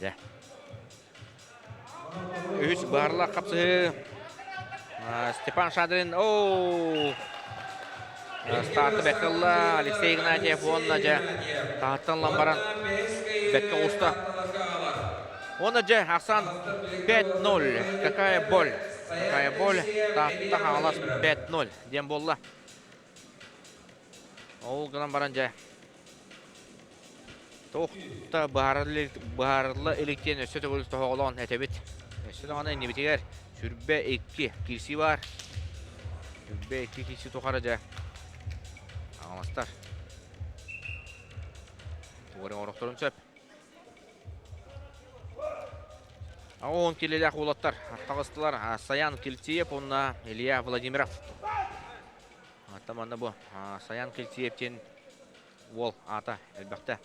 Ya. Üç barla kapsı. Степан Шадрин. Startı Bekalla. Алексей Игнатьев оннажа. Tahttan lambaran. Bekka usta. Оннажа Асан 5-0. Какая боль. Какая боль. Tahtta halас 5-0. Дем болла. Ол гынан баран жа. Тоқта барлы электен өсөтө бөлүс тоголон этебит. Өсөтө гана небитигер сүрбе 2 кирси бар. Сүрбе 2 кирси тохара жа. Аңластар. Тугарын орокторун сөп. Он келелек улаттар. Аттагыстылар Саян Кильтиев, онна Илья Владимиров. Аттаманда бу Саян Кильтиевтен ол ата элбакта.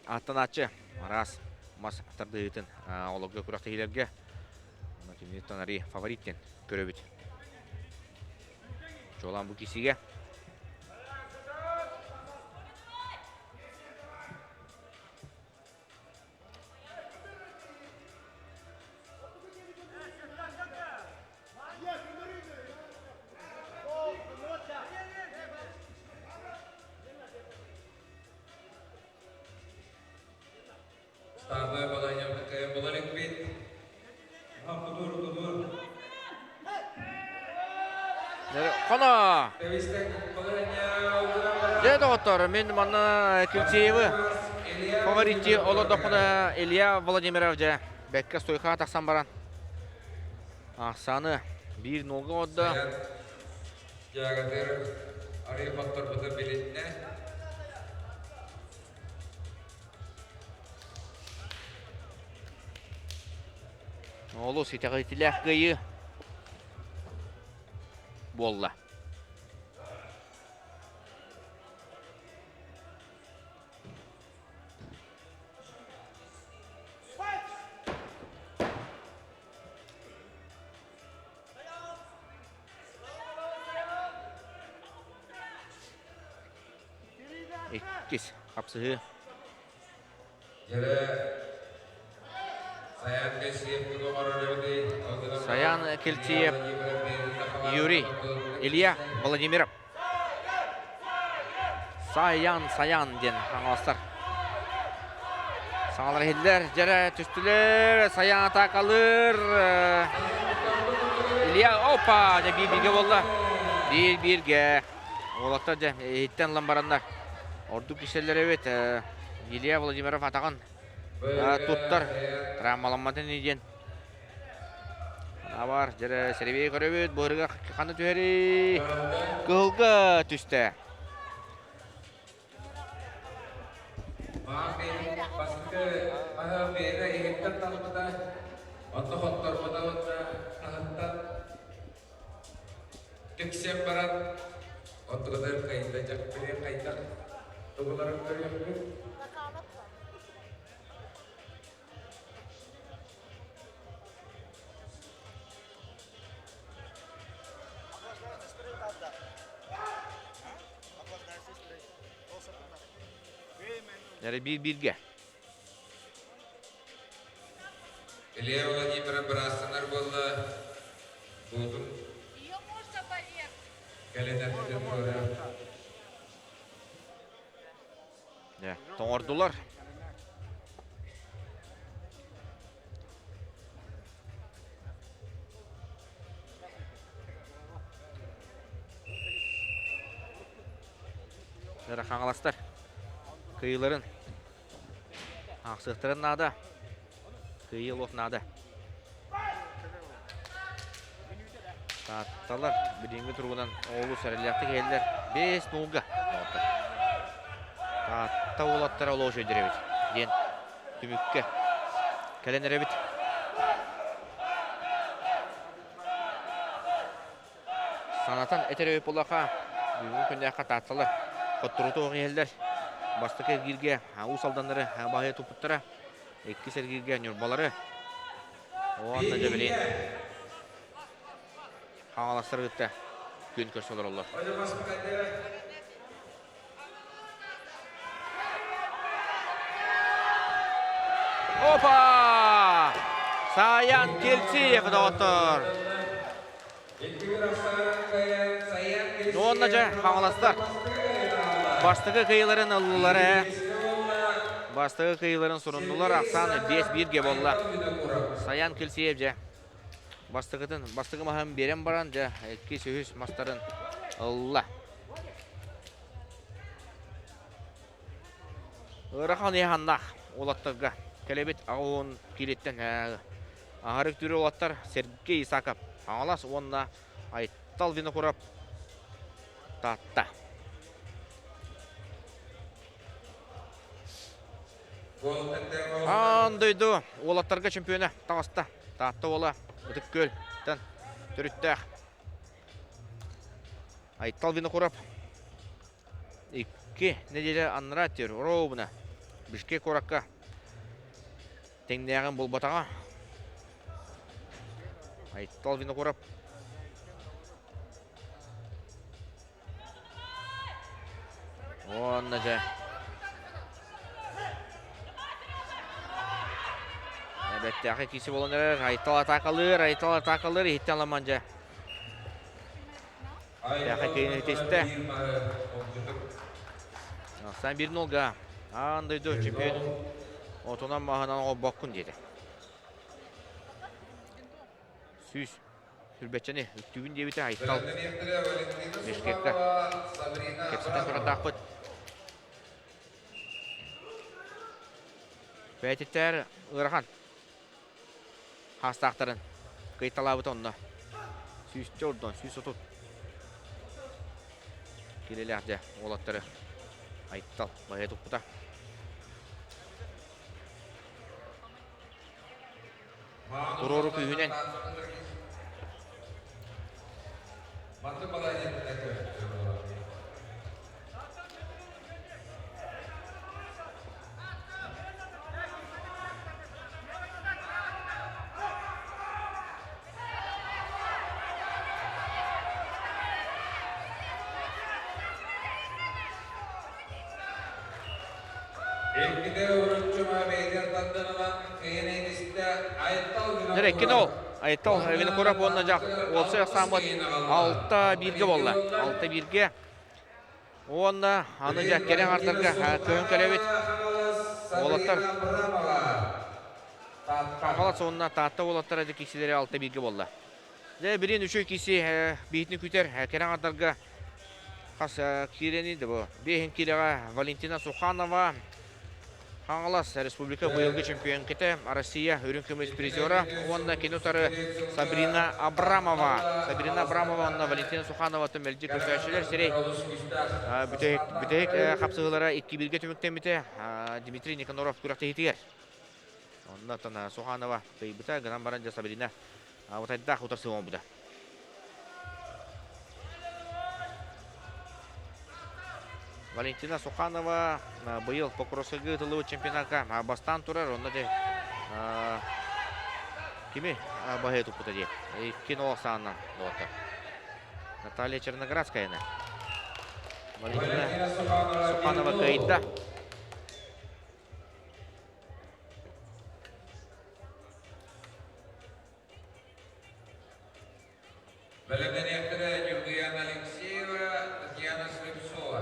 Аттанатчы раз мас тардыытын олога курактагилерге. Мына кимдеттен ари фавориттен көрөбүт. Жолан бу кисиге. Қана! Деді оттар, мен мана Кильтиеві фаворитті олы Илья Владимиров жа. Бәкке стойқа тақсан баран. Ақсаны 1-0 отды. Жағадыр арифаттар бұды білетіне. Олу сетеғайтілі ғайы болла. Ekkis kapsığı. Саян Кильтиев, Юрий, Илья Владимиров. Саян ден аңластар. Саңалар хелдер, жәрі түстілер, Саян атақалыр. Илья, опа, бір-бірге болды. Bir-бірге. Олаттар жә, еттен ламбарандар. Орду кешелер өбет. Илья Владимиров атаған. Туттар, травмаланматын еден. Абар, жәрі сәребей көрөбет, бұйырға қаны түйері. Күлгі түсті. Тексем барат, отығыдар қайында жақпырен қайдар, тұғыларын көрген. Жәрі bir-бірге. Илья Владимиров бірастынар болды. Болдым. Кәледәттен көрі. Тоңырдылар. Жәрі қаңыластар. Кыйыларын. Ақсықтырын нады. Кыйыл от нады. Татталар. Бірінгі тұрғынан олу сәріліяқты келдер. 5-0-ға. Татта олаттар олу жөйдіребет. Ден түмікке. Кәленеребет. Санатан әтеребет болақа. Бүгін күнде аққа татталар. Қоттыру тоғы елдер. Бастықы кирге ауыз алданлары бағая тұпыттыра. Екі сәргерге нүрбалары. Оғанда жабелейін. Қаңаластар күтті. Күн көрсілер олар. Опа! Саян Келсиев доғыттыр. Онна жа қаңыластар. Бастығы кыйыларын ұлылары. Бастығы кыйыларын сұрындылар. Ақсаны 5-1-ге болла. Саян Келсиев жа. Бастығы мағын берен баран жа. 2-3 мастарын ұлла. Ұрақан еғаннақ олаттарға. Кәлебет ағуын келеттен ағарық түрі олаттар Сергей Исаков. Аңалас онна айттал вені құрап татта. Андойду олаттарға чемпионы тағаста. Татты ола үтік көл. Түрітті. Айттал вені құрап. Икки неделе анратер ровна. Бішке қораққа. Теңдеғын бұл батаға. Айттал вені құрап. Онна жа. Әбәтті ақы кесі болыныр. Айттал атақалыр. Еттен аламан жа. Ақы кейін өтесті. Сан 1-0-ға. Андойду чемпион. Отынан мағынан оғы баққын деді. Сүйіз. Сүрбетчені үттігін дебіті айттал. Бешкекті. Кепсітен тұрандақ бұд. Бәйтеттер ұрахан. Хастақтарын. Қайтталабыты онына. Сүйіз жордан, сүйіз отут. Келелі әқде олаттары. Айттал. Бағай тұқпыта. Турору күйінен. Айттал, әвені көріп онына жақ. Олсы самыт 6-1-ге болды. 6-1-ге. Онына аны жақ керен артырға күйін көлебет. Олаттар. Қаңғалат соңына татты олаттар әді кесілері 6-1-ге болды. Бірін үші кесі бейтіні күтер. Керен артырға қас керенейді бұл. Бейін келеға Валентина Суханова. Қаңғалас республика бұйылғы чемпион кеті. Россия өрін көмес призера. Онда кенотары Сабрина Абрамова. Онда Валентина Суханова төмелді көшәшілер. Серей бүтек қапсығылары 2-1-ге төміктен біті. Дмитрий Никаноров күріқті етігер. Онда тана Суханова бұта ғынан баранжа Сабрина ұтайдақ ұтарсы оң бұда. Валентина Суханова бұйыл по кроссыгы тылығы чемпионатқа бастан тұрар. Онда де кеме бағай тұппыта де. Кино сағынан доғатты. Наталья Черноградскаяна. Валентина Суханова қайытта. Бәлемден ектірі Юлия Алексеева, Татьяна Слепцова.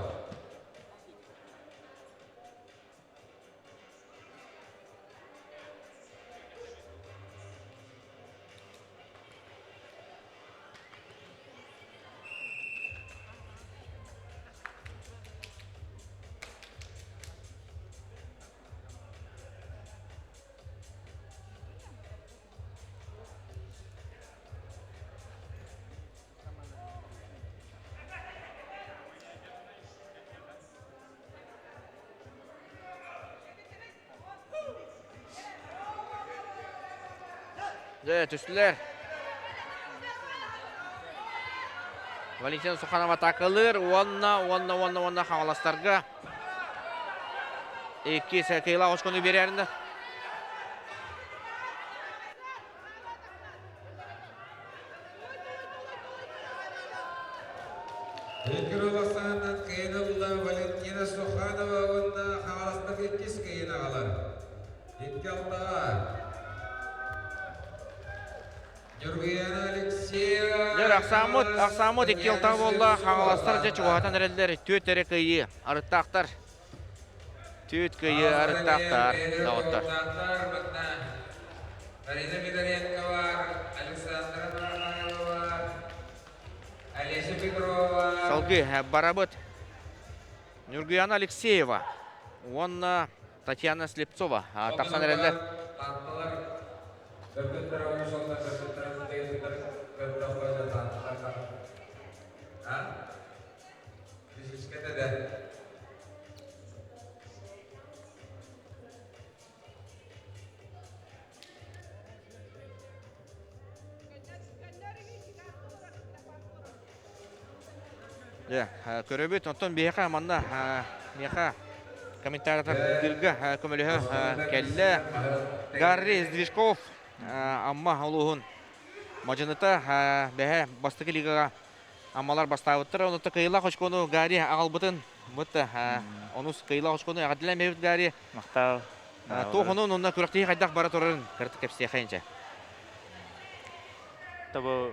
Түстілер. Валентина Суханова тақылыр. Онна қаңыластарға. Екі сәкейла қошқыны берерінді. Үлгірі Валентина Суханова онна қаңыластық еккес кейін ағалар. Итке алтаға. Нургияна Алексеева. Дер Ақсамут 2 елта болла. Қағаластар же чуғатан әрелдер. Төт әрі күйі арыттақтар. Төт күйі арыттақтар. Дауыттар. Марина Медаренко бар, Александра Марамаева бар, Олеся Петрова. Салгы барабыт. Нургияна Алексеева. Онна Татьяна Слепцова. Тақсан әрелдер. Тантылар, бірбіттер ауышалда, бірбіттер дейдіктер, бірбіттер қойда тантылар. Физическеді де. Көрөбөт онтон бейқа манна меха комментариятар дырга көмөлөһө келле Гарри Здвижков амма олуһун мажыныта бэһэ бастыгы лигага аммалар бастабыттыр онута кыйла хочкону Гарри агалбытын бытта онус кыйла хочкону агадылан мебит Гарри Мактау. тохонун онна күрәктеги кайдак бара турарын кыртык кепсе хайынча Табу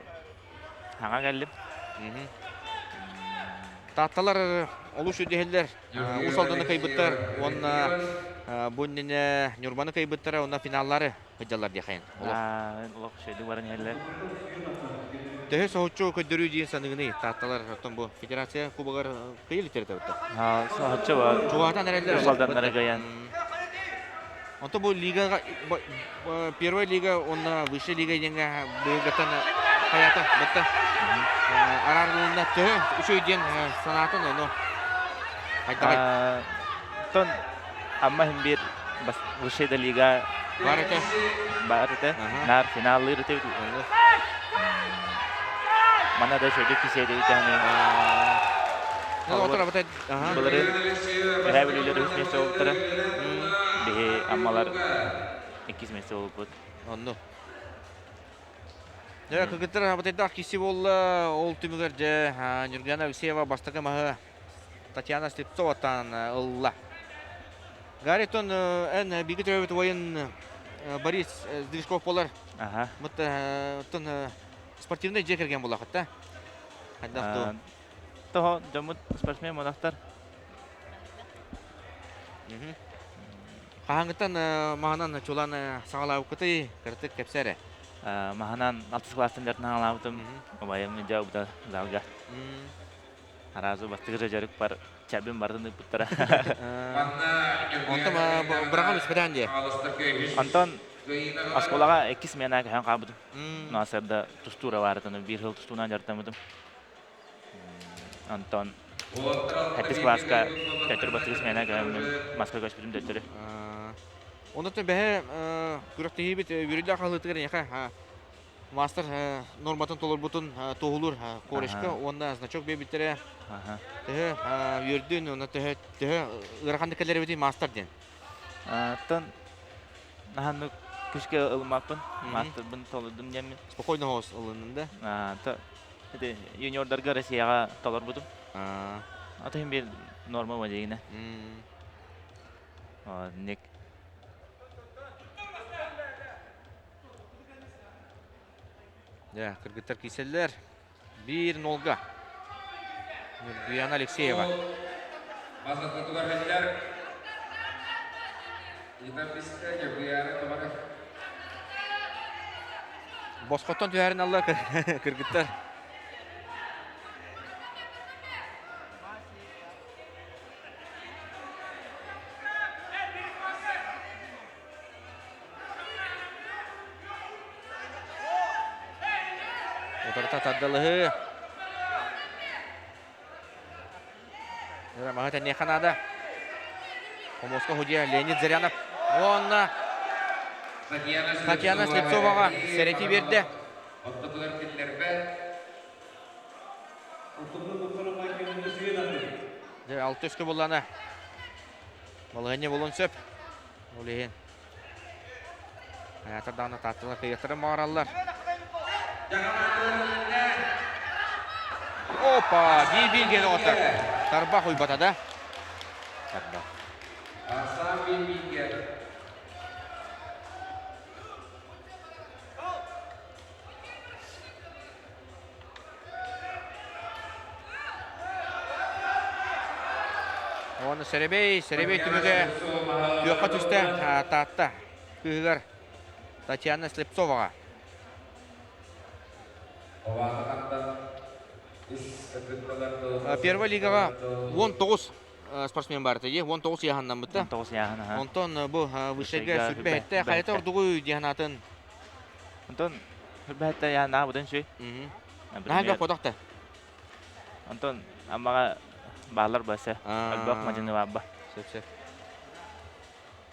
хаңа келдим. Татталар олуш үдехеллер, усалданы кайбыттар, онна буннене Нюрбаны кайбыттар, онна финаллары хыджалар дехайын. Улак шейди барын еллер. Төһө соһуччу көддөрүү дейін саныгыны, татталар оттон бу федерация кубагар кыйыл итерді өтті. Соһуччу бар. Чуғатан әрелдер. Усалданнары гаян. Онто бу лига, первая лига, онна выше лига денге быгатан хаята, бытта. Араргылында төһө үшөйден санатын оны айтагай. Тон амма хим бир бас вышейда лига Бар эте. бар эте. Нар финаллы эте. Мана да шейди кисейди тани. Отыр абытай. Булары рehabililer үсмесе олтара. Бе аммалар 2 месе олбут. Онно. Я кыгыттар абытайда киси болла ол түмүгөр же Нургияна Алексеева бастыгы маһы Татьяна Слепцоватан ылла. Гаритон эн биги төрөбөт ойын Борис Здвижков болар. Ага. Мытта спортивный же кирген болакыт да. Кайдактуу. Toho жомут спортсмен монахтар. Хаңыттан мағанан чуланы саңалау кыты кыртык кепсәре. Маханан 6 класстан алабытым. Обайым жаубда залга. Аразу бастыгы жарык бар. Чабин бардын буттара. Онтом бирагам испеданде. Антон асколага 2 смена хан кабыдым. Насырда тустура бардын, 1 жыл тустуна жартамыдым. Антон хаттис класска тәтер бастыгы смена хан Москвага көчүдүм дөттөрү. Онтон бәһә күрәктеги бит бүрүлдә халыты генә ха. Мастер норматын толор бутун тоғулур корешка, онда значок бебиттере. Тәһә йөрдүн, онда тәһә ыраханды кәләре бит мастер ден. Антон наханны күшкә ылмакпын. Мастер бин толдым дем. Спокойно хос ылынында. Эти юниордарга Россияга толор бутум. Ата хим бир норма вадегине. Ник Да, кыргыттар киселлер 1-0-га. Нургияна Алексеева. Мазат кутугарылар. Итап биске Нургияна томары. Босқоттон түйәрін алла кыргыттар. Отарта таддалыһы. Мағат әне қанада. Комосқа худия Леонид Зарянов. Онна Татьяна Слепцоваға сәрети берді. Алты өскі боланы. Балығыне болын сөп. Олейін. Аятырдағына таттылы қиықтыры мағаралар. Опа! Бил-билген отыр. Тарбақ ұйбатада. Тарбақ. Оны Серебей түбіге күйеққа түсті таатта күйігер Татьяна Слепцоваға. Первая лигаға 19 спортсмен бар еді, 19 яғаннан бұтты. 19 яғын. Онтон бұл вышеге сүрбәтті қайта ұрдығы дияғанатын. Онтон хүрбәтті яғына бұдан шөй. Нағалға қодақты? Онтон амаға бағылар басы. Өлбақ мажыны бабба. Сөп-сөп.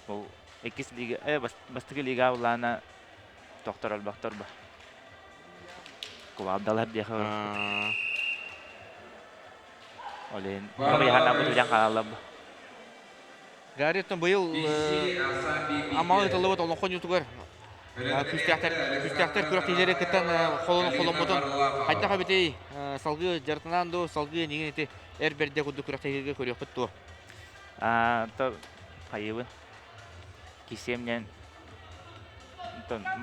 Бұл 2 лига, бастығы лига ұлағына тоқтар өлбақтар ба. Құлабдалар дейқі бар. Олейін. Бұл яғына бұд өден қалалар ба. Гареттің бұйыл амалы тұлы бұд олың қон ютуғар. Күстяқтар күрек тезері кіттен қолын бұтын. Қайттаға бітей салғы жартынан ду, салғы неген еті әр берде құдды күрек тезерге көрек бұтты. Пайыбын. Кесемнен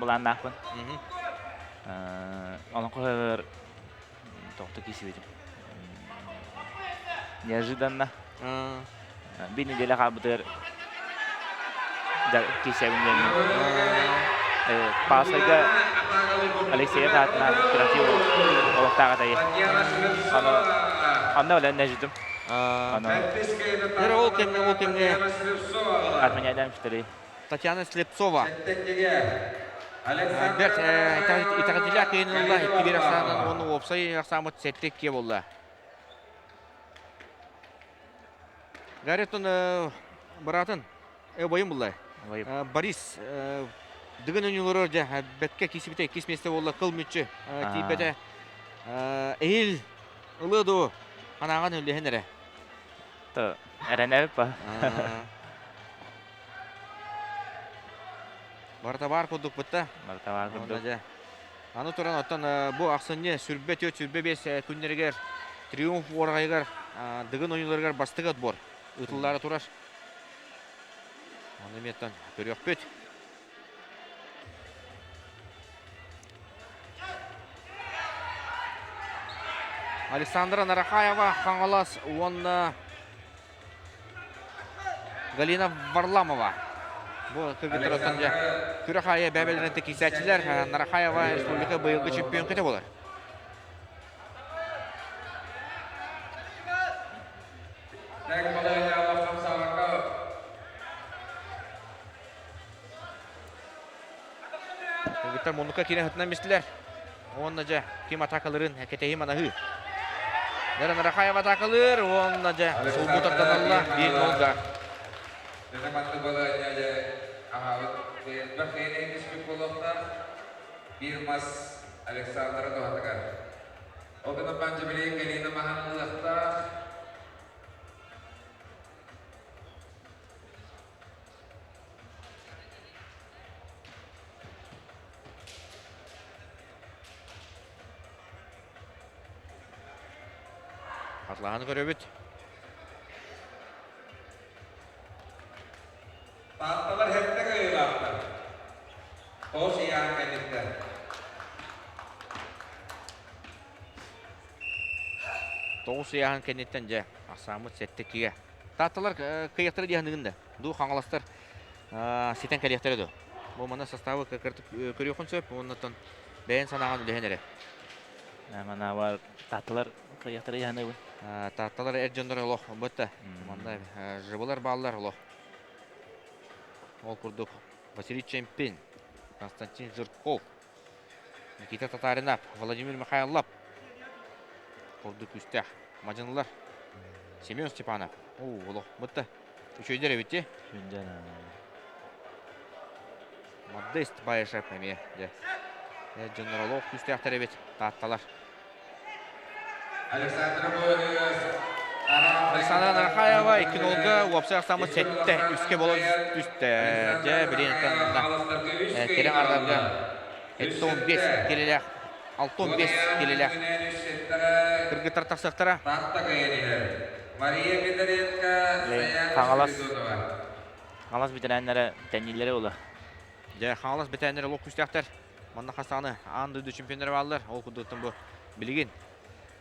бұлан нақпын. Олон қойыр тоқты кесіп едім. Неожиданно. Bir neделе қалбытыр кесемнен. Пасайга Алексея Татна Крафилов олықтаға тайы. Анда олен нәжідім. Ол кемге От меня дам что-ли. Татьяна Слепцова. Берт итағадиля кейінілі екібер ақсанын оны опсай ақсамыт сәттек ке болды. Гареттон баратын бойым бұлай. Борис дүгін өнелері де бәтке кесіпіте кесместе болды қыл мүтші тейпеті әйіл ұлыды анаған өлдеген әрі. Әрән әбіп ба? Барта бар құдық бұтта. Барта бар құдық. Аны тұран оттан бұл ақсынне сүрбе төт, сүрбе бес күннергер, триумф орғайғар, дүгін ойынларғар бастығат бор. Үтілдары тұраш. Оны меттен көрек бөт. Александра Нарахаева, Хангалас, онна Галина Варламова. Бұл кіргітір оттан жа Күрахая бәбелерінті кесәтчілер Нарахаева республика бұйылғы чемпион кете болар. Кіргітір мұныққа керен ғытынан местілер. Онна жа кем атақалырын әкетейім анағы. Нарахаева атақалыр, онна жа сол бұтардан алла бейін олға. Dengan mantu bolanya aja ahawat bahkan ini spekulasi Birmas Alexander tuh hatakan. Oke tempat jebeli kini namahan lehta. Atlahan görübüt. Tahtalar hepte kayılarlar. O siyah kendikler. Тоғыз яғын кәнеттен жа асамы сәтті кеге. Татталар каяқтары дейгіндігінде. Ду қаңғаластар сетен кәлияқтары ду. Бұл мана составы кәкіртіп көріуқын сөп, оннаттан бәйін санаған үлеген әрі. Мана бар татталар каяқтары яғыны бұл. Татталар әр жондар олық бұтты. Жыбылар балылар олық. Ол күрдік Василий Чемпин, Константин Жирков, Никита Татаринап, Владимир Михайлов. Күрдік үстәқ мажынылар. Семен Степанов. Олық бұтты. Үшөйдер әбетте. Модест байышап әме. Жондар олық үстәқтер әбет. Татталар. Александра Нарахаева 2-0-ға уапсы ақсамы сәтті үске болып түсті. Жә білен ұттанында керен ардарға 7-15 келелек, 6-15 келелек. Кіргітар тақсықтыра. Қаңалас бітірәнлері тәнелері олы. Жә қаңалас бітірәнлері лоқ күстіқтір. Манда қасаны аңдыды чемпиондар балылар. Ол күдіктің бұл білген.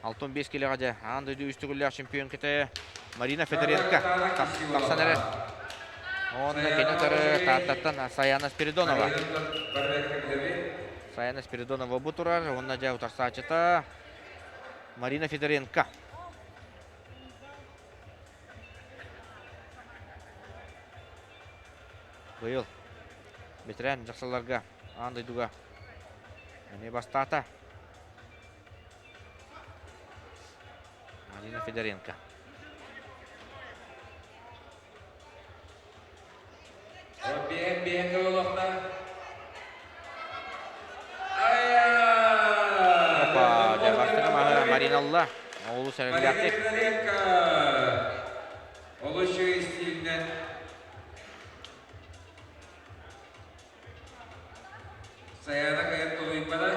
6-15 келеға жа аңдыды үстігілер чемпион кеті. Марина Федоренко. Тақсан әрер. Онда кені тұры таттаттан Саяна Спиридонова. Саяна Спиридонова бұ тұрар. Онда жа ұтарса ачыта Марина Федоренко. Бұйыл. Бетерен жақсыларға андайдуға. Әне бастата. Марина Федоренко. Bien olakta. Опа, дәрбастығы мағы Мариналла. Оғылы сәрілдәқтік. Oluşu istilinden sayana kayıt olayım bana.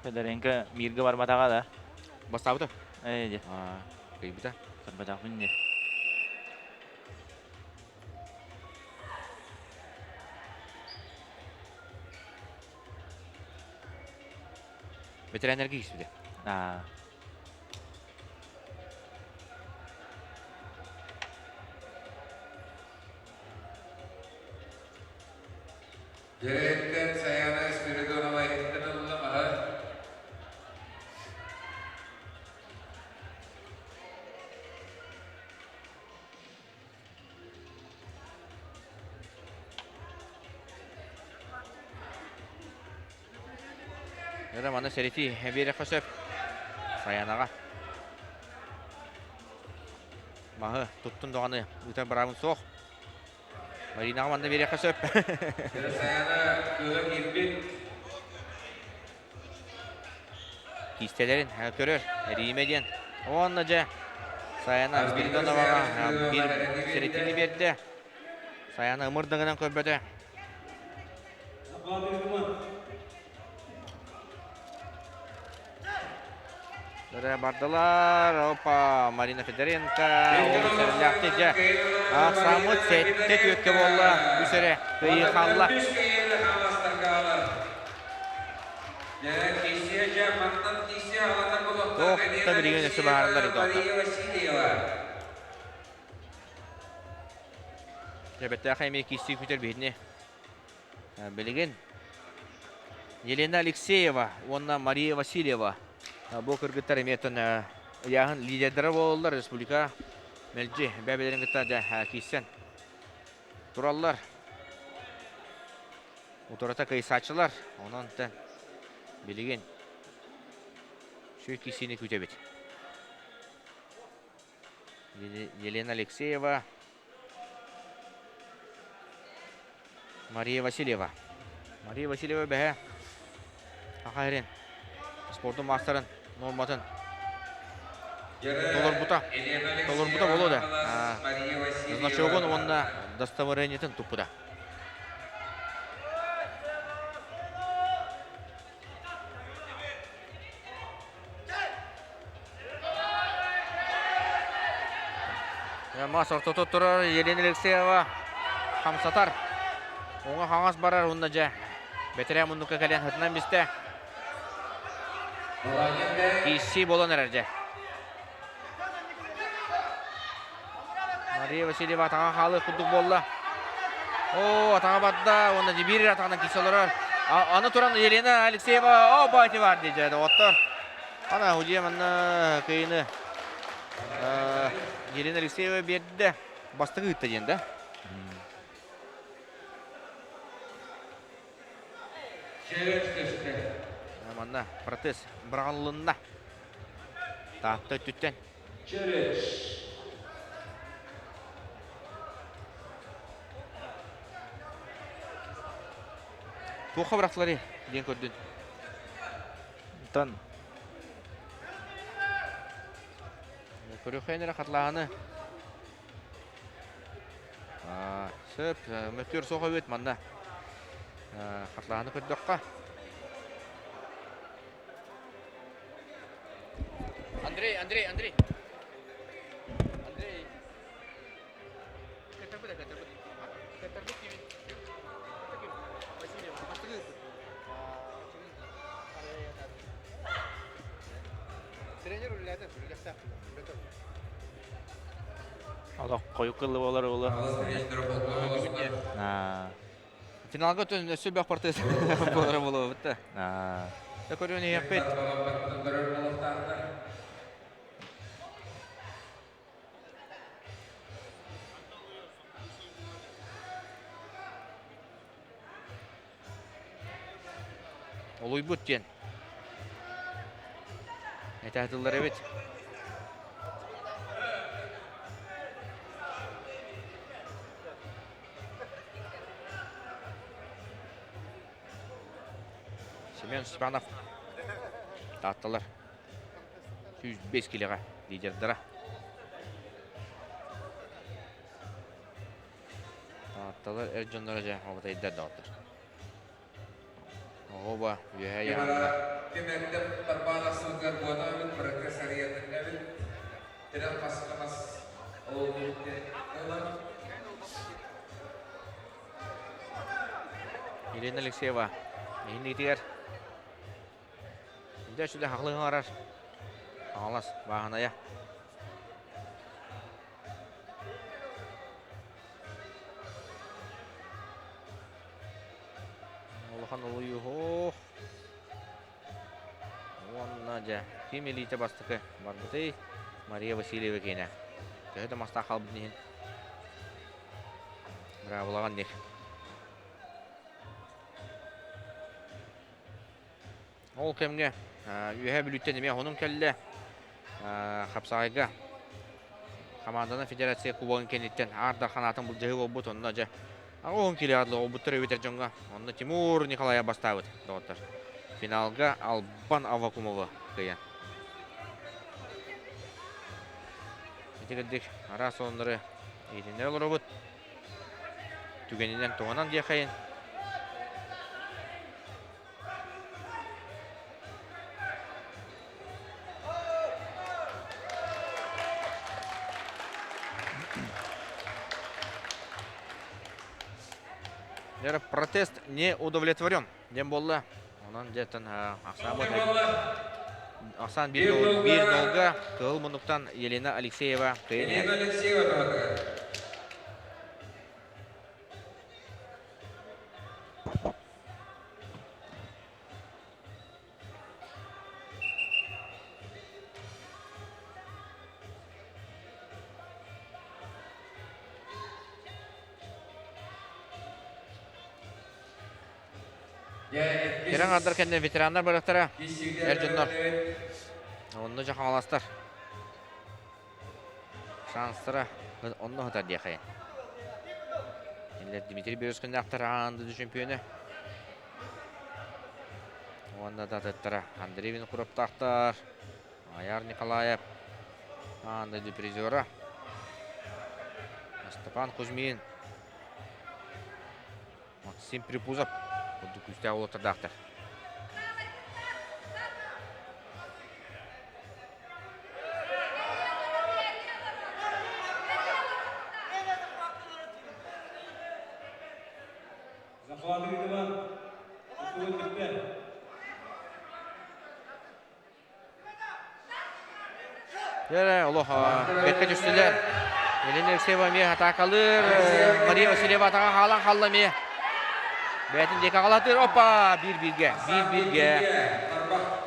Федоренко мирге барбатаға да. Бастау бұты? Әйде. Кей бұта? Барбатақ мінне. Ветеринерге кесуде. Gerekten sayana Spiridonova etten alınamalı. Яда маны сәрети бері қосып. Саянаға. Мағы тұттын доғаны ұйтан барабын соқ. Маринаға маны бері қосып. Sayana kılık ilbit. Кистелерін көрір. Реймеден. Онны жа. Саяна Спиридоноваға бір сәретini берді. Саяна ұмырдыңынан көббеді. Бардылар. Опа, Марина Федоренко. Олы сәріләқті жа. Ақсамыт сәтті төкке болы. Бүсірі көйі қалла. Тоқта біреген өсі бағарылар еді. Жәбетті қайме кесті күтер бейдіне. Білеген. Елена Алексеева, онна Мария Васильева. Бұл кіргіттар еметін яғын лидердері болылар республика. Мәлжі бәбелерін күтті кестен. Туралылар. Утырата кайсачылар. Онан білеген. Шөй кесені күте бет. Елена Алексеева. Мария Васильева. Мария Васильева бәе. Ақайрен. Спортын мастарын, норматын. Толар бұта болу да. Значогын онда доставарениетін тұппыда. Мас ортоты тұрар Елена Алексеева қамсатар. Оңа қаңас барар онда жа. Бәтірі мұндыққа кәлен ғытынан бісті. Киси болон әрде. Мария Васильева атаға қалы құлдық болла. О, атаға бадда. Онда жібері атағынан киси олар. Аны тұран Елена Алексеева. О, бәйті бар дейді. Оттар. Ана ұдияманны көйіні. Елена Алексеева берді. Бастығы үтті енді. Манна протез бұрағанлығында. Тапты түттен. Тоқа бірақтылары ден көрдің. Тан. Көрі қайнері қатлағаны. Сөп, мөттер соға өт манда. Қатлағаны көрдіққа. Андрей. Кетір бұда. Allah koyuk kıllı olur oğlu. Ağız bileşleri koltuğa olsunlar. Finalga tön söbök partiyası bolara bolo bitti. Da көрөне yapet. Tarbağa baktırır oluklarına. Oluy bут jen. Etahtılar evet. Семен Степанов. Tattılar. 105 kiloga liderdir. Tattılar Ercan Daraja oldu iddia dağıtır. Oba ya ya. Kemerde tarbağa sızlar bu adamın bırakır sarıyatında bir tidak pas-pas oldu. Елена Алексеева. Ini tigar. Dia sudah haklı ngarar. Alas bahana ya. Allah'ın oluyor. Oh. Wannaja. Kim elite bastıkı. Var bu tey. Maria Vasilyeva kene. Tehde masta kalbinin. Bravo lan dik. Ол кемге үйе бүліттен еме оның кәлі қапсағайға команданың федерация кубогын кенеттен арда қанатын бұл жағы олбыт онына жа оғын келе адлы олбыттыр өйтер жоңға онына Тимур Николая бастауыд доғыттар финалға Албан Авакумовы күйен етігілдік ара сонлары етіндер олар бұд түгенінен туғанан дейқайын Протест не удовлетворен. Дем болла. Онан жеттен Асан bir dolga kıl munuktan Елена Алексеева. Елена Алексеева doğru. Kerен arдар kendine veteranlar bıraktara. Ercanlar. Onda жақын аластар. Шанстыра. Onda hıtar diye kayın. Дмитрий Березкин ақтар аңды чемпионы. Onda da tıttara. Андреевин құрып тақтар. Аяр Николаев. Аңды призера. Степан Кузьмин. Максим Припузов. Бұл күсті ауыл отырдақтар. Бетке түстілер. Елена Алексеева ме атақ қалыр. Мария Васильева атаға қалан қалды ме. Бәтін дека қалатыр. Опа! Bir-birге.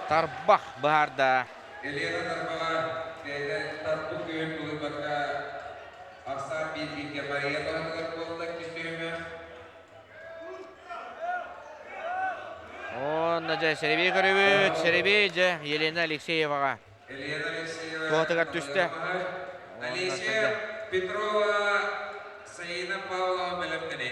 Тарбақ бағарда. Елена Тарбаға тарбық күйін бұлы баққа ақсан bir-birге Мария бағылар болда кестеуіме. Онна жа Серебей көрібіт. Серебей жа Елена Алексееваға. Елена Алексеева. Туғатыға түсті. Алексея Петрова Саина Павлова білімдіне.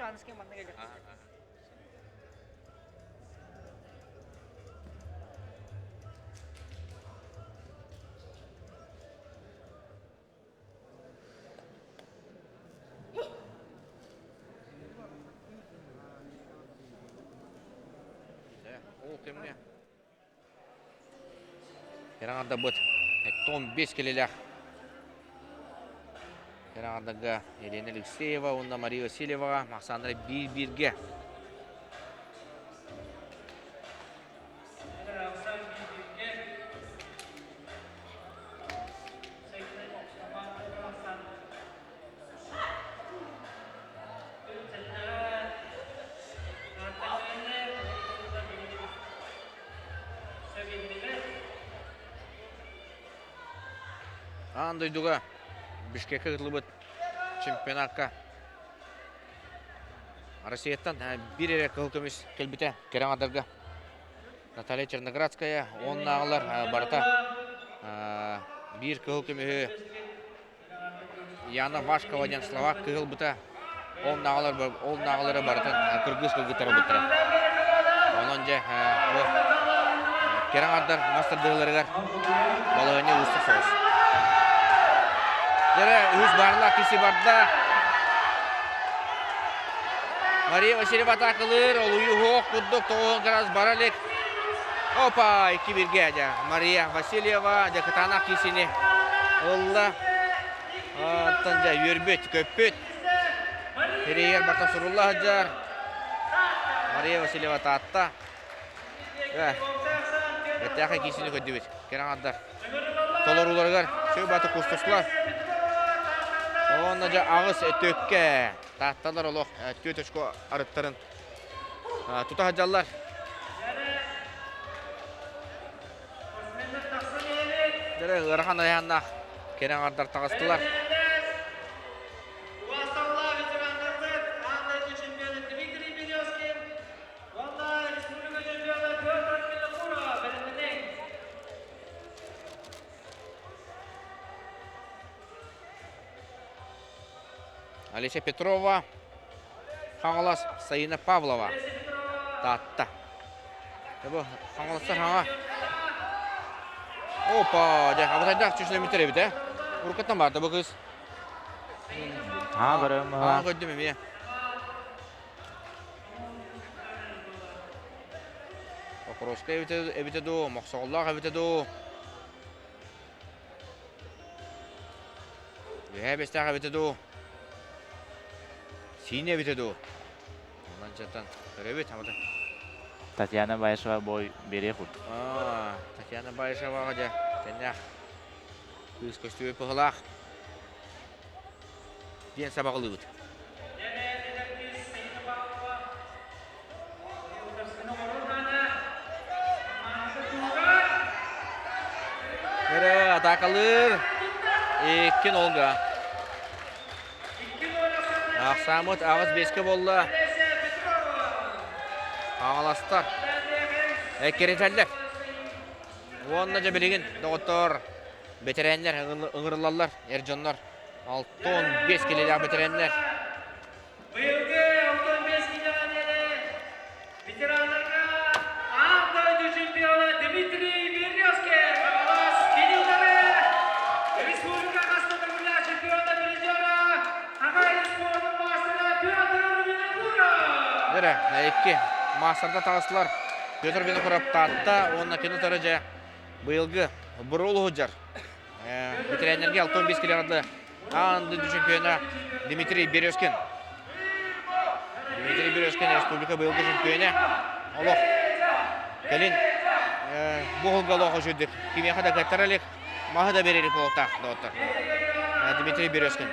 Chance के मरने के Ол кемне. Кераңарда бұд. 15 келелер. Кераңардаға Елена Алексеева, онда Мария Васильеваға, мақсандары 1-1-ге. Андойдуға Бишкекке қытылыбыт чемпионатқа Россияттан бір ерек қылкөміз келбіте Кераңадарға Наталья Черноградская, он нағылар барыта бір қылкөмі Яна Вашкова Словак қылбыта он нағылары барытын Кыргыз қылғытары бұттыры. Онын же Кераңадар мастырдығыларығар балығыне ұстық соғыз. Дәрі үз барлық кесі барды. Мария Васильева тақылыр, ол үйі хоқ құддық, тоғын қараз баралек. Опа, 2-1-ге әді. Мария Васильева дәкітана кесіне ұлла. Аттан жа өрбет, көппет. Перегер бартан сұрулла жар. Мария Васильева татта. Әттәқі кесіне көдді бет. Кераңаддар. Толар уларғар, сөй баты құстықлар. Онна жа ағыз өтөкке татталар олық төтөшко арыттарын тұта хаджалар. Дәрі ғырған аяғында Кераңардар тағыстылар. Алеся Петрова, Хаңалас Саина Павлова. Татта. Бұл Хаңаластар хаңа. Опа, абытайдақ чүшілі мүтір ебіді. Ұрқаттан барды бұл қыз. Барым. Көдді меме. Окроска ебітеді, Мақсағыллақ ебітеді. Бестақ ебітеді. Сине бітеді. Онан жаттан көребет, амады. Татьяна Байшева бой бере құд. Татьяна Байшеваға жа. Тәнәқ. Күз көстігі пұғылақ. Ден сабағылы бұд. Көрі атақалыр. Еккен олға. Ақсамыт ағыз беске болды. Ағаластар. Әккеретәлдер. Онына жа білеген доғыттар, бетерәнлер, ұңырлалар, әржонлар. 6-15 келелі бетерәнлер. Бұйылғы 6-15 келелі ветеранларға аңдайды чемпионы Дмитрий Березкин. Ағалас кенелдері республика қастандырғыля чемпионы президиора Ағай спорының мастері Петр Винокуров. Дәрі, әйекке мастарда тағысылар. Петр Винокуров татта, онына кені тұры жа бұйылғы бұрулы ғыджар. Ветерәнлерге 6-15 келелі аңдайды чемпионы Дмитрий Березкин. Дмитрий Березкин республика бұйылғы чемпионы. Олық, кәлін бұғылға лоғы жүрдік. Кемеқада кәттірілік, мағы да берелік болықтақ. Дмитрий Березкин.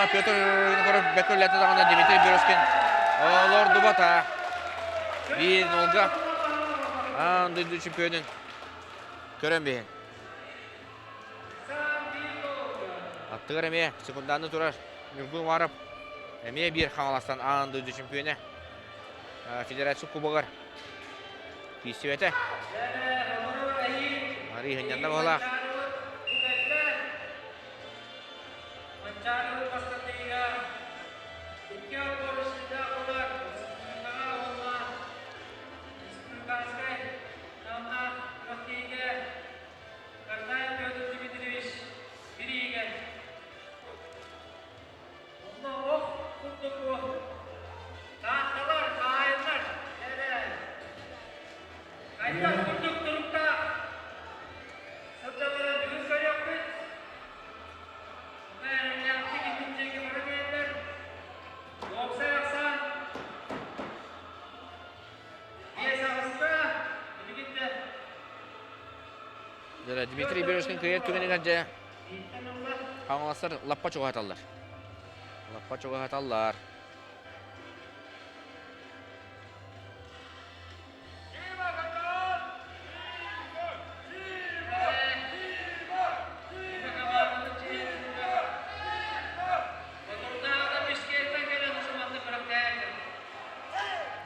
Петр Винокуров бәкөләті дағында Дмитрий Березкин. Олар дұбата. 1-0-ға. Андыйды чемпионын көрен бейін. Аттығыр әме секунданы тұрар. Нүргін варып. Әме бір қаңаластан андыйды чемпионы. Федерация кубығыр. Кейстеветі. Мари ғынянда болақ. Çağrı Pastatıyla iki borusunda olan Respublika'na olma Respublika'nın namına Rösti'ye Kartaya Fyodor Dimitrievich Biri'ye Onda ok kurduğu tahtalar, hainler Kayıtlar kurduk durumda Sırtlarına düğün söylüyoruz Дмитрий Березкин кыйет түгенеген же қаңыластар лаппа чоға аталар. Лаппа чоға аталар.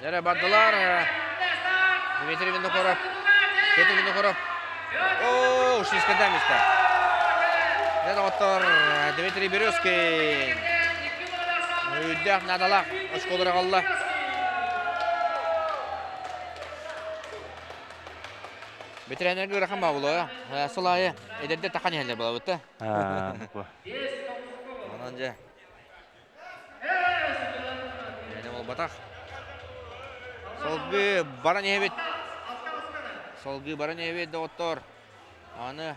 Жаре бардылар. Дмитрий Винокуров. Петр Винокуров. О, шишкада место. Это вот Дмитрий Березкин. Үйдәк надалақ. Очколары қалла. Бетерәнерге рахым баулы. Сылайы. Эдерде тақан елдер бола өтті. Онан же. Әне ол батақ. Солғы баран ебет. Солғы баран ебет доғыттор. Аны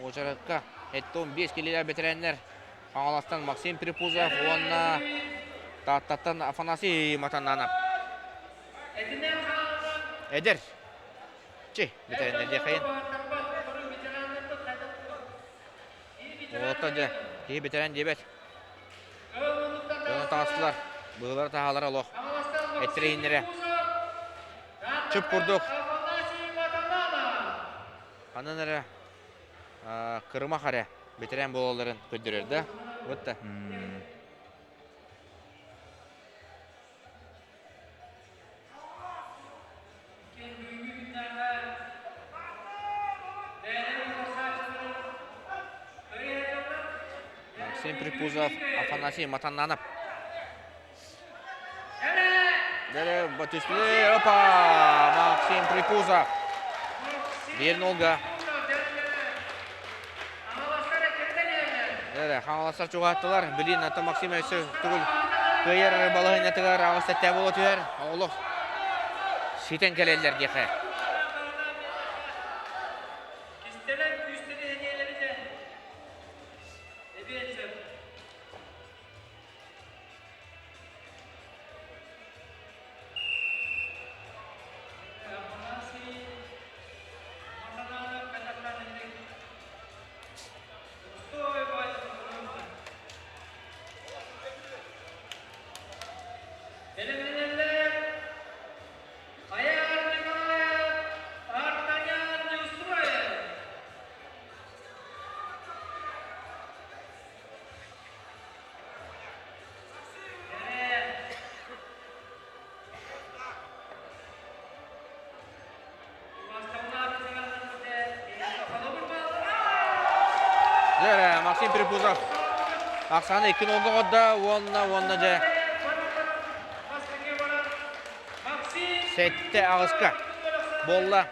очарыққа. Әтті 15 келелер бетерәнер. Қаңаластан Максим Припузов. Онна таттаттан Афанасий Матананап. Эдер. Че, бетерәнер де қайын. Оғытта де. Кей бетерән дебет. Оны тағыстылар. Бұғылар тағалар олық. Әттірейіндері. Чүп құрдық. Қанын әрі қырыма қары бетерен болаларын көддірерді. Өтті. Максим Припузов, Афанасий Матананов. Дәрі Батюшпілі, опа! Максим Припузов. 1-0-ға. Дәрі, қаңыластар чуғаттылар. Білін, аты Максим өсі түгіл. Көйер балығын әтігер, ағыстатта болу түйер. Оғылық. Шетен кәлелер кеқі. Максим Припузов. Ақсаны 2-0 қодда, онна же. Сәтті ағысқа. Болла.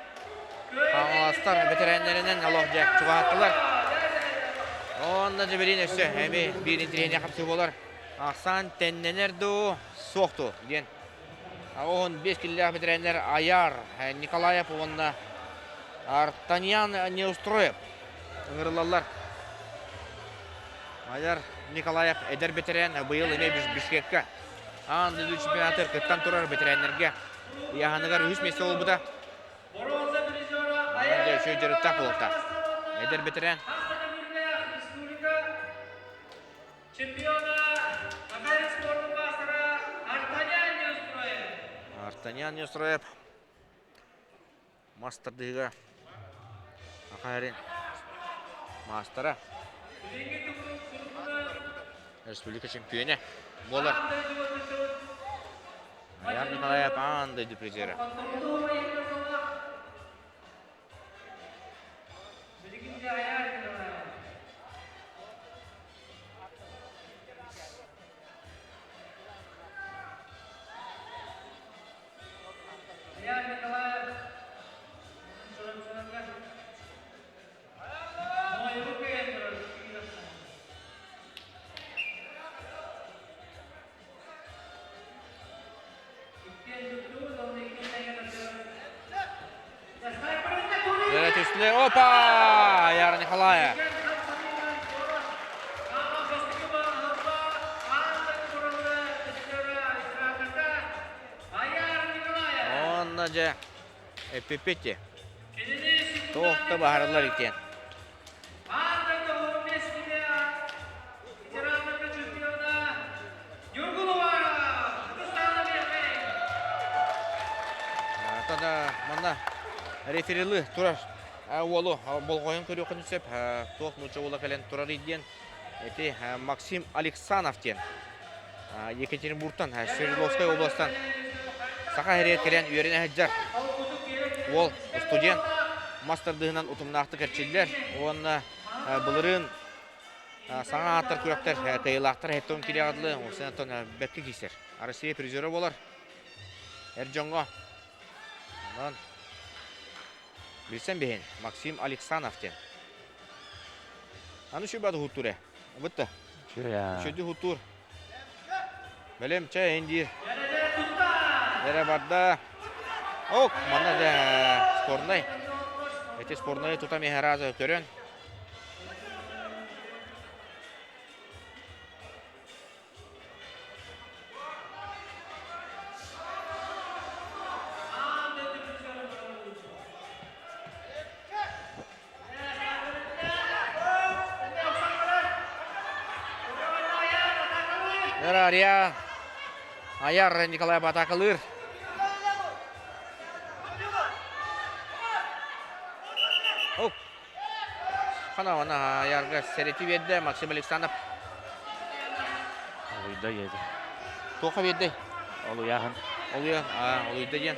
Қаңыластар бетерәнлерінен алақ жақ чуғаттылар. Онна же берейін өсі. Әмі бірін тірейіне қапсы болар. Ақсан тәнненерді соқты. Оғын 5 келілер бетерәнлер Аяр, Николаев, онна Артаньян не устроеп. Үңірілалар. Аяр Николаев әдер бетерен бұйыл еме Бішкекке. Анды дүл чемпионатыр күттан тұрар бетеренлерге. Яғаныгар үз месте ол бұда. Анды үші жүріттақ болықта. Әдер бетерен. Артаньян не устроеп. Мастырдыға. Ақайрин. Мастыра. Республика чемпионы болар. Аяр Николаев анды депрезері. Башлы. Опа! Аяр Николая. Онна же эппепетти. Тоқты бағарылар екен. Тада мана реферилы турар. Олу болғойын көрі оқын үсеп. Тоқ мұнша ола кәлен турар еден. Эти Максим Алексановтен. Екатеринбургтан, Свердловская областан. Сақа әрет кәлен үйеріне әджар. Ол студент мастердығынан ұтымнақты кәрчелдер. Оны бұлырын саңа аттар көріқтер, қайылақтар әттен келе адылы. Осыны әттен бәткі кейсер. Россия призері болар. Әржонға. Білсен бейін, Максим Алексановтен. Аны шүй бады хуттур ә? Бұтты? Шөйді хуттур. Бәлем, чай әндер. Әрі барды. Оқ, мана да спорнай. Эти спорнай тутам ехаразы көрін. Ария. Аяр Николай Батакалыр. Оқ. Қана оны аярға сәреті берді Максим Александров. Олуйда еді. Тоқа берді. Олуяғын. Олуйда ден.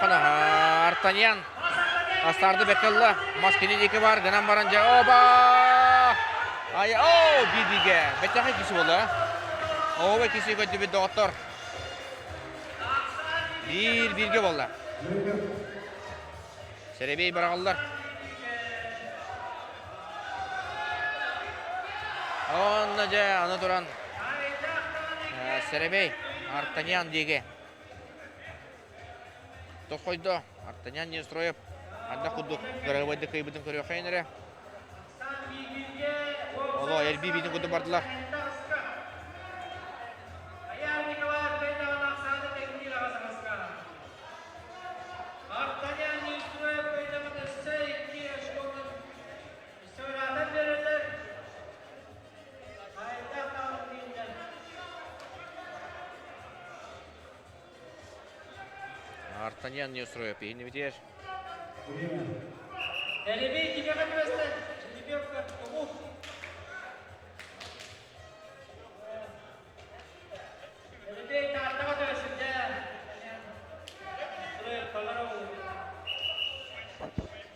Қана Артаньян астарды бәкелі маскенен екі бар, ғынан баран жа. Оба! Бидіге. Бәттіғай кесі болды. Оба кесі көтті бәтті оқтыр. Бірге болды. Сәребей барағылдар. Онна жа, аны тұран. Сәребей, Артаньян деге. Тоқ қойды, Артаньян не строеп. Анда құдды ғырғыбайды көйбідің көрі қайыныры. Олы, әрбей бейдің құдды бардылар. Артаньян не устроит, и не видишь. Ребят, тебе как раз жеребьевка. Ребят, оттого то есть, да. Строит поворот.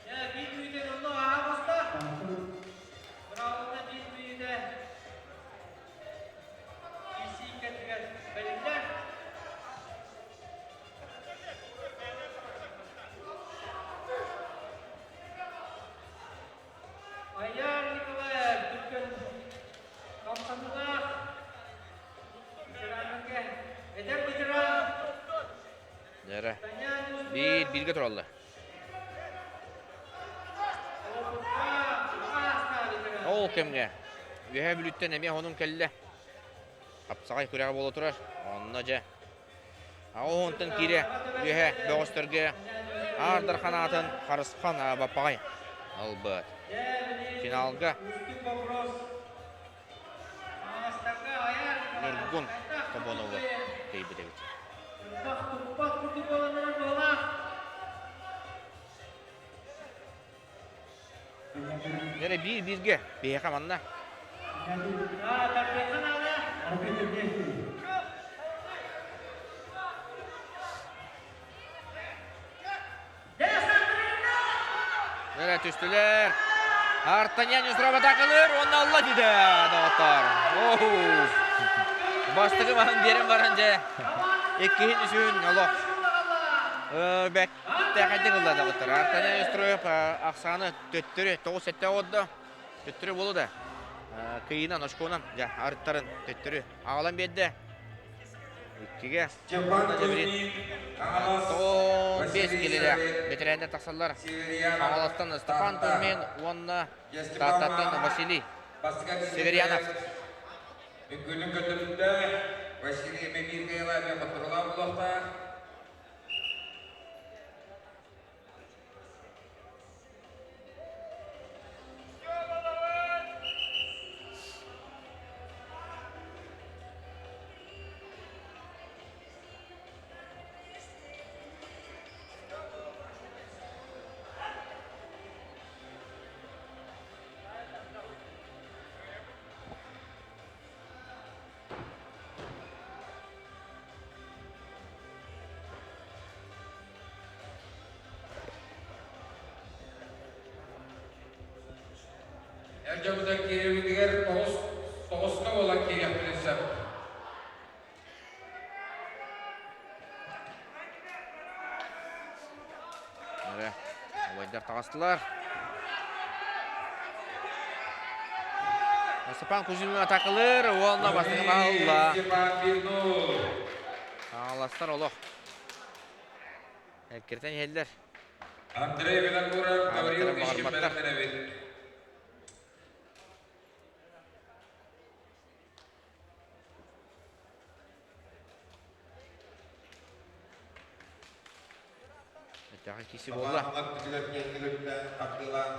Я битву иду, ну, августа. Правда, битву иду. Исика, белинда. Аяр Николаев, Түркен Камсандыға ветераныңға әдер ветеран. Дәрі. Бірге тұралды. Ол кемге. Үйе бүліттен әме оның кәлі. Қапсағай көріға болы тұрар. Онына жа. Оғынтын кире үйе бөғістірге Ардар қанатын Қарысқан Баппағай албыт. Финалға Устюг вопрос. Астарга аяр. Нұргүн Тобонова кейбі дебет. Тупак күрді боланынан бола. Нере бирге бейқа манна. Тарбихан ала. Нере түстілер. Артаньян Юсрова тақылыр, оны алла дейді дауаттар. Бастығы маған берін барынже. Еккейін үшін олық. Бәк тәқәйдің ұлда дауаттар. Артаньян Юсрова ақсаны төттірі, 9-7 оғыды. Төттірі болу да. Киынан, ошқуынан, арыттарын төттірі. Ағалан беді. Еккеге. Чемпион Кузьмин, 15 келелі бетерәнді тақсалар. Ағаластан Степан Кузьмин, онына Тататын Василий Северянов. Бүгіннің көтірінде Василий Мемиргайла мен Құтырла бұлақта. Әржабыда керевіндігер 9-қа olan kerев білесем. Ойдар тағастылар. Степан Кузьмин атақылыр, олына бастығы бағылла. Степан 1-0. Ағаластар олық. Әккертен елдер. Андрей Винокуров, Гаврил Ағаластар Мишкин бағырматтар. Бәрмінәбет. Әттіға кесі болда. Мамат күтіліп кеңгіліктен қабдылан,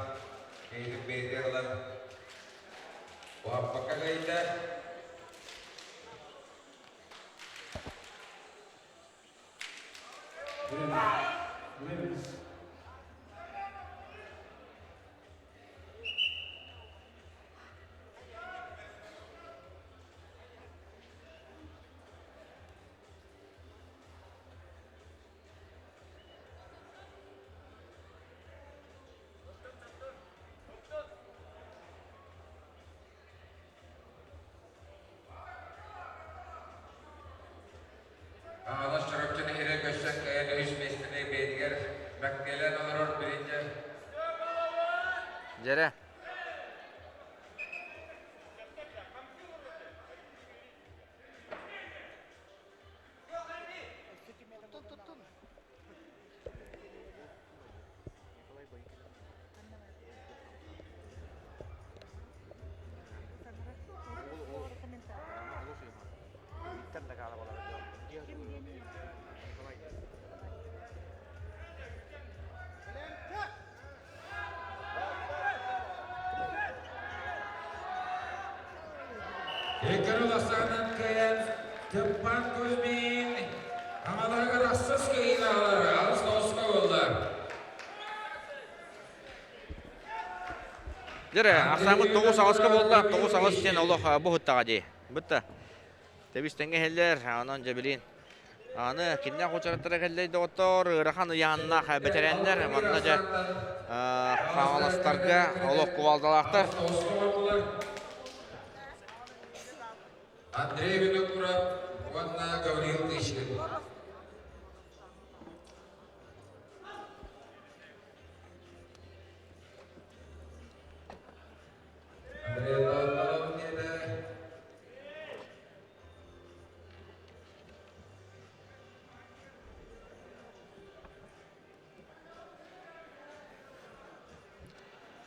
кейдік бейдерлер. Уаппақа қайда. Ağlaş çorapçını hire göçsen kaya dövüş mesleğine beydiger. Bakkelen olur birinci. Жәрі. Ekar olasağından kayan Stefan Kuzmin. Amalarga rassız kayın ağlar. Alыс дауысқа oldu. Жәрі, ақсамы 9 ағысқа болды. 9 ағыс сен олық бұғыттаға дей. Бұтты. Тебістенге хеллер, анан жабілейін. Аны кенне қочараттыра келдейді оттор, ұрақан ұянына бәтерендер. Манна жа қағаластарға олық құвалдалақтар. Дауысқа oldular. Андрей Винокуров, онна Гаврил Мишкин. Андрей Дауытталым деді.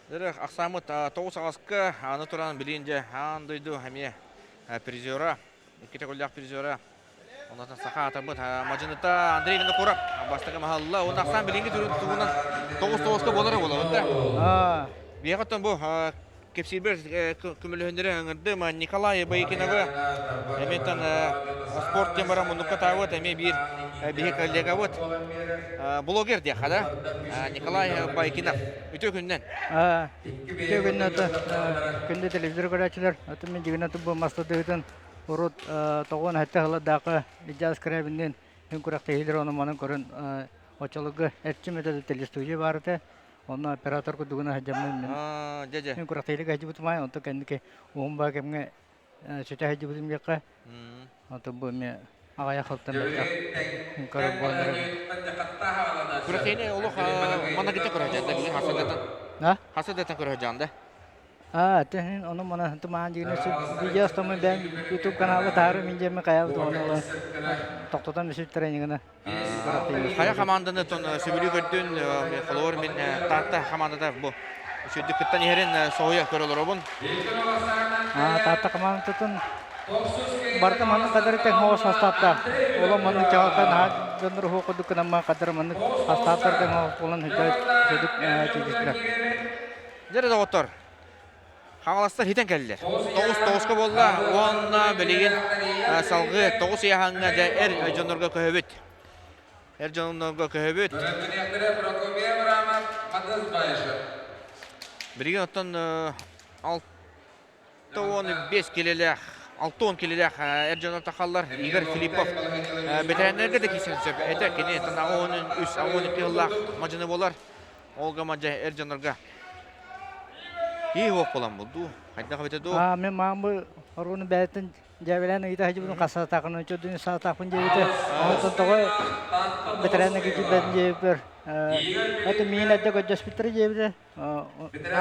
Жәрі, ақсамы 9 ағысқа аны тұран білейінже андойду әме призера, екеті көлдақ призера Ondan sağa atabıt Majınıta Andrey Vini Kurap. Bastaka mahalla. Ondan aksan bilingi turuntuğundan 9-9'ka bolara bola. Bir yakıttan bu Kepsilber kümülühündürü öngürdü ama Nikolay Bayıkinavı emetten sport temara munukka tavut eme bir kollega vut blogger diye kada Nikolay Bayıkinov ütü günden Iki gün adı günde televizyon göreçiler. Atı men jigin atı bu masta döyten urut toğun hatta hala daqa icaz karabinden hün kurakta hilir onu manın körün oçalıgı etçi metode telestuji vardı. Onu operator kuduguna hajamın men. Jaja Hün kurakta hilir hajı butmay onu kendike umba kemge süte hajı butum yakka. Atı bu me agaya khaltan bekta. Hün karab bolları. Kurakene oluk mana kita kurajanda bilin hasadatan Ha? hasadatan kurajanda Tehnin onu mana teman jigin video stamı ben YouTube kanalı tarı minje me kaya bu onu toktotan bir training ngana. Kaya komandаны ton söbülü gördün kolor min tatta komandada bu şüddü kıttan yerin soğuya körülür obun Tata kaman tutun barta mana kadar tek mau sastapta. Ola mana cawakan ha donor ho koduk nama kadar mana sastapta tek mau pulan hijau seduk cigitler. Jere doktor Havalastar hiten geldiler. 9-9'ka bolla. Oğanna bölegen salgı 9 yahanga da Jonurga köhöbüt. Jonurga köhöbüt. Birigen ottan 6-15 kileler 6-10 kileler Jonur takallar. Igor Filipov. Veteranlarga da kisen söp. Etek kene tanda 13-12 yıllar macını bolar. Olga maca Jonurga. İyi hok olan buldu. Hayda kabete do. Men mambu orunu beten javelan ita haju bunu kasa takın çodun sa takın jevite. Onu tontoy veteran ki ben jever. Atı min adda ko hospital jevite.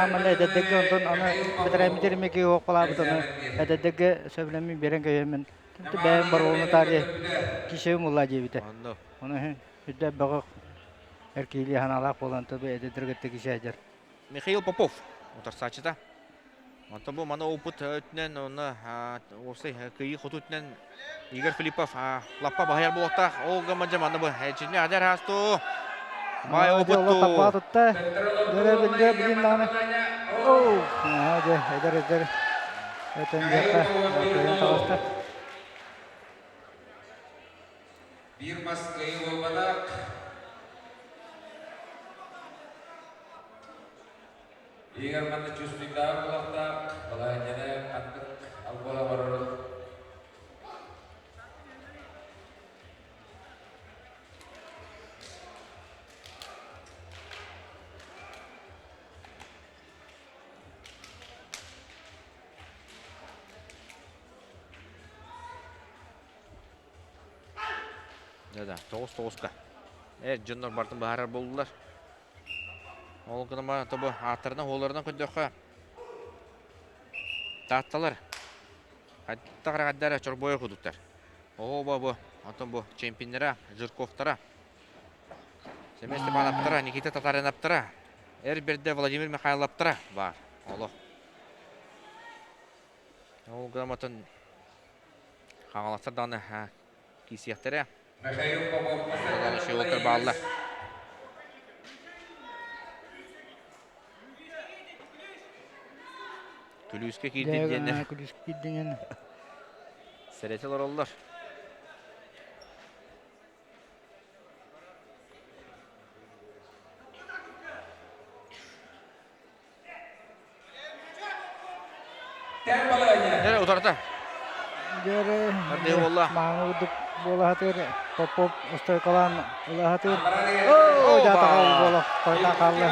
Amale dedek onton ana veteran mi terime ki hok pala buton. Dedek söylemi beren kaymen. Tı ben baronu tari kişi mulla jevite. Ando. Onu hüdde bagak erkili hanala polan tabi ededirgette kişi ajar. Mikhail Popov. Otar saçta. Anta bu mana oput ötnen ona olsa kıyı hututnen Igor Filipov lappa bahayar bulakta olga maca mana bu hecini ajar hastu. Bay oput Tappa tutta. Dere binde bilin lana. Oh, hadi eder. Öten yakka. Koyun tavasta. Bir mas kayı olmadan Igar mana cuspita kulakta balanya kantuk albola barul. Dada 9-9'ka. Jonur Bartın baharar boldular. Ол кына табы аттарына олардан көндөккө татталар. Хатта карагаддар чорбой кудуттар. Бу атын бу чемпиондара Жирковтара. Семен Степановтара, Никита Татариновтара, Эрберде Владимир Михайловтара бар. Оло. Ол граматын хагаластар даны кисияктары. Михаил Попов Даны шейлтер баллар. Kulüske kildiğinde Kulüske kildiğinde. sereteler oldular. Tembalanya. Nere utarta? Jere. Hadi wallah. Mahmud bola hatir. Popop ustoy kalan bola hatir. Oh, jatuh kali bola. Korta kalah.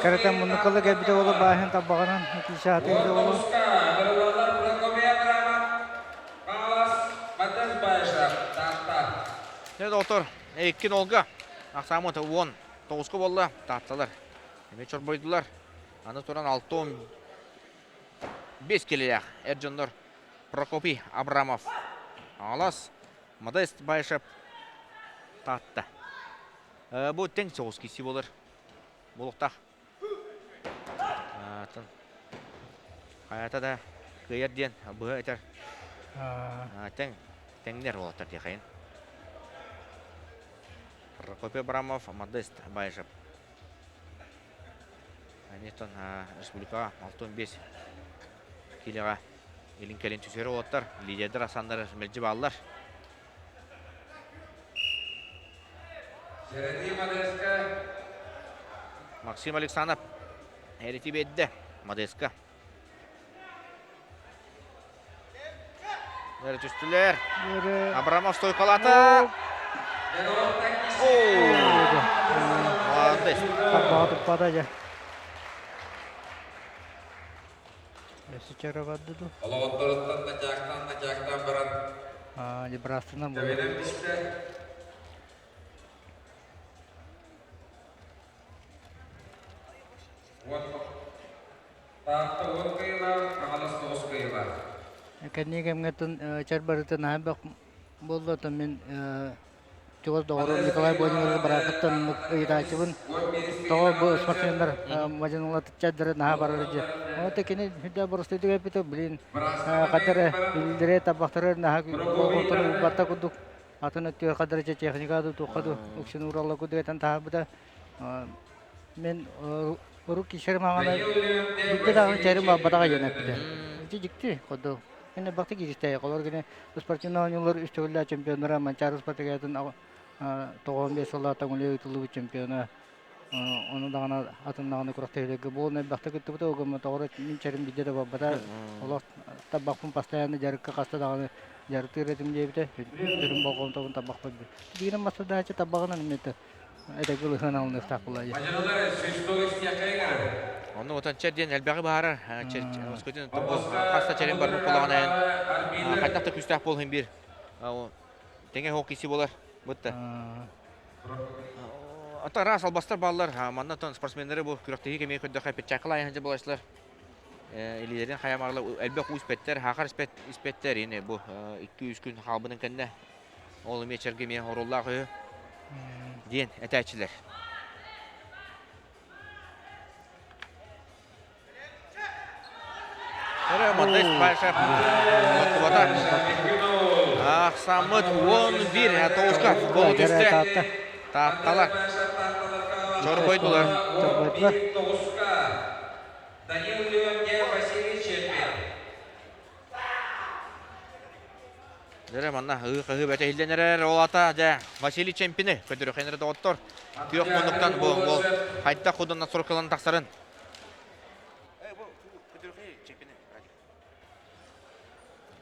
Kereta menukul lagi bisa bola bahan tabakan kisah hati itu bola. Ne doktor? Ekin olga. Aksamı ta 10. 9'ku bolla tahtalar. Hemen çorbaydılar. Anı soran 6-10 5 kililer. Ercanlar Prokopi Abramov. Alas Modest Bayşap tahta. Bu tenk 9 kişi olur. Bulukta. Hayata da Kıyar diyen bu eter. А, Теңнер болаттар дияқайын. Прокопий Абрамов, Модест Байжап. Анетон республика 6-15 килеға елін кәлін түсері олаттар. Лидердер асандары мәлжі балылар. Середи Модеска. Максим Александров әреті бедді Модестка. Әрі түстілер. Абрамов стойқалаты. Молодец. Багато падає. Есі чарабадды. Олоғыттырыттан да жақтан баран. Либрастынан бұл. Төбеден бісті. Тақты 10 кайыла, қағалас 9 кайыла. Кәнегемгетін чарбарытын хабақ болды. Мен Чугыз doğru Николай Бойныңызы барақыттан ұйдачыбын. Тоғы бұл спортсмендар мажыныңла тұтчадыры наға барыр же. Оты кені хүдді бұрыстайды көпіті білін. Қадыры білдіре табақтары наға қолтаны ұбатта күдік. Атын өттігі қадыры же техникады тұққады. Үксін ұралы күдігетін таға бұда. Мен ұрық кешер мағана бүкті дағын чәрім бабадаға женеп біді. Жикті қоды. Мен бақты кезістәйі қолар кені спортсмен ойынлар үстігілі чемпионлары Манчары спортсменетін 95 жылдата үлі ұтылығы чемпионы. Оны дағына атын дағына күрақтайлығы. Бұл не бақты күтті бұта оғымы тоғыры мен чәрім бейде де бабада. Олар табақпын постоянно жарыққа қасты дағына жарықты үретім дейбіде. Түрім болғын тоғын табақ бөбі. Дегенім масада әчі табағынан үметі. Әді күліғын алын ұстақ бұлайы. Мажанолар сөйстігі істияқай ғарыр. Onu otan çerdiyen elbağ bağırır. Oskutun kasta çerim barbu kulağına. Kaynakta küstah bolhun bir. Tenge hokisi bolar. Bıttı. Ata ras albastar ballar. Manna ton sportsmenleri bu küraktaki kemiği kötü kapet çakıla ayınca bulaştılar. Liderin hayamarla elbağ uspetler, hakar ispetler yine bu 200 gün halbının kendine. Oğlum yeçer kemiği horullah koyu. Diyen etayçiler. Modest Байшап Батар. Самыт 11 Тоғызға гол түсті. Татталар. Жорбойдылар. Данил Леонтьев, Василий Чемпин. Дәрі манна ғығы бәті елденерер олата жа Василий Чемпини көдірі қайныры доғыттыр. Күйек мұндықтан бұл қайтта құдынна сұрқылын тақсарын.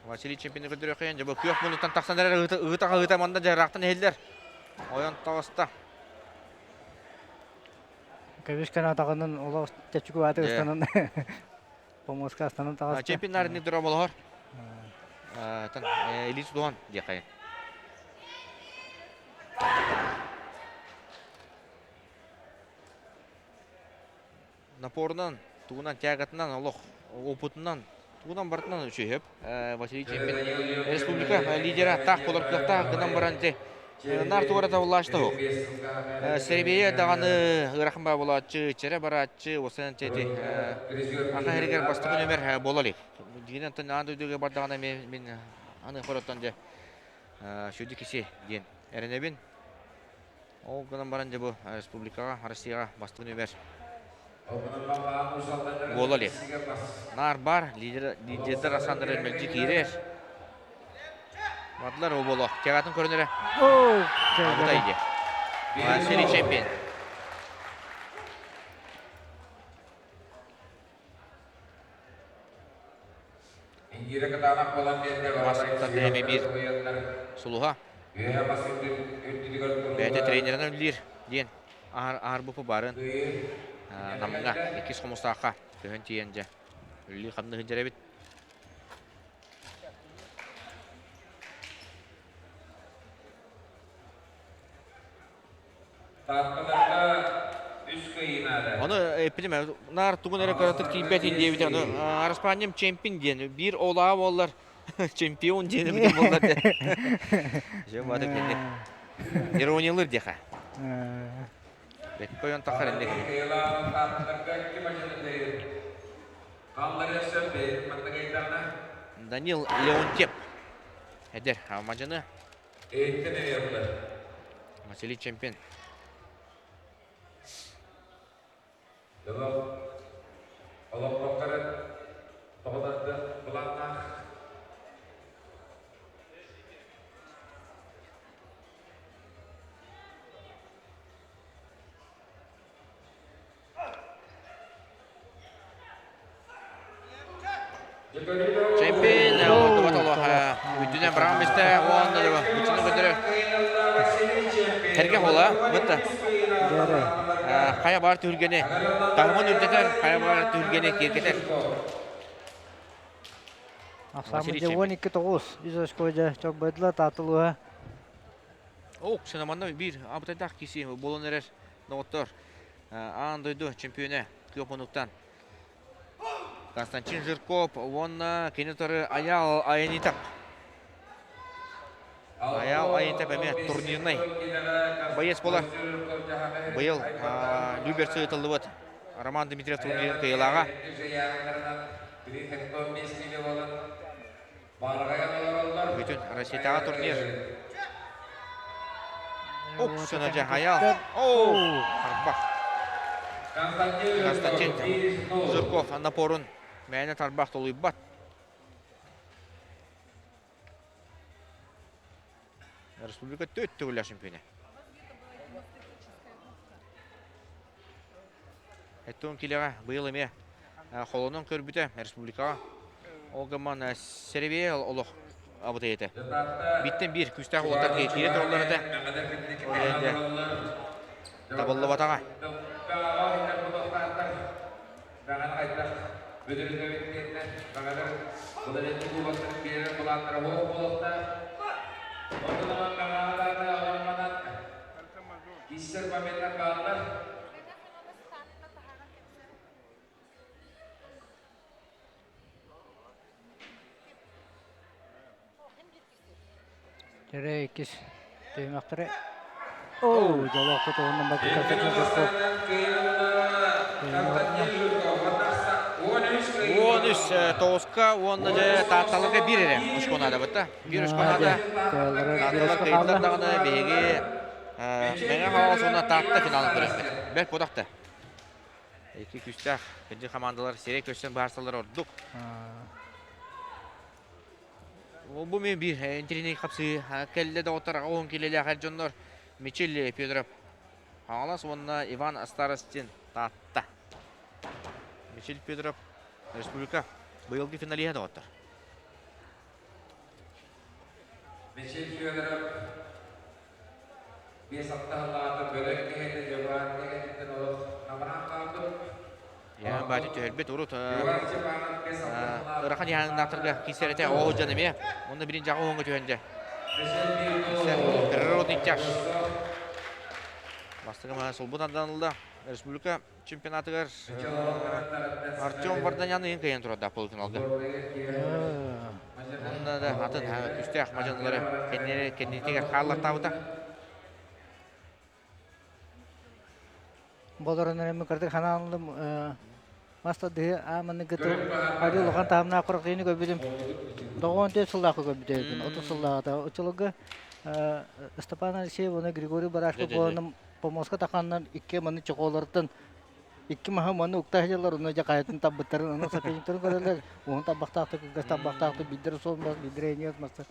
Василий Чемпини көдірі қайын жа бұл күйек мұндықтан тақсандар ұғыта манда жарақтын елдер. Ойын тағыста. Кәбешкен атағының олау тәчігі бәті ұстанын. Помоска ұстанын тағыста. Чемпин нәріне дүра болғыр. Элис Дуан де қайын. Напорынан, туғынан тәғатынан, опытынан, туғынан бартынан үшейіп, Василий Чемпин республика лидері тақ болар күліқта ғынан баранте нар туғарата олашты оқ. Сербия дағаны ғырақын ба болатшы, чәрі баратшы, осыны тәді ақа әрігер бастығы нөмер болалек. Дегенен тұн аңды өдеге бардағына мен аны қораттан де шөді кесе ден әрінебін. Ол ғынан баранте бұл республикаға, Россияға бастығы нөмер болалек. Нар бар, лидерлер асандыры мәлжі кейрер. Бадылар ол болу. Тегатын көрінері. Абыта иде. Василий Чемпин. Масында дәме бір сұлуға. Бәйті тренерін өлдер. Ден ағыр бұпы барын. Намыңға, екес қомыстаққа. Көхін тиен жа. Өлі қамды хүндер әбет. Onu epidemi nar tuğun ere karatır kibet indiye biter. Onu Araspanem çempin diyen bir olağı bollar çempiyon diyen biter bollar de. Jem vadı kendi. Ironiyalar diye ha. Bekkoyon takar indi. Kalları söpe, matagaytana. Данил Леонтьев. Эдер Амажаны Eğitim ediyorlar. Василий чемпион. Yılın Allah bakarı topladı, bulanlar. Чемпион oldu bataloha. Bütüne bırakmıştı. O anda da bütünü götürü. Herge ola. Bitti. Дәрі. Kaya бар tülgeni. Tağımın ürdeter. Kaya бар tülgeni kirketer. Ақсамы Василий де чемпион. 12-9. Біз өшкөйді чок бөйділі татылуға. Оқ, сынаманда bir абытайдақ кесі болын әрер. Ноғыттар. Андойду чемпионы Көпонуктан. Константин Жирков, онна кенеторы Аял Айнитап. Аял Айнитап әме турнирнай. Боец болар. Быйыл Любер сыйытылды бұд. Роман Дмитриев турнирін кыйылаға. Бүтін Россиятаға турнир. Оқ, сынаджа Аял. Оу, Арбақ. Константин Жирков напорын мәйіне тарбақ толы бат. Республика төтті өля чемпионы. Әттуын келеға бұйыл еме қолының көрбіті республикаға. Олғыман Серебе олық абыты еті. Биттен бір күстақ олатар кейтері тұрғылары да. Табылы батаға. Дәрі екіз түймақтыры. Оу, жалақты тоғындан бәкі Константин Жирков. 13-9-ка, оны татталығы бір әрі ұшқонада бұтты. Бір ұшқонада татталық қиындардағыны бейге мәңі қағал соңына татты финалын көрінбеді. Бәк бұдақты. Екі күстақ, кенде командалар серек көстен барсалар ордық. Бұл мен бір интернет қапсы кәлі дауыттар оғын келелі әқәл жонлар Мичел Педров. Қағалас онына Иван Старостин татты. Мичел Педров Республика бұйылғы финалия дауыттар. Мичел Педров бес апталарды бөлек дегенде жабан дегенден олық намыран қалды. Бәді төхелбет ұрыт. Ұрақын яғының дақтырға кесерете оғы жаныме. Оны бірін жағы оңғы төхенде. Природный тяж. Бастығы сол бұдан данылды. Республика чемпионатығар Артем Варданяны ең кайын тұрады полуфиналға. Онда да атын күсті ақмажанлары кеннетегер қалар табыта. Боларынан әмі кірді қаналым мастады аманы күті ады ұлған тағымына құрық дейіні көбедім. Доғын төт сылдақы көбедейін. Оты сылдақы. Ұчылығы Степан Алексеев, оны Григорий Барашко болының помоска тақанынан үкке мұны чоқолардың İki maha manu uktahjalar onu jakayatın tabbıtların onu sapayıntırın kadar onu tabbaqtaqtı kıgaz tabbaqtaqtı bidir solmaz bidir eniyat masta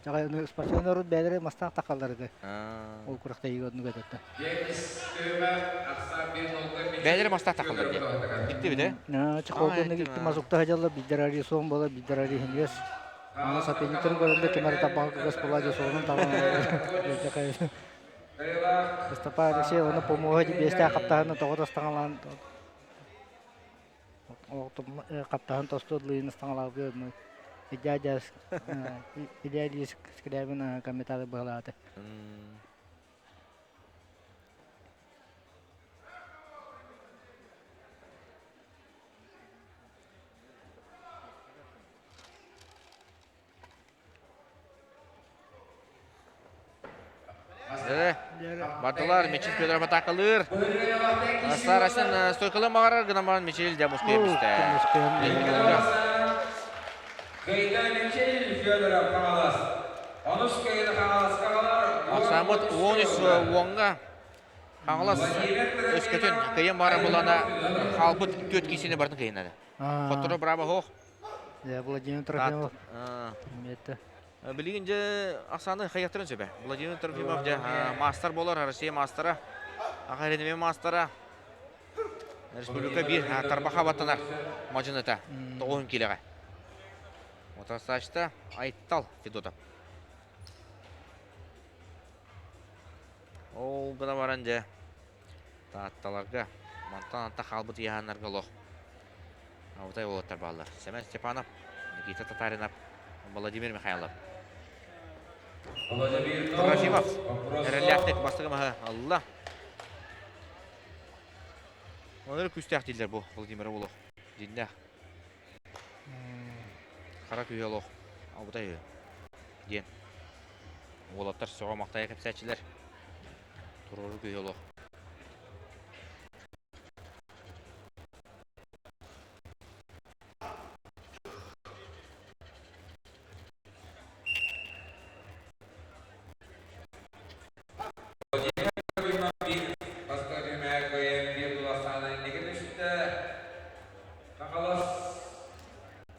jakay onu spasyonları bedere masta taqallardı ol kuraqta yiyordu gadetta Bedere masta taqallardı bitti bir de na çaqoldan gitti mazuktahjalar bidir ari son bola bidir ari heniyas onu sapayıntırın kadar kemar tabbaq kıgaz polaja sonun tamam jakay Степан Алексеев, оны помогать бесте каптаһын тоготос таңалан. Каптаһын тостод лыйын таңалап görмөй. Идеяс идеалист скребин комментарий баглады. Бадылар, Мичил Федоров атакалыр. Сарасын стойкалы мағарар, гынамаран Мичил де мұскай бісті. Самыт 13 оңға қаңылас өскөтін күйен бары бұлана қалпыт төт кесіне бардың күйінеді. Қоттыры браба хоқ. Владимир Трофимов. Меті. Білген же ақсаны қаяқтырын сөбе. Владимир Трофимов же мастер болар, Россия мастера, Ақайренеме мастера. Республика бір тарбақа баттанар мажыныта 9 келеға. Отасташта Айттал Федотов. Ол ғына баран же татталарға мантан-анта қалбыт яғанларға лоқ. Ауытай олаттар балылар. Семен Степанов, Никита Татаринов, Владимир Михайлов. Трофимов, әрәләқтік бастығы маға Алла. Оныр күстәқ дейлер бұл Владимир Олық. Дейінде. Қара күйе олық. Ауытай ден. Олаттар соға мақтайы кәпсәтшілер. Тұроры күйе олық.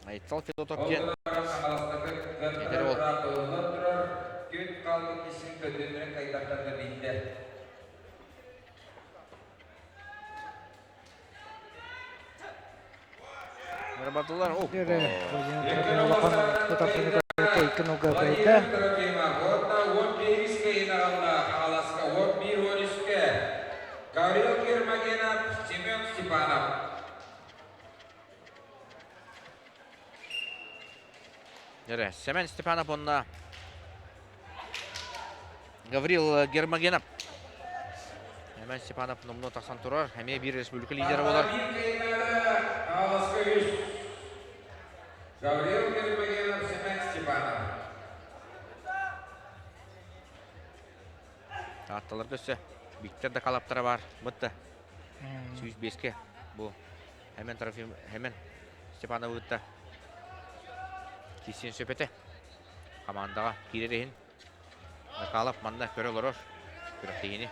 Айтсал Федотов кен. Етері ол. Бадылар, оу. Гаврил Гермогенов, Семен Степанов. Семен Степанов онна. Гаврил Гермогенов. Семен Степанов номно тақсан тұрар. Әме бір республика лидері болар. Гаврил Гермогенов, Семен Степанов. Атталар көсі. Биктер де қалаптары бар. Бұтты. 105-ке. Бұл. Әмен Трофим, әмен Степанов ұтты. Кесен сөпеті. Командаға керерейін. Қалап манда көрі олар. Көріқтейіні.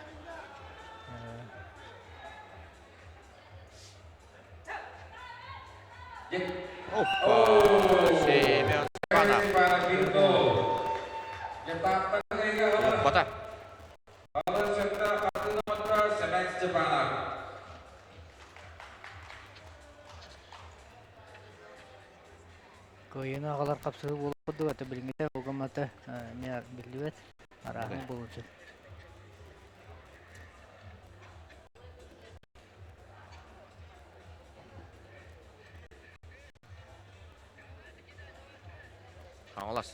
Опа! Семен Степанов. Бата. Көйені ағалар қапсығы болып құдды өті білмейді, оғыматы не білді өт, арағын болушы. Аңылас.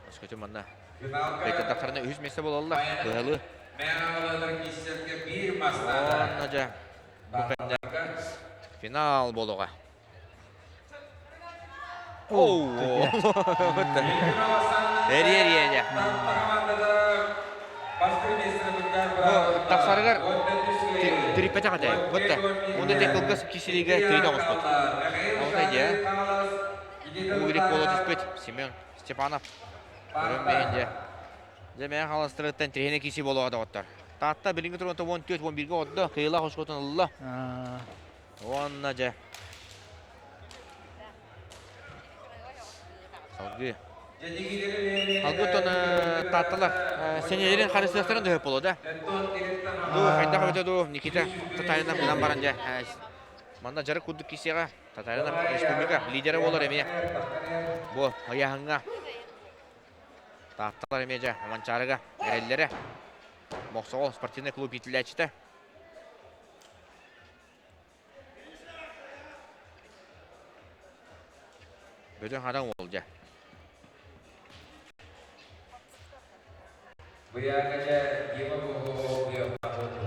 Өскөтім манда. Бәйкіндақтарына өз месе болалар. Бұғалы. Онна жа. Бұқында финал болуға. Оу! Әрі-әрі-әрі. Тақсарығар түріппәті қатай. Бұтты. Онда тек қылғыз кеселігі түйді оғыз бұт. Оғыз әйде. Уғырек болу түспет. Семен Степанов. Көрінбейінде. Жәмәң қаластырыттан трені кесі болу ада оттар. Татта білінгі тұрғанта 14-11-ге отды. Қиыла қош қотын ұлла. Онна жа. Салғы. Алгыттон таттылар. Сенелерін қарысылықтарын дөйіп болу да. Қайда қабыты ду Никита Татаринов бұдан баран жа. Манда жарық күдік кесеға Татаринов республика лидері болар әме. Бұл аяғыңа. Таттылар әме жа. Аманчарыға әрелері. Моқсоғыл спортивный клуб етілі әчіті. Бөтен қадан ол жа. Бұяғыжа ема бұғы бұяққа бұды.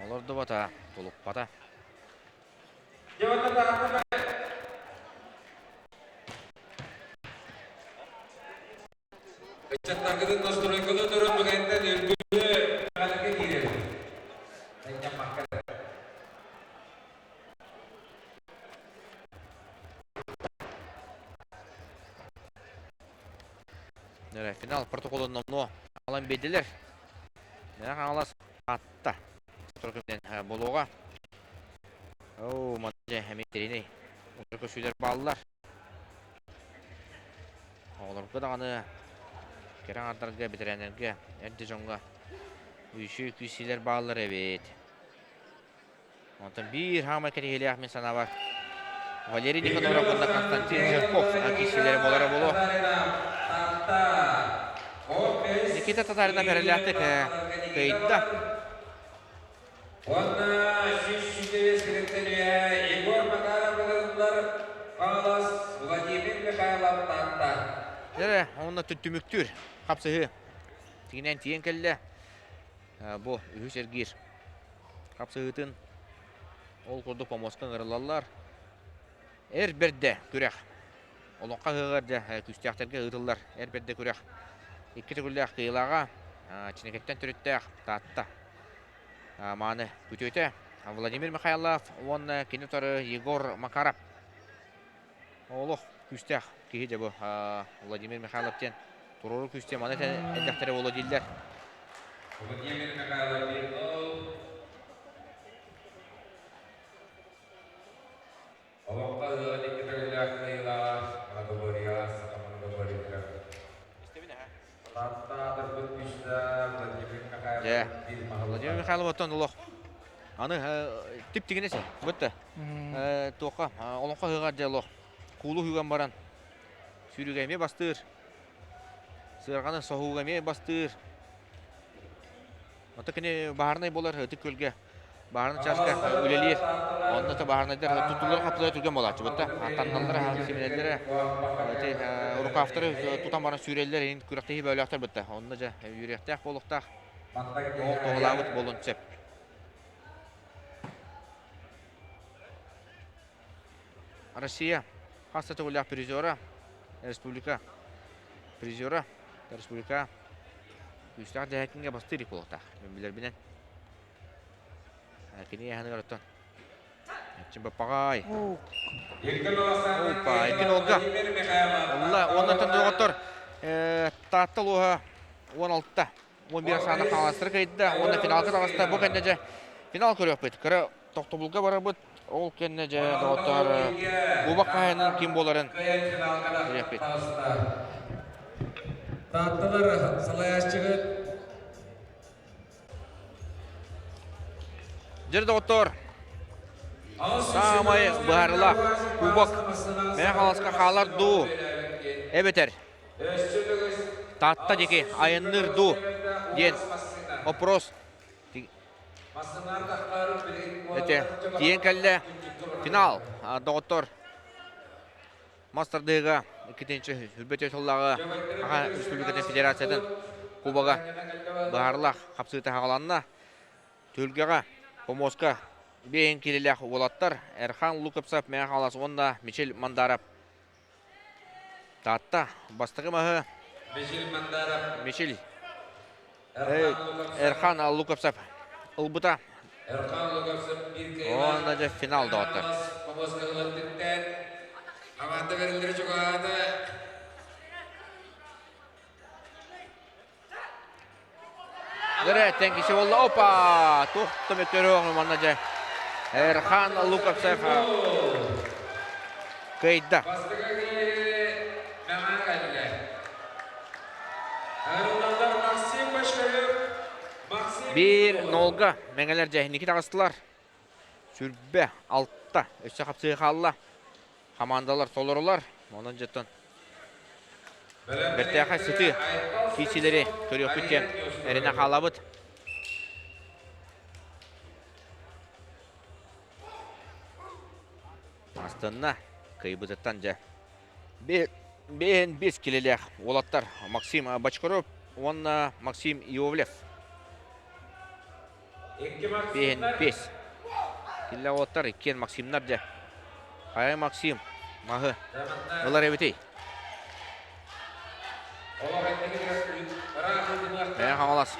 Оларды Олбата, толықпата. Жауапты тағатты. Ычаттаргыдын настройкалы тұрын бұғайындан үлгілі ғалығы кереді. Әйнен маққады. Финал протоколынан но алан беделер. Мен алас атта. Түркімен болуға. Оу, маңызы әметтеріне. Отырқы сөйлер балылар. Оларғы дағаны керен ардарға бітірәнерге әрді жоңға үйші күсілер балылар әбет. Онтан бір хама кәрігелі ақмен сана бар. Валерий Никоноровында Константин Жирков күсілері болары болу. Никита Татарина бәріләтті көйітті. Онна шүш-шүдевес керектенуе Егор Макаровлар Павлос Владимир Михайлов Танта. Дәрі, онына түттіміктір қапсығы. Тегінен тиен кәлі. Бұл үйі сәргер. Қапсығытын ол құрды помосқан ғырылалар. Әр бірді көрек. Олонқа ғығарды күстіяқтарға ғытылар. Әр бірді көрек. Екі түгілі қиылаға. Чинекеттен түрітті татта. Маны күтөйті. Владимир Михайлов, он кенетары Егор Макаров. Олық күстіяқ кейде бұл Владимир Михайловтен. Тұруру күсте маны әндіқтері олы дейлер. Владимир Михайлов Егор. Олонқа ғығады екі түгілі қиылаға. Мағыбырия, сақамын ғыбырия. Владимир Михайлов оттан ұлық. Аны тип тегенесе, бұтты. Тоққа, олонқа ғығар де ұлық. Кулу хүйген баран. Сүйрігеме бастыр. Сырғаны соғуғеме бастыр. Оты кені бағарнай болар, үтік көлге. Бағарны чашқа өлелер. Онда та бағарнайдар тұтылыр қаптылар түрген болар. Бұтты аттанналары, семенелері, ұрықафтары тұтан баран сүйрелер, ең күректегі бәуліқтар бұтты. Онда жа үйректәк болуқтақ. Ол тоғылауыт болын түсеп. Россия хастаты олақ призера, республика призера, республика күстіғар дәйекінге бастырик болуқтақ. Мен білер бінен. Әкені әхіні ғарыттан. Әтчін баппағай. Опа, әкін олға. Олла, оннан доғыттыр. Таттыл оға 16-та. 11 саны қаластыры кәйді. Онда финалғы тағыста бұл кәнде жа финал көрек бет. Кірі тоқтыбылға бары бұд. Ол кәнде жа доғыттар бұбақ қайының кем боларын көрек бет. Таттылар салаяшчығы. Жер доғыттар. Самай бағарылақ бұбақ. Мен қаласқа қалар ду. Әбетер. Татта деке айынныр ду. Ден. Опрос. Тиен кәлі финал. Доғыттар. Мастардыға 2-ші үрбетер соллағы Аға Республикатын Федерациятын Кубаға бағарлақ қапсығыты қағаланына төлгеға Помоска бейін келелек олаттар. Әрхан Лукапсап мән қаласы онда Мичел Мандарап. Татта бастығы мағы Мичел Әрхан Лукапсап ұлбыта. Онда жа финал доғыттар. Команда берілдері жоғады. Дәрі, тәңкесі болды. Опа! Тоқты мектері оғын манна жа. Әрхан Лукапсап көйді. Бастыға келі мәңі кәлі. Әрінландар Максим Башқайып. 1-0-ға мәңелер жа. Неке тағыстылар. Сүрбе 6-та. Өсі қапсығы қалыла. Командалар солырылар. Онын жеттін. Біртәқі сіті кейселері көрек бүттен әріне қалабыд. Астынна кайбыдыттан жа. Бен 5 келелек олаттар. Максим Бачкаров, онна Максим Иовлев. Бен 5. Килле оттар, иккен Максимнар же. Қайы Максим, мағы. Олар әбетей. Әйін қамалас.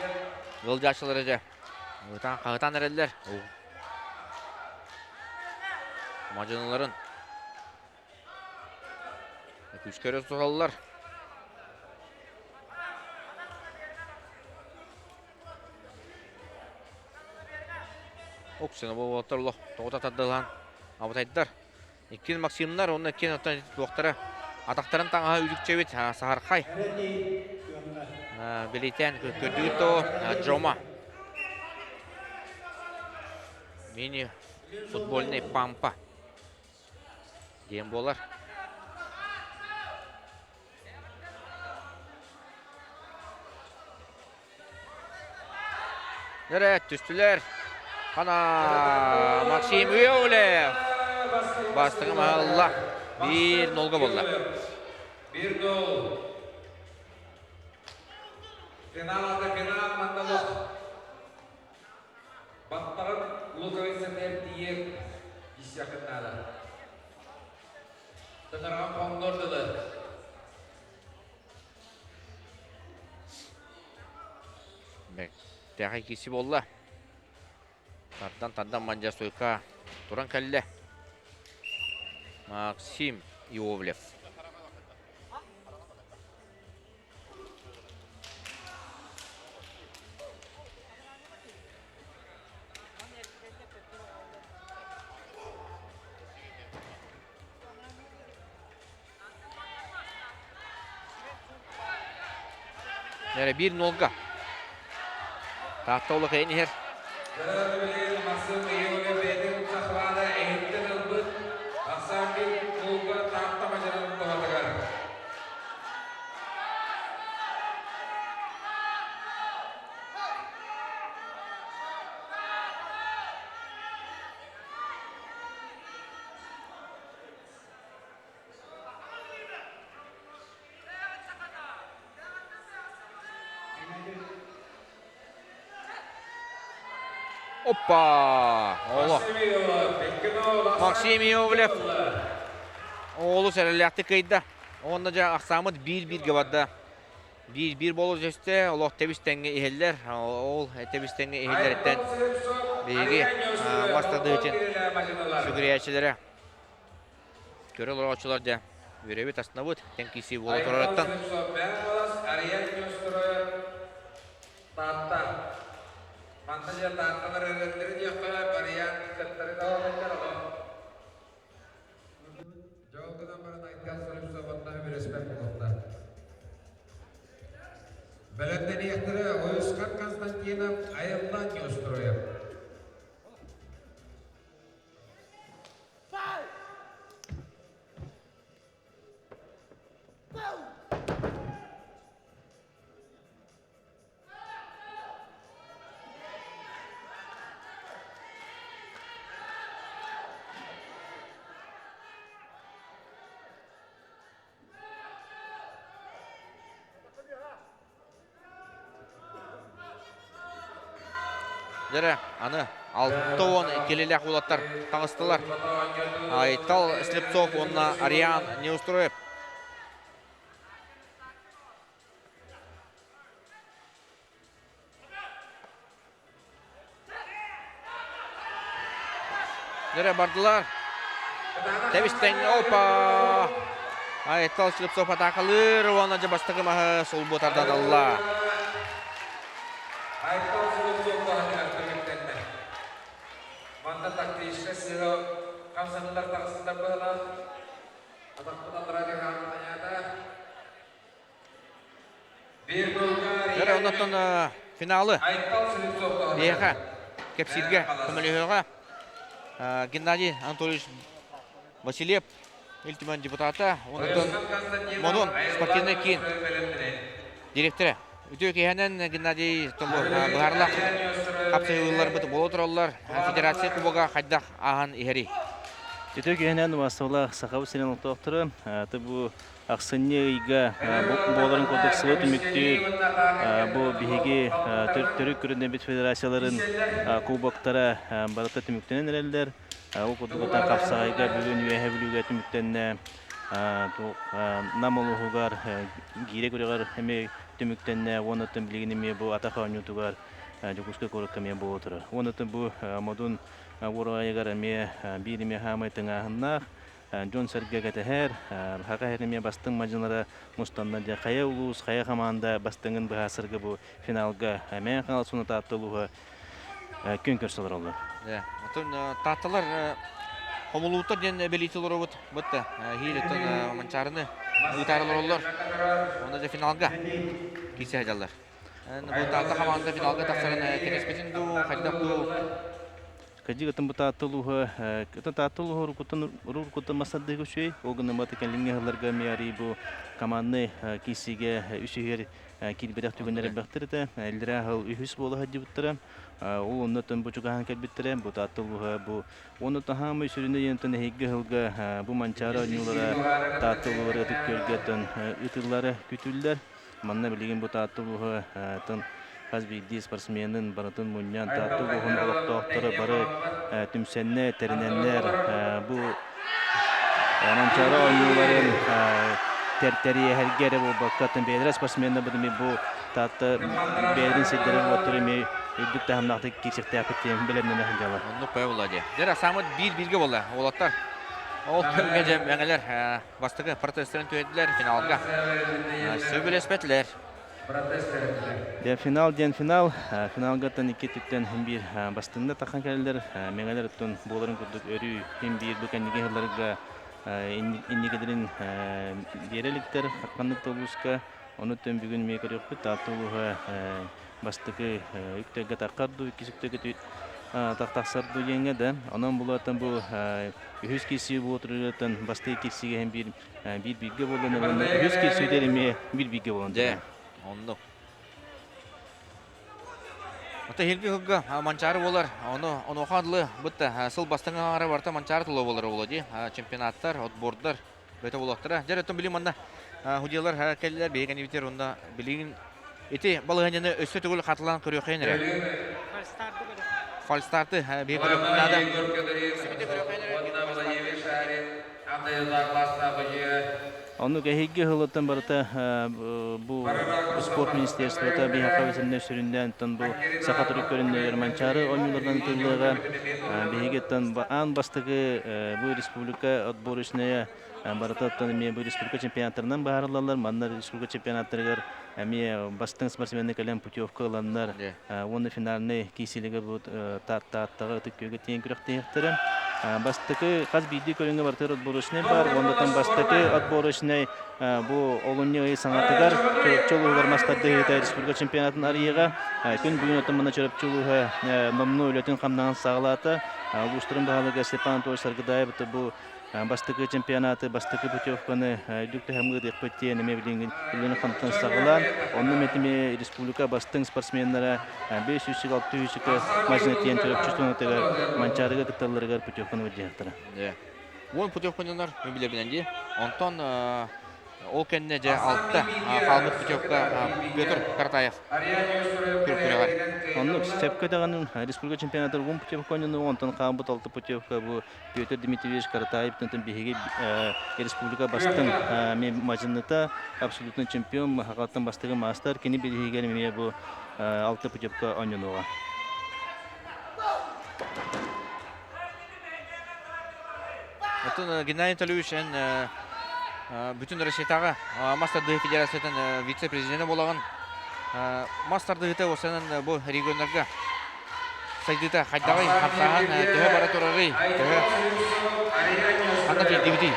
Гыл жашылары же. Қағытан әрелдер. Мажыныларын. Күшкері сұғалылар. Оксена бұл отырлы. Тоғыта таддылған. Абытайдылар. Иккен Максимнар, оны иккен оқтары. Атақтарын таңға үлікче бет. Сағарқай. Белейтен көрдігі то Джома. Мини футбольный пампа. Дем болар. Нәрәт түстілер. Қана Максим Үйеулев. Бастығы мағалла. 1-0-ға болды. 1-0. Finalda final mandalıq. Battağın Lukovic-ler diye iş yakındalar. Tıkırған қоңдырдылы. Тәғай кесі болды. Тардан манжа сойқа тұран кәлі. Максим Иовлев. Нәрі 1-0-ға. Тақтаулық әйін ер. Максим Иовлев бәйдің ұтсақлады әйттен ұлбыт. Ақсан 1-0-ға тақтама жанын бұғатығар. Оппа! Олы. Максим Иовлев. Олы сәріліяқты қайда. Онда жа ақсамыд 1-1-ге барды. 1-1 болу жесте. Олық тәбістенге ехелдер. Ол тәбістенге ехелдер еттен. Бейге бастады үшін сүгірейәшілері. Көрі олар açılar жа. Өребет астына бұд. Тәнкесі болу тұрараттан. Mantanya tantangan rendah dia kayak varian tertentu orang. Jauh ke nomor naik solusi sobatnya berespek kota. Belanda ni akhirnya Oyuskan Konstantinov ayamdan nyostroyer. Жәрі, аны 6-10 келелек олаттар таңыстылар. Айтал Слепцов, онына Ариан не устроеп. Жәрі бардылар. Тәбістен, опа! Айтал Слепцов атақылыр, оны жа бастығы мағы сол бұтардан алла. Айтал Слепцов Manta taktisnya sih kamu sebentar tak sebentar bela, atau kita terakhir ternyata Жәрі, оннаттан финалы. Бейха, кепсидге, көміліғыға. Геннадий Анатольевич Василев, ілтімен депутаты. Оннаттан Модон, спортивный кейін директоры. Үтіу кейхенен Геннадий бұғарлақ қапсы ұйылар бұты болу тұралылар. Федерация кубаға қайдақ ағын ехері. Тетө кенен васыла сахабы сенен доктора бу аксыннега боларын кодексылы түмүктү бу биһиги төрүк көрүнөн бит федерацияларын кубоктара барата түмүктенен эрелдер. Ол кодугутан капсагайга бүгүн үеһе билүүгө түмүктенне намолугугар кире көрөгөр эме түмүктенне онотун билигинеме бу атака онютугар жокуска көрөккеме болотур. Онотун бу модун Ураягар эме бириме хамайтыңа хыннах Джон Сергеге тәһәр хака хәреме бастың мажынлары мустаннан да кая улус кая команда бастыңын бахасыргы бу финалга мен калсуны таттылуга күн көрсөлөр алды. Да. Отун таттылар хомулуутар ден белитилер бут. Бутта хилеттен манчарыны ытарылар олар. Онда да финалга кисе жаллар. Бу татта команда финалга таксарын келеспетин ду, хайдакту. Кадига таттылуга рукутан масаддыгы шөй огына матыкен лингерлерге мияри бу командны кисиге үшүгер килбедак түгөннөр бактырда элдира хал үхүс болу хадибуттара ол оннотон бу чугахан келбиттере бу таттылуга бу оны тахамы сүрүндө ентен хегге хылга бу манчара нюлара таттылуга түккөргөтөн ытыллары күтүлдер манна билген бу таттылуга тын Хазбиди спортсменин баратын муньян таттылугун олоктоктора бары түмсенне териненнер бу манчара ойнуларын тертерие хергере бу баккатын бедер спортсменне бу татты бедин сиддерин отурми үдүк тахамнакты кичекте апетем белемнен ханжала. Ну певладе. Дера самыт бир-бирге болла. Олаттар. Ол көлгеже меңелер бастыгы протестерин төйдүлөр финалга. Сөбүлеспетлер. Ден финал финалга тан икки түттен бир бастында тахан келдер меңелер тун боларын күрдүк өрү бир бүкенге хылларга иннигедерин береликтер хаккандык тобуска оны төн бүгүн мекөрөк таттуулуга бастыгы үктөгө таккарду икисүктөгө тактаксарды жеңе да анан булатын бу үз киси болотуратын басты кисиге бир бирге болгон үз кисидериме бирге болгон. Онду. Ота хилги хыгга манчары болар. Оны хадлы бутта сыл бастыңа ара барта манчары тулы болар болоди. Чемпионаттар, отбордар бете болоктара. Жараттан билим анда худиялар келлер беген битер онда билин эти балыганы өсө түгүл катылан көрөкөнөр. Фальстарты беген нада. Onu gehigge hılatan barata bu sport ministerstvoda bir hakavesinde süründen tan bu sakatırık körünler mançarı oyunlardan tırlığa behigetten an bastığı bu respublika отборочная барата tan bu respublika çempionatlarından baharlarlar manlar respublika çempionatlarıgar бастың спортсменный калем путевкаландар оны финалны киселеге bu таттагы тиккөгө тең күрөктөйүктөр бастыкы каз бийди көрүнгө бартыр отборочный бар ондотон бастыкы отборочный бу олоньёй саңатыгар чолугар мастарды республика чемпионатын арыйга күн бүгүн отомуна чөрөпчүлүгө номну өлөтүн камнан сагалата улуштурун баалыгы Степан Анатольевич Саргыдаев бу бастыкы чемпионаты бастыкы путевканы дүктө хамгы пөттен мебилин камтан сагалан онун метиме республика бастың спортсмендері 500-600 мажнетен чөрөпчүтүнүтөгө манчарыга тыкталырга путевканы өдүяктыр. Он путевканылар мебилебиненди. Онтон ол кенне же алтта калмык путевка Петр Картаев көрүгөр. Онун сепкедаган республика чемпионаты он путевканы онтон калмык алты путевка бу Петр Дмитриевич Картаевдин биги республика бастын мажыныта абсолютный чемпион хакаттан бастыгы мастер кени биригер ме бу алты путевка ойнонуга. Отон Геннадий Анатольевич бүтүн Россиядагы Мастарды федерациянын вице-президенти болгон Мастарды осынын бу региондарга сайдыта хайдагы хапсаган төбө бара турары анда дебити.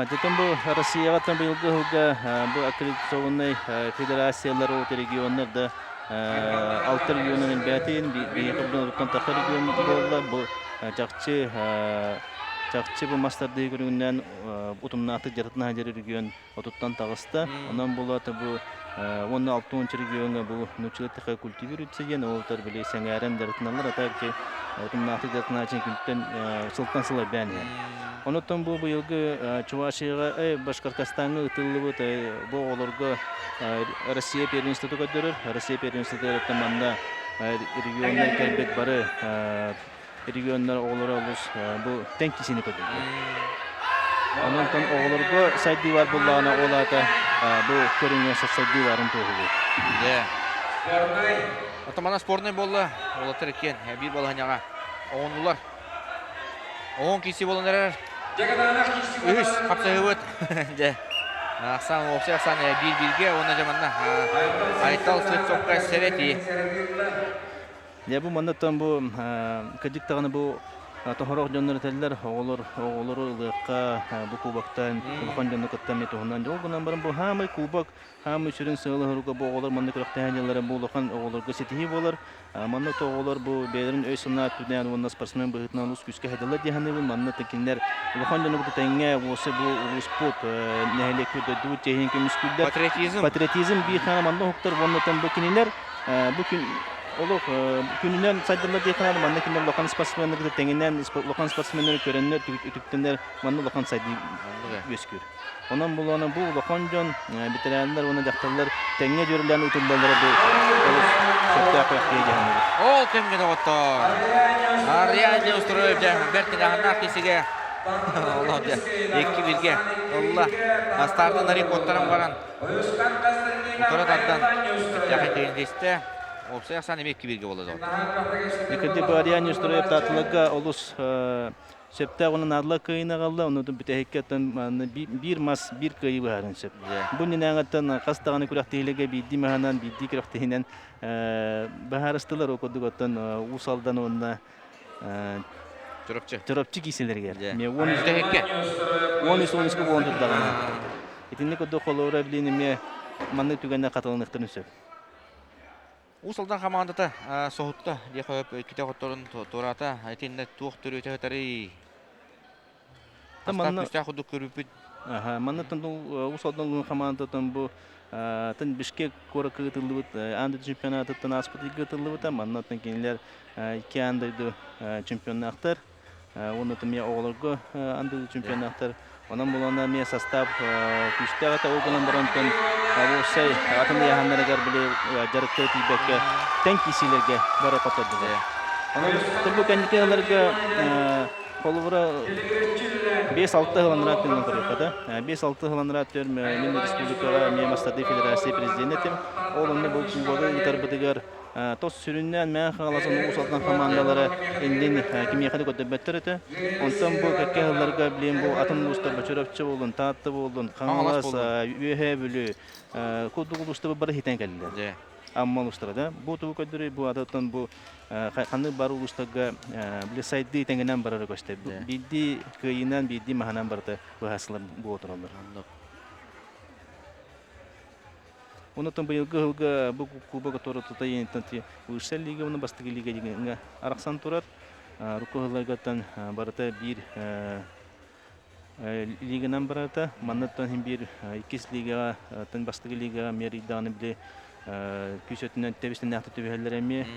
Детен бу Россияга там быйылгы бу аккредитационный федерациялар от региондарда алты регионунун бәтин бийгибден тахар регион болду бу жакчы Çaqçı bu masterde görüngünden utumnatı jaratına hajar region otuttan tağısta. Ondan bulata bu 16-cı regionga bu nöçülette kultivir ütseyen oltar bile sengärem jaratınlar atak ki utumnatı jaratına için kültten sıltan sıla bän. Ondan bu yılgı Çuvaşiyaga Başkortastan'a ıtıllı bu olurga Россия первенството götürür. Россия первенството tamamda regionlar kelbek barı regionlar oğulları oluz bu tenkisini götürür. Ondan oğullarga saydı var bullağına olata bu körüngen saydı varın toğulu. Де. Атамана спорный болла. Олатыр екен. Bir баланяга. Оңулар. Оң киси боландар. Үс капса өт. Де. Аксан опса аксан бир-бирге оны жаманна. Айтал Светцовка Серети. Ya bu mandattan bu kajik tağını bu tohorok jonları teller oğulları ılıqqa bu kubaktan ulaqan jonnu kattan metohundan jol gunan barın bu hamı kubak hamı sürün sığılı hırga bu oğullar mandat kıraqtan yılları bu ulaqan oğullarga setihi bolar mandat oğullar bu belirin öy sınat tüden ondan sportsmen bıhıtnan ulus küske hedalla dihanı bu mandat tekinler ulaqan jonnu bu tenge olsa bu ulus sport nehelek ödü tehin kömüsküller patriotizm bir xana mandat hoktar ondan bu kiniler bu gün Oluk gününden saydılar diye kanalım bana kimler lokal sportsmenler de tenginden lokal sportsmenler görenler tüktüler bana lokal saydı göskür. Ondan bu lokal jon bitirenler onu jaktarlar tenge görülen utulları bu şekilde koyacağım. Ол кемге отто. Арияже устроив жа бертигахна кисиге. Allah да. 2-1-ге. Allah. Астарды нарик оттарам баран. Тораддан. Яхи тендесте. Опсая сан 2-1-ге болады. Екаде барияне устроив татылыга олус Septe onun adla kıyına kaldı, onu da bütehekketten bir kıyı varın sep. Bunun yanıttan kastağını kuraktiyle bildi mehanan bildi kuraktiyle baharıstılar okuduk otan usaldan onunla çorapçı kişiler geldi. Me onu Bütehekket. Onu sonuçta bu ondu dağına. İtinlik o kolora bildiğini me manlık tügende katılınıktırın sep. Усалдан командата соғытта де қойып ките қотторын турата айтинде туық түрі өтетері астап күстә құдық көріппіт. Маннаттан усалдан командатан bu tın Bişkek kora kıtıllıbıt andı çempionatından aspıtı kıtıllıbıt mannattan kendiler iki andıydı çempionatlar. Onu da me oğullarga andı çempionatlar. Ondan bulanda me sastav küstə ata oğlanlardan bu şey atın yahanlara gar bile jarıkta tibek tenkisilerge bara qatadı. Ondan bu kendilerge koluvra 5-6 hılanrat tümün qırıqada. 5-6 hılanrat tüm men respublikaga me Mastadi Federasiya prezidentim. Oğlanlar bu kubaga gitarbidigar tos süründen men xalasın usaldan komandalara indin kimiyakada götürbettirdi. Ondan bu kakkalarga bilen bu atın usta başarıpçı olun, tatlı olun, kanlas, ühe bülü, kuduquluşta bir hiten geldiler. Amma ustrada bu tuğ kadri bu adattan bu kanı bar ulustaga bile saydı tengenen barara göster. Bildi kıyınan bildi mahanan barda bu hasılar bu otururlar. Ondan bu yılgı bu kuba katoro tutayın tanti ulusal liga onu bastığı liga diye araksan turar. Rukuhlargatan barda bir ligadan barda manattan hem bir ikis liga tan bastığı liga meridanı bile küsötünden tebisten nahtı tübühelleremi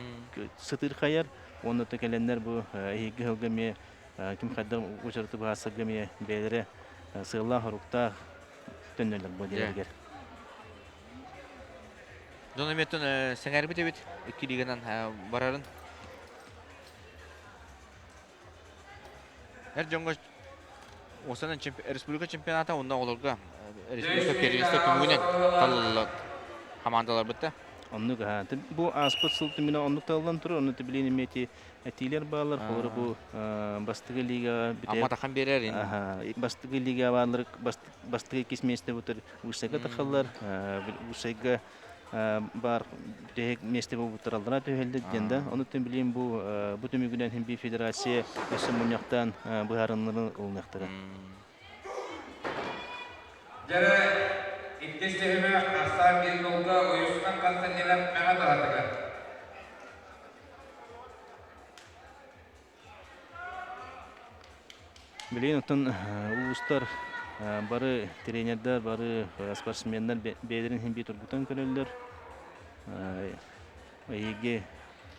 sıtır kayar. Onu da gelenler bu higi hılgami kim kadar uçartı bu hasagami belere sığla harukta dönürler bu diğerler. Donometton sengər bit bit 2 ligadan bararın. Her jonga Osanın Respublika çempionatı ondan olurga Respublika первенство tümünen tallı komandalar bitti. Onu da bu aspet sıltımına onu tallan turur onu da bilin meti etiler bağlar olur bu bastığı liga bir ama takan berer indi. Bastığı liga varlar bastığı kismeste butur usaga takallar usaga bar tek meste bu taraldıra tühelde dende onu da bilin bu tümügünden hem bir federasiya isim munyaktan bu harınların olmaktır. İktistihime asar bir yolda uyuşkan kalsın ilan mehmet aradılar. Билейин отын улустар бары тренердер, бары спортсмендар бедерин химби тургутан көрөлдөр. Эйге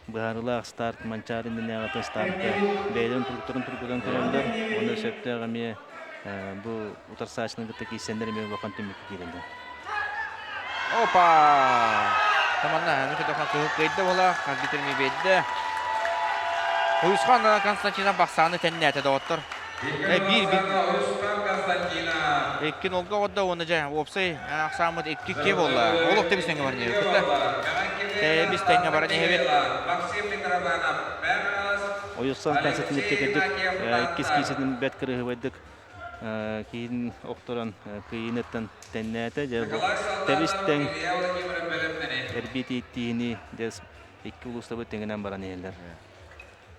баарылаах старт манчарын денегаты стартта бедерин тургутан көрөлдөр. Оны сөптө гаме бу утарсачның гытты кисендер мен бакан түмүк кирелди. Опа! Таманна, ну куда хан кайда бола, хан битерми бедде. Уйсхан Константина Баксаны теннете доттор. Bir. Ekkin olga odda onu ja opsay aksamı ekki ke bolla. Oluk da bizden var ne kıtta. Bizden var ne evet. Oyuqsan konsertini çekirdik. İkkiz kişinin bet kırığı verdik. Keyin oktoran kıyınetten tennete ja tebisten erbiti ettiğini des iki ulusta bu tengenen baran yerler.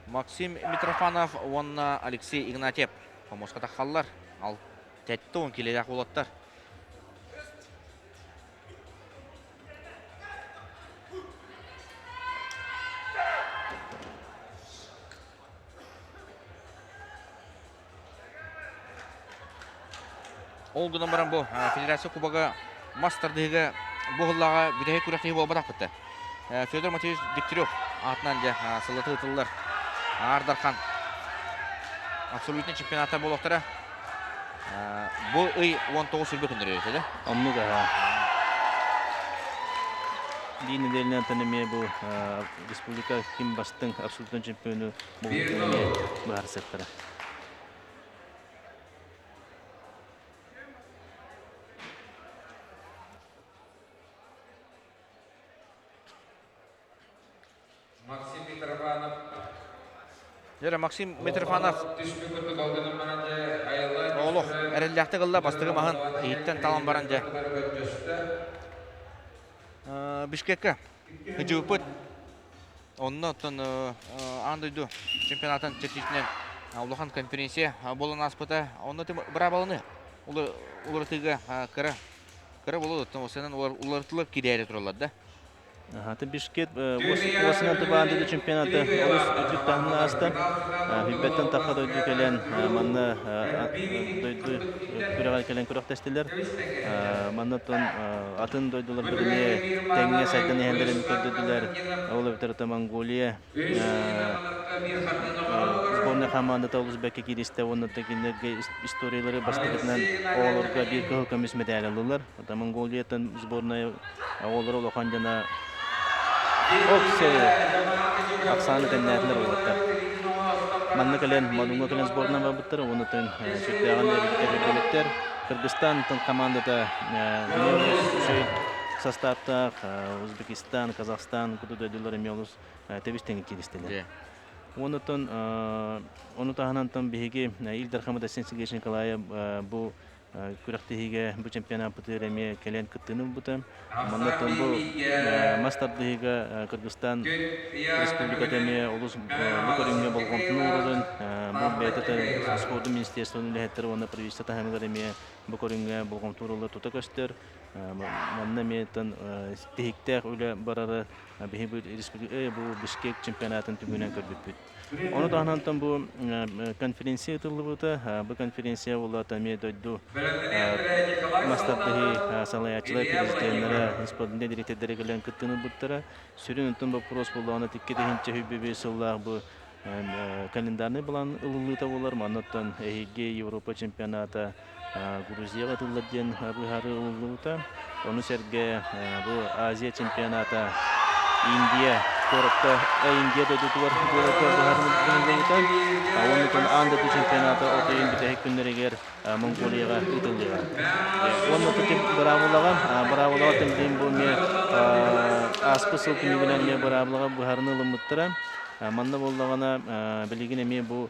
Максим Митрофанов, онна Алексей Игнатьев. Помошката халлар. Ал тәтті он келерек болаттар. Ол күнін баран бұл Федерация Кубага Мастардығы бұғыллаға бүдәйі күрәқтегі бол батақ бітті. Федор Матвеевич Дегтярев атынан де сылыты ұтылылар. Ардархан абсолютный чемпионатта болуқтары. Бұл үй 19 сүрбе күндері өтеді. Оннуға дейін еделінен тәнеме бұл республика кем бастың абсолютный чемпионы болуқтарыне бағар сәттері. Максим Митрофанов Олух әрелләхті қылда бастығы мағын ейттен талан баран жа. Бишкекке үжі онны оттын андойду чемпионатын чертичінен Улахан конференция болын аспыта. Онны бұра балыны ұлыртыға кірі болу оттын осынан ұлыртылып кедәрі тұралады. Hata Bishkek osman tubandı çempionatı olus ücret tahmini astı. Hübbetten takha doydu gelen manna doydu kurağa gelen kurak testiler. Manna ton atın doydular birine tenge saydan henderin kördüler. Ola bitirte Mongolia. Sborna komandada Uzbek'e girişte onun tekinlerge istoriyaları başlıkından oğulurga bir kıl kamis medalya alırlar. Hatta Mongolia'dan sborna oğulları olakanjana Okey. Aksanı tennetler olacaklar. Manna kalen, Madunga kalen sborna babıttır. Onu tın sütleğen evlilikler. Kırgızstan tın komandada составта Өзбекистан, Казахстан, kudu dödüller emiyoruz. Tebisten ikilisteler. Onu tahanantan bihigi İldar Hamada Sensigeşin kalaya bu Kuraktihiga bu çempionat putıremeye kalen kıttığını butam. Manatan bu Mastardihiga Kırgızstan Respublika temeye olus bu körünge bolğontunu uğrudun. Bu beytete spordu ministersiyonu lehetleri ona privista tahamlaremeye bu körünge bolğontunu uğrudun tutakastır. Manna meyetan tihikter öyle bararı bu Respublika bu Bishkek çempionatın tümünen körbüpüt. Onu da anlattım bu konferansiya tıllıbıda. Bu konferansiya ola tamir doydu. Mastaddahi salayatçılar prezidentleri, ispatında direktörleri gelen kıttığını bıttıra. Sürün unutun bu pros bulağına tikketi hinçe hübbebi sıllah bu kalendarını bulan ılılıta olar. Anlattım EHG Avrupa Çempionata Gruziya katılır diyen bu harı ılılıta. Onu serge bu Asya Çempionata India Korokta India da tutular Korokta baharın bulunduğundan onun için anda bu çempionata otayın bir tek günleri ger Mongolia'ya itiliyor. Onun için bravolar temkin bu me aspasıl kimliğinden me bravolar baharın ılımıttıran. Manna bollağına bilgine me bu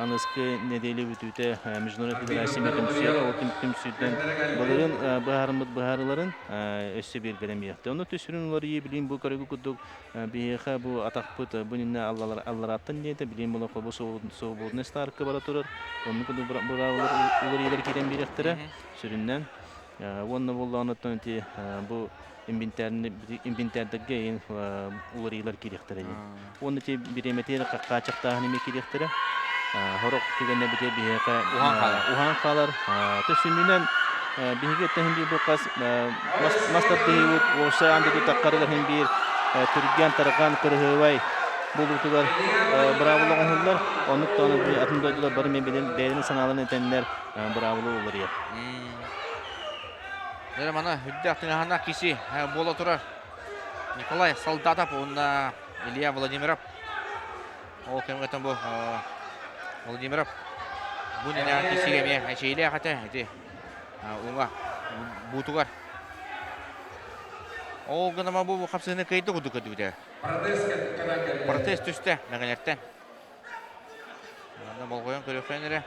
Anıskı nedeli bütüte Международный Федерация Мекемсiyada o kimsiyden baharların össe bir gelemiyekti. Onu tüsürün onları iyi bileyim bu karıgı kuduk biyeha bu atakpıt bununla Allah attın diye de bileyim bunu bu soğuğunu starkı bara turur. Onu kudu olur ileri kiren bir ektere süründen. Onu bolla anlattın ki bu inventerdeki olur ileri kirektere. Onu ki bir emeter kaçakta hanime kirektere. хорок түгенне бите бихека Ухан қалар. ухан қалар. Төсүнүнөн биһиге тәһин бир букас мастар дейбит оша анды таққарылар хем бир түрген тарган кыргыбай булутугар бравулган хыллар онук тоны бир атындылар бар мен белен саналарын этенлер бравулу булар я. Дәре мана хүддәктің ағана киси бола тұрар. Николай Солдатов, онна Илья Владимиров. Ол кемгетен бұл Владимиров. Бұл нене кисиге ме әшейлі ағаты. Оңға бұтуғар. Ол ғынама бұл қапсығыны көйді құды көді бүді. Протез түсті мәгенерттен. Бұл қойын көрекенері.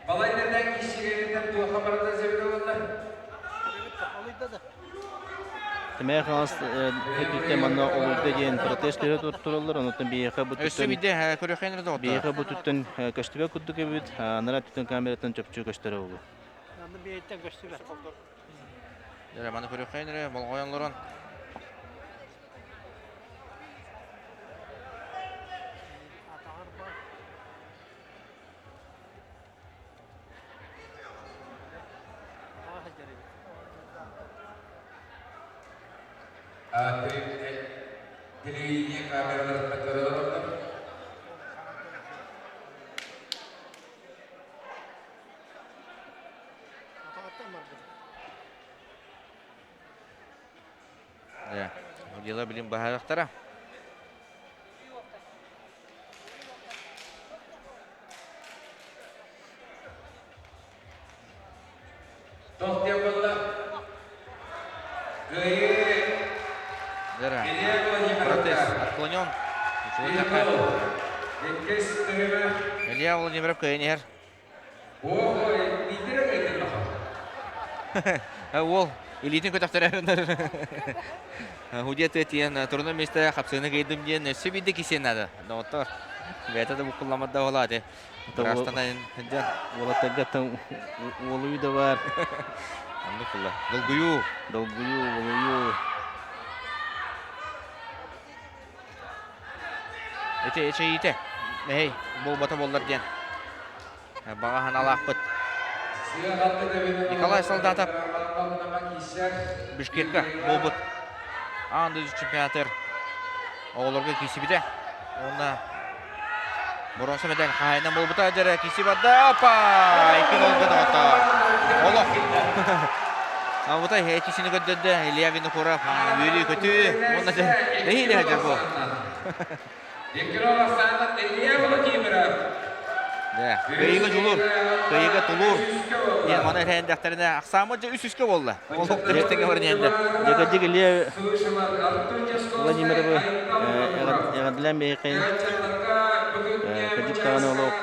Балайнерден кишигенен туаха барда зебде болар. Темек хас хөтүттә манна олуды дигән протестлар туралар, онытын бияка бу Өсі биде көрекенері де отыр. бияка бу түттен көчтүбе кудды кебит, анара түттен камератан чөпчү көчтөрө болду. Аны бейттен көстүбе. Дәре мана көрекенері бұл қойынларын. Televiziya kameralarında görüyorlar. Ya, Udila bilin bahayaktara. Tohtiya bolla. Gayet. Дәре, Илья Владимиров. протез отклонен. Еккес тегеме. Илья Владимиров көйінер. Ого, нидере кайтын Ол, элитин көтақтарарындар. Худеты тиен турны месте қапсыны кейдім ден өсі биді кесен ады. Доғыттар. Бәті де бұқылламады олады. Растанайын ден. Олатагата олуй да бар. Анды құлла. Долгую. Долгую, олую. Эте ете. Эй, бұл бата болдар ден. Бағахан алақ бұд. Николай Солдатов. Бішкекка бұл бұд. Анды чемпионатыр. Оғыларға кесі біде. Онда бұрынсы медаль қайынан бұл бұта дәрі кесі бады. Опа! Екен олғы да бұта. Олық. Бұта әкесіні көдді. Илья Винны құрап. Үйелі көті. Онда әйелі әдер бұл. Екеуі сағат Илья Владимиров. Көйігі жұлыр, көйігі тұлыр. Мен мана әрәндәқтеріне ақсамы жа үс-үске болды. Олық түрістіңе барын енді. Дегадик Илья Владимировы яғадылан бейқайын кәдік тағаны олық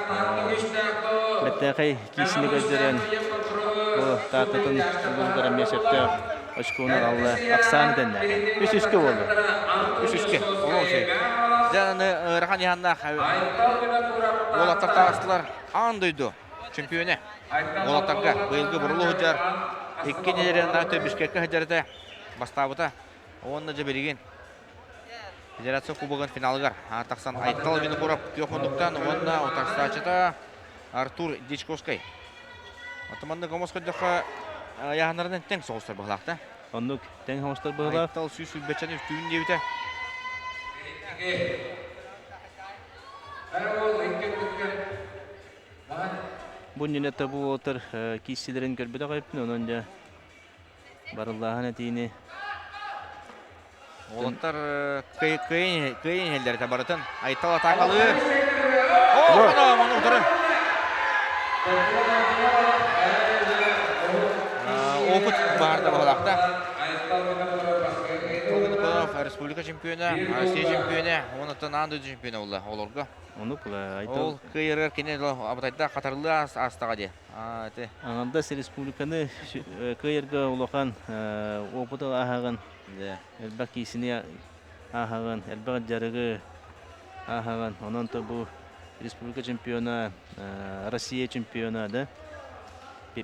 мәттәқай кейсіні көздерін бұл тартатын бұлғырын месепті очкуынан алды ақсаны дәнді. Үс-үске болды. Үс-үске. Олық şey. Жаңаны Рахан Яханна олаттар тағыстылар андойды чемпионы. Олаттарға бұйылғы бұрылы ғыджар. Еккен елерін нағыты Бішкекке ғыджарды бастабыта. Онына жа береген. Федерация кубогын финалығар. Тақсан Айттал бені құрап күйоқындықтан. Онына отарстачыта Артур Дичковскай. Атыманды ғомос қыдыққа яғанларынан тәң соғыстар бұғылақты. Оннук тәң хомыстар бұғылақ. Айттал сүйсіл бәтчәні үстігін дебіті. Бұл нелетті бұл отыр кейсілерін көрбеді қайыппын, онын да барылағын әтейіне. Олаттар көйін елдері табарытын. Айттал атаңғалы. Оғына, мұны ұтыры. Опыт барды бағалақта. Республика чемпионы, Россия чемпионы, онытын аңды чемпионы олды оларға. Оны бұла айтал. Ол көйірер кене абытайда қатарлы астаға де. Аңында республиканы көйерге олақан опыты ағағын, әлбәк кейсіне ағағын, әлбәк жарығы ағағын. Онын да бұл республика чемпионы, Россия чемпионы да.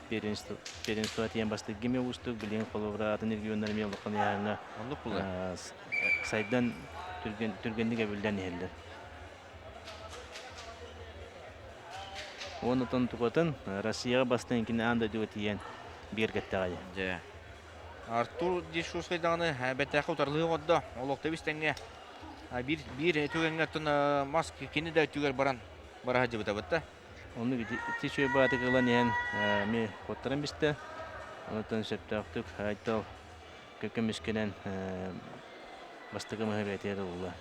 Первенство тиен басты геме устук, білген қолыбыра атын региондармен олақан яғына. Онды бұлы. Сайдан түргендіге білден елді. Оны тонтукотын Россияға бастан кені анда дөтиен бергеттағай. Же. Артур Дишускайдағаны бәттәқі ұтарлығы қодды. Ол оқтабистенге бір түгенге тұн маск кені дә түгер бара жібіті бұтты. Оны тишөй баты қылан ен ме қоттырын бісті. Оны тон сөптақтық айтал көкіміскенен бастығы мұғы бәтері ұлы.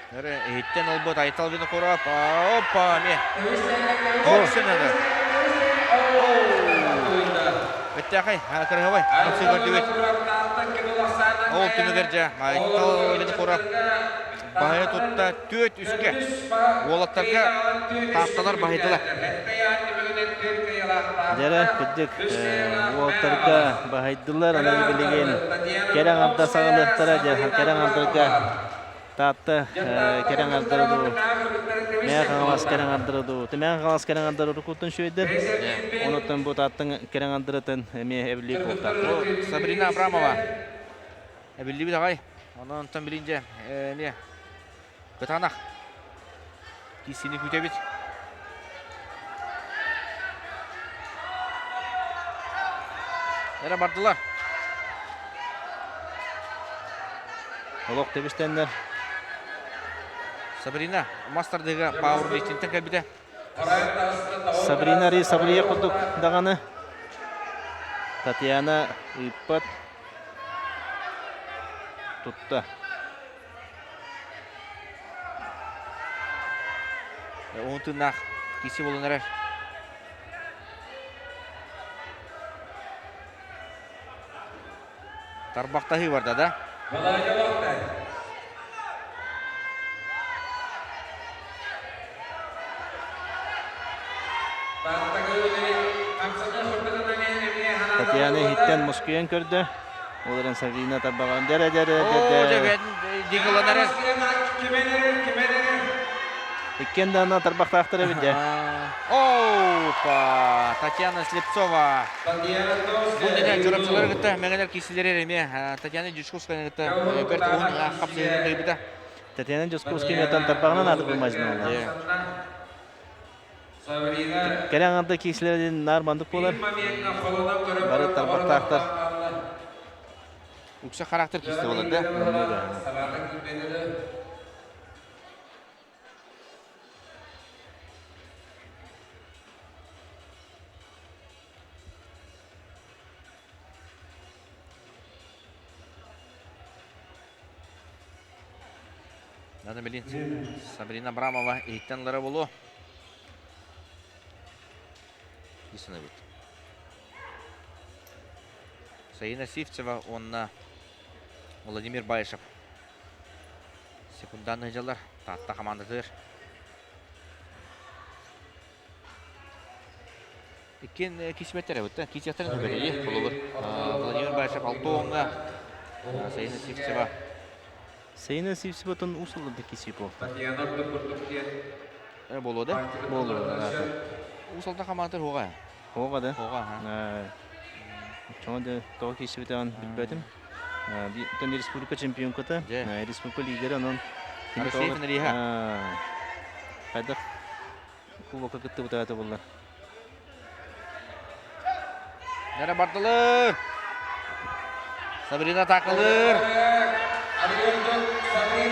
Еттен ол бұд айтал бені қорап. Опа, ме. Қоқсын әді. Бәттәқай, кіргі бай. Қоқсы көрді бет. Ол түмігер жа. Айтал бені қорап. Бағайы тұтта төт үске. Олаттарға тапталар бағайдылар. Дәрі күддік олаттарға бағайдылар. Анығы білеген керен абда сағылықтара керен абдырға татты керен абдырыду. Мәң қаңалас керен абдырыду. Мәң қаңалас керен абдырыду күттін шөйдір. Онытын бұл таттың керен абдырытын әме әбілі қолтар. Сабрина Абрамова. Әбілі біл ағай. Оны ұнтан білінже не? Бұтанақ. Кесені күте бет. Әрі бардылар. Олық тебістендер. Сабрина, мастардығы бауыр бейтінтін кәбіді. Сабрина Рей Сабрия құлдық дағаны. Татьяна ұйппат. Тұтты. Оң тұнақ кесі болын әрі. Тарбақтағы барда да. Татьяна хиттен Москвен көрді. Оларын Сабрина табаған. Дәрі. Дегілін әрі. Иккен дана тарбақтақтыры бінде. Опа! Татьяна Слепцова. Бұл неден жұрапшылары күтті. Мәңелер кесілері әреме. Татьяна Дюшковская күтті. Бәрт оғын қапсыйын қайбіді. Татьяна Дюшковская метан тарбағынан аты болмайзын олар. Керен аңды кесілерден нармандық болар. Бары тарбақтақтар. Үксі характер кесті болады да. Надо білін. Сабрина Абрамова еттенлері болу. Есіні бет. Саина Сивцева, онна Владимир Байшев. Секунданный жалар. Татта командатыр. Иккен кесметтері өтті. Кесеттерін көбелі. Владимир Байшев алтуыңға. Саина Сивцева. Сейна Сивсибатон усылды кесіп олды. Болу да? Болу. Усалда командатыр оға. Оға да? Оға. Чоңды тоғы кесіп өтеген білбәдім. Бұтын республика чемпионкаты. Республика лидері анон. Арасейфін рейха. Қайдақ кубоқа күтті бұтағаты болар. Нәрі бардылыр. Сабрина тақылыр.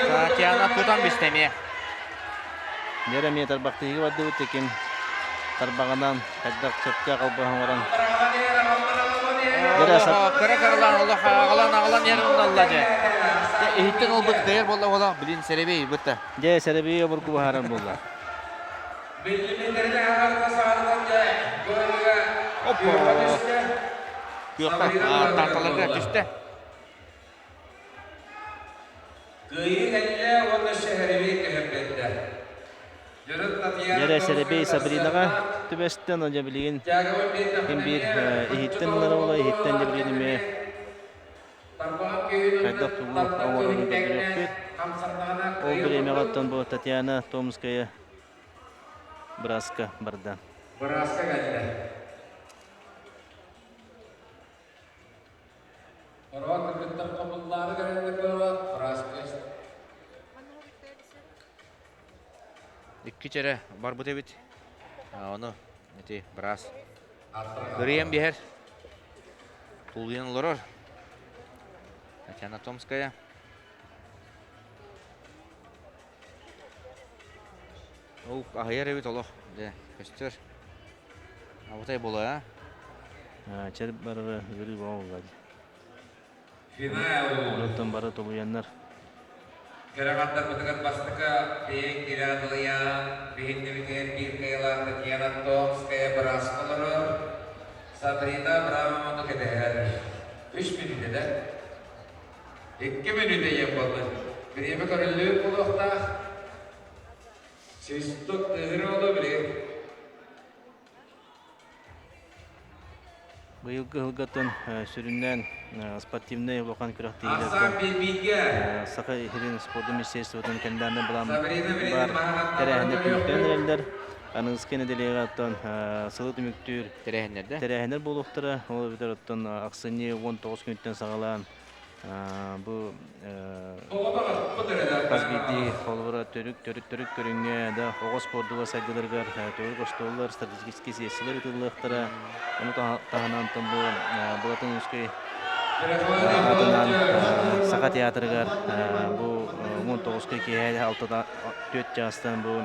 Татьяна тұтан бестеме. Нераме тарбақтығы барды өттекен. Тарбағынан қайдақ сөпте қалбағын оран. Кәрі ағалан ерін алла же. Ehitten ol bıt kayar bolla bolla bilin serebeyi bıtta. Je serebeyi bir kubaharan bolla. Hoppa. Yokta tahtalarga düştü. Jere serebeyi Sabrina'ga tübesten önce bilgin. Kim bir ehitten onlara bolla ehitten de bilgin mi? Kaydak tuğlu avarını götürüp o bir emeğattan bu Tatyana Tomskaya Braska barda. Braska geldi. Orada kıtır kabulları geldi Braska. 2 çere бар бут эбит. Оны эти брас. Гырыем бихер. Тулгин лорор. Татьяна Томская. Ол ахаяр эбит олох. Де, көстер. Абытай бола, Чер бары гыры болга. Финал. Онтон бары толуяннар. Кераматтар бытыгат бастыка бейін кирадылыян, бейін немеген bir kayla Татьяна Томская Браскалары, Сабрина Брамамону кедер. 3 минуте de. 2 minute ем болды. Біреме көрілі болуқта. Сөздік тығыры олы біле. Быйылгы хылгатын сүрүннән спортивный улахан Асан күрәктегелерден Бельбиге. Саха Хирин спорты министерствотын кәндәне булам Сабрина бар Бельбиге. тәрәһендә күрәктәнләр. Аныңскене делегаттан сылы түмүктүр Терехенлерде. тәрәһендер булуктыра. Ол битер оттан аксыны 19 күнтен сагалан. Бу Казбиди холвара төрүк көрүнгө да огос спордуга сайдыларга төрүк остоллар стратегический сессиялар ытылыктыра. Аны таханан бу булатын үскөй атынан Сака театрыгар бу 19 кеге 6 4 жастан бу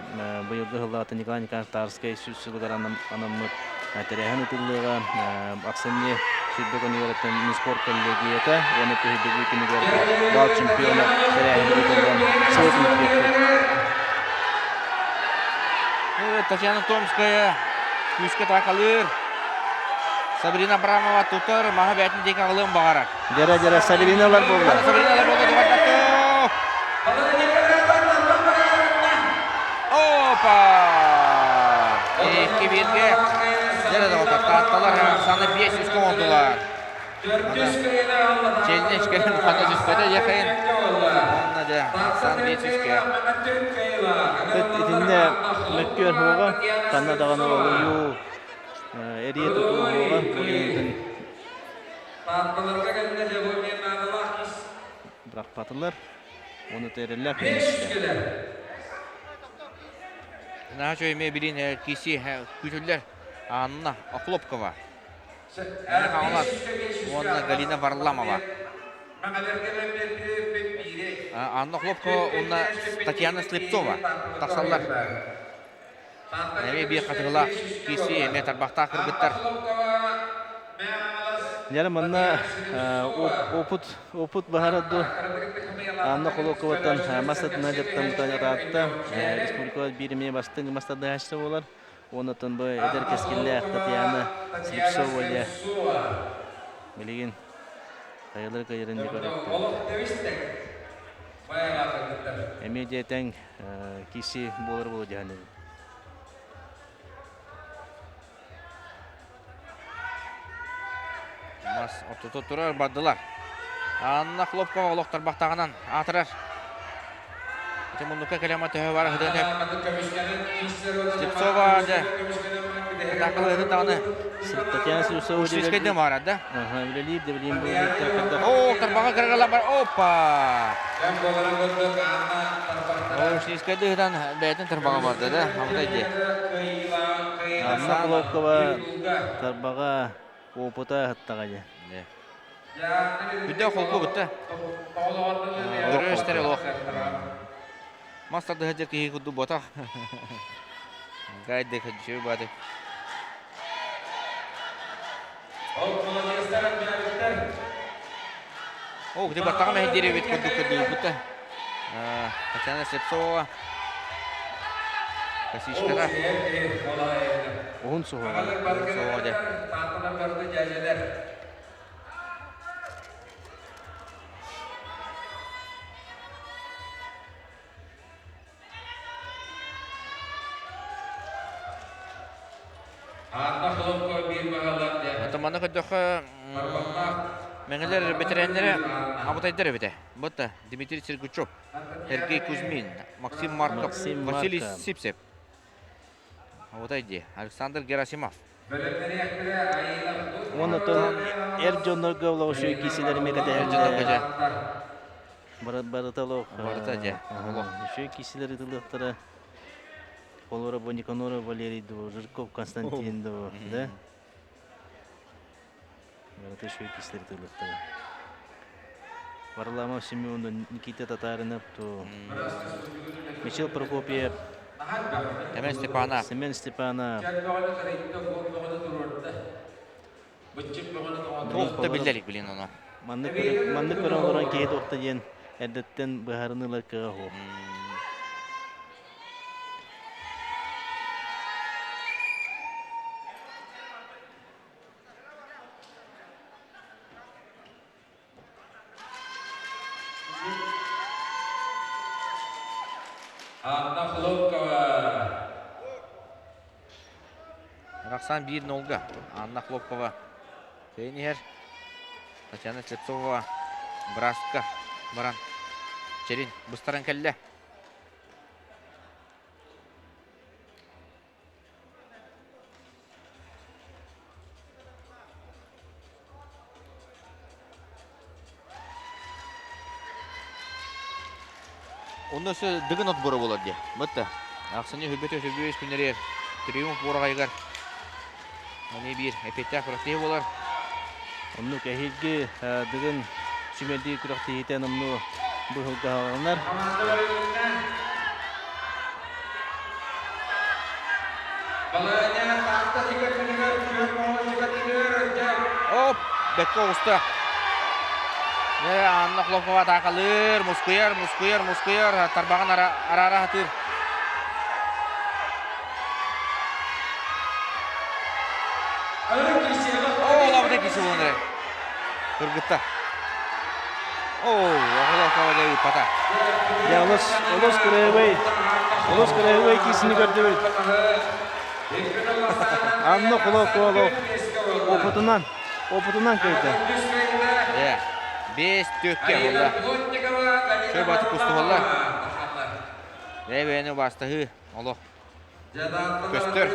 быйылгы хыллаты Николай Николаевич Тарский сүз-сылыгар анаммыт тәрәһен ытылыга аксыны Sürdük üniversitenin spor kollegiyete, onu tühdük üniversite bal çempiyonu terehini ıtılgan sıvıt müddet. Evet, Татьяна Томская. Күскә такалыр. Сабрина Абрамова тутар, маха бәтин дек агылым багарак. Жара Сабриналар болды. Сабриналар болды дивардату. Опа! 2-1-ге. Жара да отатталар, саны 500 контулар. 400 kayla almadan. Çeline çıkarın, kanal üstte yakayın. Onunla da san 500'ge. İtinde Mökkör hoğa, Kanada'nın oğlu Eriye tutuğu hoğa, Tatlılarga geldi cebulmen Allah kis. bırakmadılar. Onu terirler. 500 kayla. Наша шөйме билин киси күтүллер. Анна Оклопкова. Каңлар. Онна Галина Варламова. Анна Оклопкова, онна Татьяна Слепцова. Тақсаллар. Неме бир қатығыла киси эме тарбақта кыргыттар. Yarım anna oput baharadu anna kolokuvatan masatına jattan taratta respublika birimi bastın mastada yaşta olar. Ondan bu eder keskille Tatьяна Слепцова ile bilgin kayılır kayırın dikaretti. Emediyeten kişi bolar bolacağını. Мас отто турар баддылар. Анна Хлопкова олоқтар бақтағынан атырар. Темунука калама төһө бар хыдынып. Слепцова да. Такылы хыдын тағыны. Татьяна Слепцова Швейскайден бар да. Билелип де билем бұл тәркәдә. О, тарбаға кыргыла бар. Опа! О, Швейскайды хыдан бәйтін тарбаға барды да. Хамдайды. Анна Колокова тарбаға опыта хаттагачы. Бүдді қолғы бұтты. Үрі өстері лоқ. Мастарды хәдер кейі құдды ботақ. Гайды хәдші бады. О, где баттаға мәхедері бет құдды бұтты. Татьяна Слепцова. Касишкада. Оғын соғаға. Соғады. Атаманы көдіқі мәңілер бетерәнлері абытайдары беті. Бұтты Дмитрий Сергучев, Сергей Кузьмин, Максим Марков, Василий Сипсеп. Абытайды Александр Герасимов. Онытын Эрджонорга олаушы кесілері мекеті Эрджонорга Барыталық. Барыта же. Үші кесілері тылықтары. Полорова Никанорова Валерий до Жирков Константин до, да? Это еще и кислый тылықты. Варламов Семен, Никита Татаринов, то Михаил Прокопьев, Темен Степанов. Семен Степанов. Тоқты білдерік білін оны. Манны көрін кейт оқты ден әдеттен бұхарынылар кығы. Анна Хлопкова. Рақсан 1-0-ға. Анна Хлопкова. Кейнер. Татьяна Слепцова. Браска. Баран. Черин. Бұстаран кәлі. Онда сөз дығын от бұры болады де. Бұтты. Ақсыны хүбеті сөбейіз күнерер. Триумф бұрағайғар. Оны бір әпеттәк құрақтығы болар. Онны кәхелге дығын сүмелді күріқті етен онны бұғылға алғанlar. Оп! Бәткі оғысты. Анна Хлопкова тақалыр. Мұскүйер. Тарбаған ара атыр. Лабыда кесі болыныр. Үргітті. Хлопкова да пата. Я Олос Краевой кесіні көрді бөлді. Анна Хлопкова опытынан көйді. 5-4-ке болды. Шөй батып күсті болды. Бәйбәйіні бастығы. Олы. Көстір.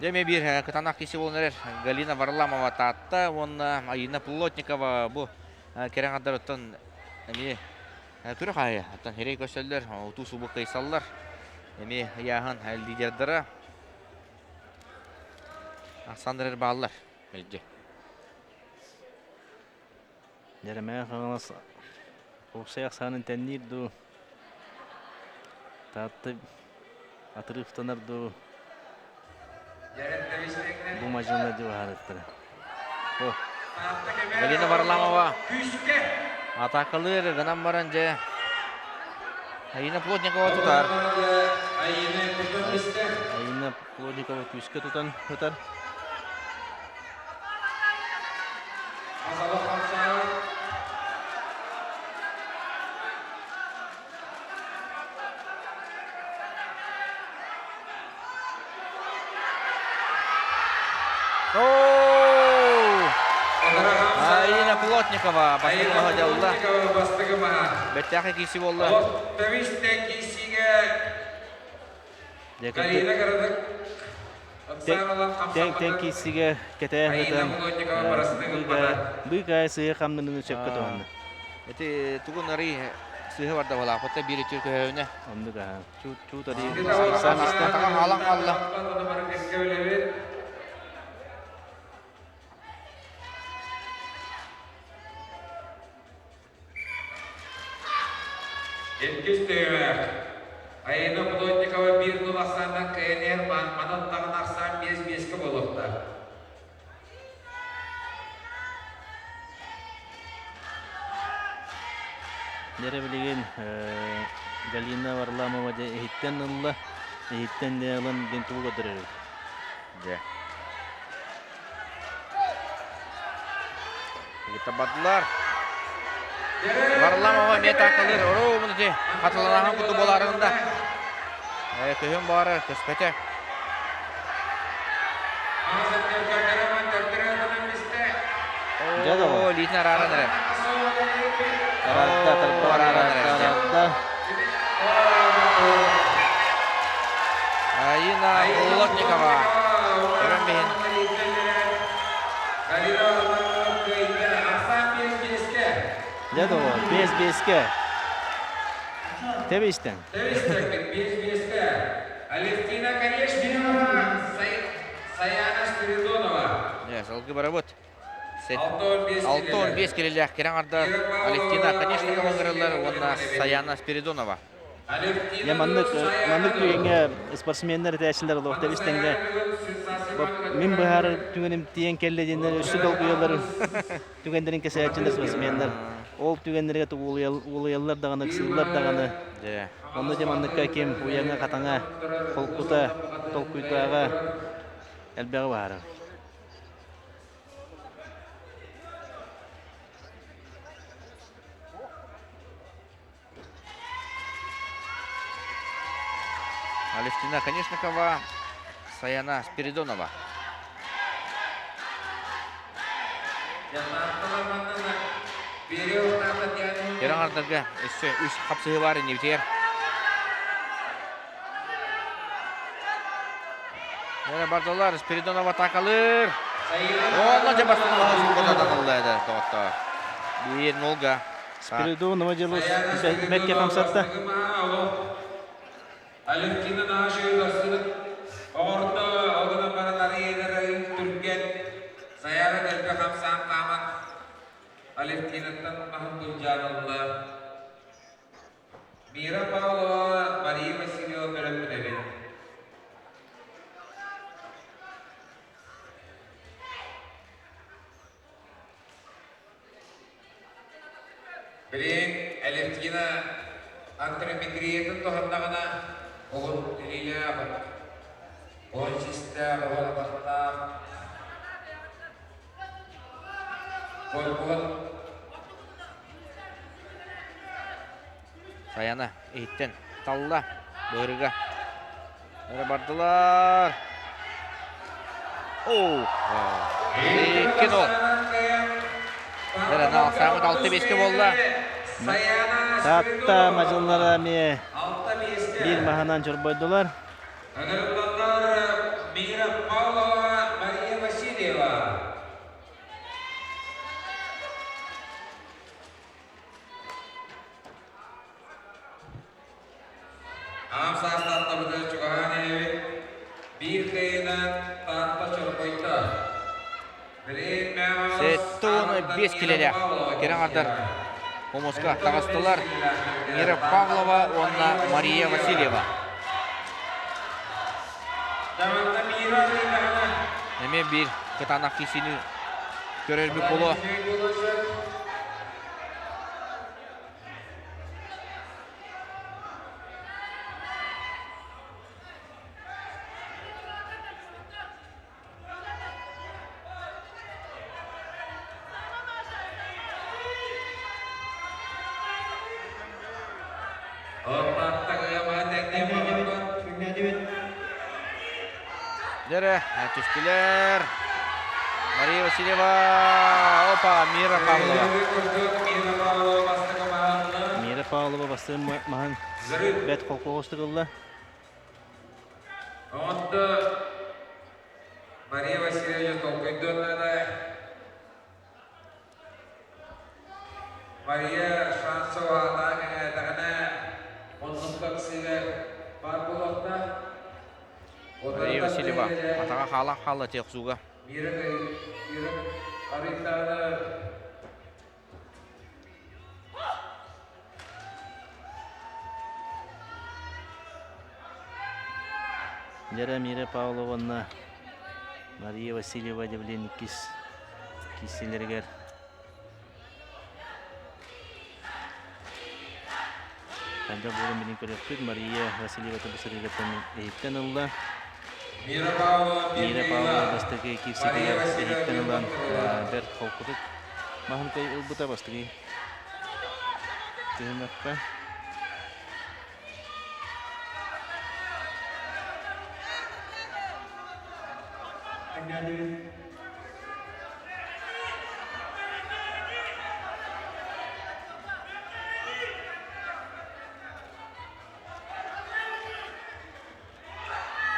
Деме бір кытанақ кесі болыныр. Галина Варламова татты. Оны Айына Плотникова бұл керен қадар өттін түрі қайы. Оттан херей көсілдер. Оту субы қайсалар. Деме яғын лидердері. Ақсандырыр бағылар. Әлде. Дәрімәе қағанас ұқсай ақсанын тәннер ду. Татты атырыфтанар ду. Бұл мажынлар ду ғарықтыры. Галина Варламова. Атақылыр ғанам баран жа. Айына Плотникова тұтар. Айына Плотникова күшке тұтар. Айына Плотникова бастығымаға жауылда. Бәттәқі кесі болды. Тәң кесіге кәтәе ғытан бұйға сүйе қамдының сөпкі туғанды. Әті тұғын арый сүйе барды бола. Қотта бірі түркі өйіне. Ондыға чуутари самисті. Алан қалды. Айына Плотникова бір нұласандан кәйінер манаттағын арсан 5-5-ке болуқта. Нері білеген Галина Варламова де эхиттен ұлла, эхиттен де алын дентуы қадырыр. Табадылар. Варламова мет ақылыр. Ору мұны де қатыланаған құты боларығында. Көйін бары көспәте. Литін арарыныр. Айына Плотникова. Көрінбейін. Деді ғой, 5-5-ке. Тебистен. Тевистек, 5-5-ке. Алевтина Конечнева, Саяна Спиридонова. Салгы барабыт. 6-15 6-15 келелер керен ардар. Алевтина, конечно, командырлар, онна Саяна Спиридонова. Я маннык түгенге спортсмендер тәсілдер олық тебистенге. Мен бұхар түгенім тиен келі денер өсі долгуялар түгендерін кесе әчіндер спортсмендер. Ол түгендерге улыялар дағаны, кысылар дағаны. Онда же манныкка кем уяңа қатаңа, қолқута, толқуйтаға әлбәғі бары. Алевтина Конечникова, Саяна Спиридонова. Керен ардарға үш қапсығы бар невтер. Yana bardollar Спиридонова takılır. Onunla cebasını kodadan aldı doktor. 1-0'ga. Спиридонова жылы Мекке қамсатты. Алевтина Нашевасыны орта одына баралары едері түрген Саяна дәрбе қамсан қаман Алевтинаттан Махамдул Жанылы Мира Павлова Мария Васильева бөліп өтебен. Білен Алевтина антропометриятын тоғындағына Oğul diliyle bak. Oğul sistem, oğul bakta. Oğul. Sayana eğitten talla böğrüge. Öyle bardılar. Oh. 2-0. Deren alsamı 6-5'ke boldu. Tatta macıllara mi bir mahanan çorbaydılar. Ödülünler Mira Pavlova, Maria Vasilyeva. Am saslarında burada çıkan evi bir kıyıdan tahta çorbaydı. Сеттуны 5 келелі. Керен ардar. Омоска тағыстылар. Мира Павлова, онна Мария Васильева. Неме bir kıtanak kisini görür bir kolu. Dere, tüstüler. Maria Vasilyeva, opa, Mira Pavlova. Mira Pavlova bastı mahan bet kolku oluştu kıldı. Onda Maria Vasilyeva topuyduğunda Maria Şansova dağına onlukta kısıyla var bulakta. Maria Vasilyeva, atağa xala teqsuga. Mira haritada Dere Mira Pavlova'na Maria Vasilyeva debilen kisilerger. Kanda bolum bilin körüktür. Maria Vasilyeva tabısırıgatan ehitten Allah. Mira Pavlova bastaki kisiler ehitten olan ber kolkuduk. Maham kay ulbuta bastaki. Tühümekka.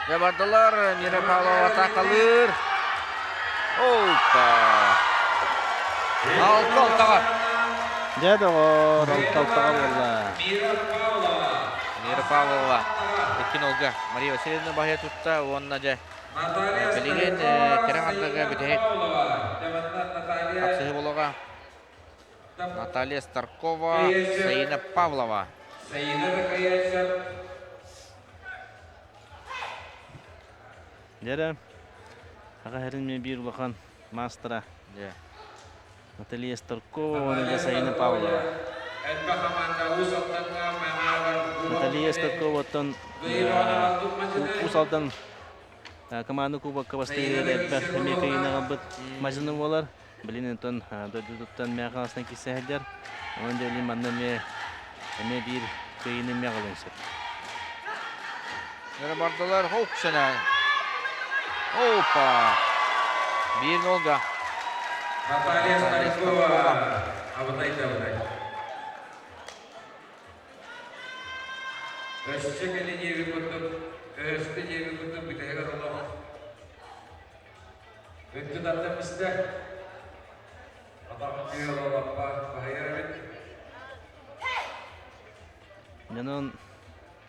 Jabardılar, Mira Pavlova takılır. Hoppa. Altı oltağa. Деді ғор, алталтаға болла. Мира Павлова. Экин олга. Мария Васильевна бахия тутта. Онна же. Билеген кераңардығы бітек. Қапсығы болуға. Наталья Старкова, Саина Павлова. Деді, аға әрінме бір ұлақан мастера. Наталья Старкова, оны да Саина Павлова. Наталья Старкова оттан ұсалдан команды кубакка бастырылды әлбәқ әмекі енаған бұд мажыны болар. Білін өттен дойдудуттан мәғін асына кесі әлдер. Оның дөйлі маңдан әме бір көйіні мәғылын сәр. Нері бардылар, хоқ сәні. Опа! Bir nolga. Наталья Старкова. Абытай. Өшті кәлі неге күттіп, бітәйгір олауын. Өтті даттым істі. Атақын түйел олаппа, бағайыр әмет. Нянон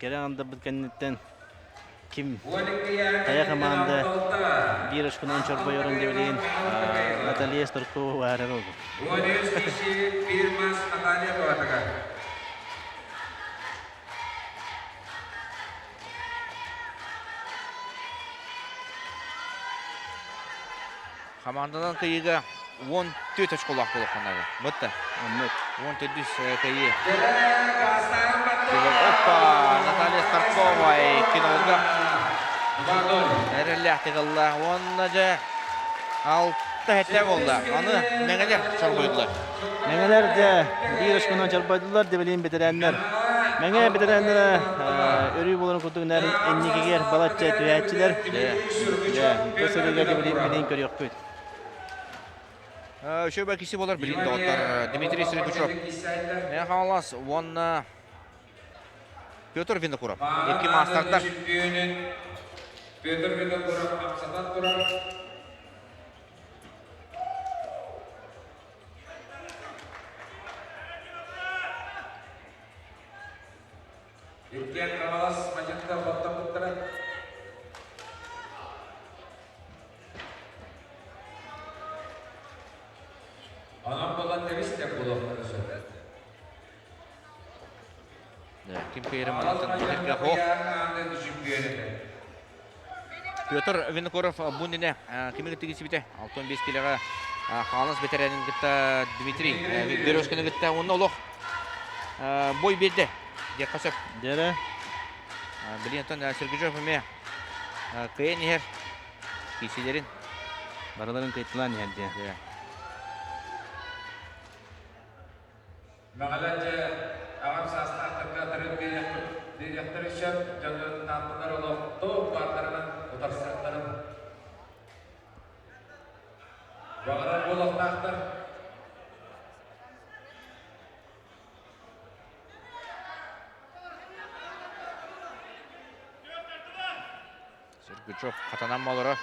керағанда біткәннеттен кім тая команда bir aşkından çorba yorun devleyin Наталья Старкова var oldu. Уонес киши бирмас Наталья Туатага. Командадан кайыға 14 очколақ болып қанағы. Бұтты. 14 кайы. Опа! Наталья Старкова кинолға. Әрілі ақтығылла. Онына жа 6 әтті болды. Аны мәңелер çorbaydılar. Мәңелер де bir aşkından çorbaydılar devleyin bitirenler. Мәңе bitirenlere örüy bolарын kutuğunlar ennigeger balatça tüyatçılar. Bu sırada devleyin körüyor köy. Şöyle kişi bolar bilindi otar. Dmitri Srikучев. Ne halas onunla Pyotr Vinokurov. İki masterlar. Pyotr Vinokurov Amsterdam turar. İlken Kavalas maçında botta tutturar. Anam bolan demiş de bulakları söyler. Kim kayırım anlatın. Pyotr Vinokurov bundine kimi gitti gitsibite 65 kiloga Халас ветеранын гытта Дмитрий Березкины гытта онна олох бой берди. Дек қасып. Дері. Білентон Сергежов еме кайын ехер кеселерін. Бараларын кайттылан ерде. Мағаланча ағам сасына ақтырға тұрып беректір үшін жаңғы тапынар олық тоқ бардырынан ұтарсырақтарым. Бағарар болық нақтыр. Сергежов қатанан малыры.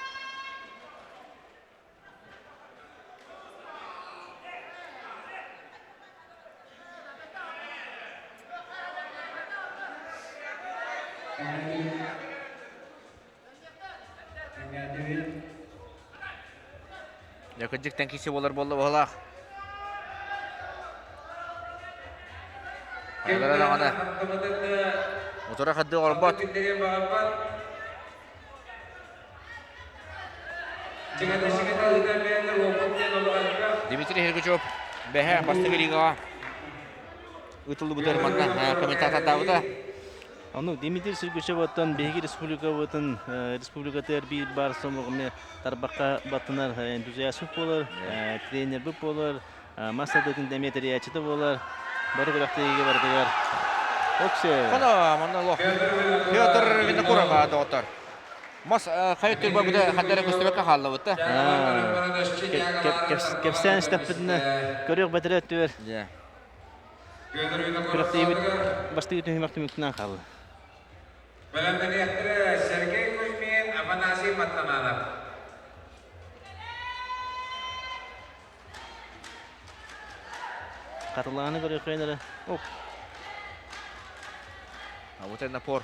Yakıncıktan kisi olur bollu bolaq. Aylara lağana. Motora xaddi orbat. Дмитрий Сергучев бәһә бастығы лигаға ұтылды бұдар маңна комментатор дауыда. Аны Дмитрий Сергучев оттан беги республика отын республикатер bir бар сомлығыме тарбаққа батынар энтузиасов болар, тренер бұп болар, массадығын Дмитрий Ячыты болар, бары күрәқтегі бардығар. Оксе. Қана маңна лох. Петр Винокуров ады отыр. Мас қайыт түрбі бұда қаттары көстірекке қалды бұтты. Кепсен істеппідіні көрек бәтірі өттігер. Күрәқтегі бастығы түхімақты мүмкінен қалды. Бәлемден ектірі Сергей Кузьмин, Афанасий Матлананов. Katılağını görüyor köyleri. Вот это напор.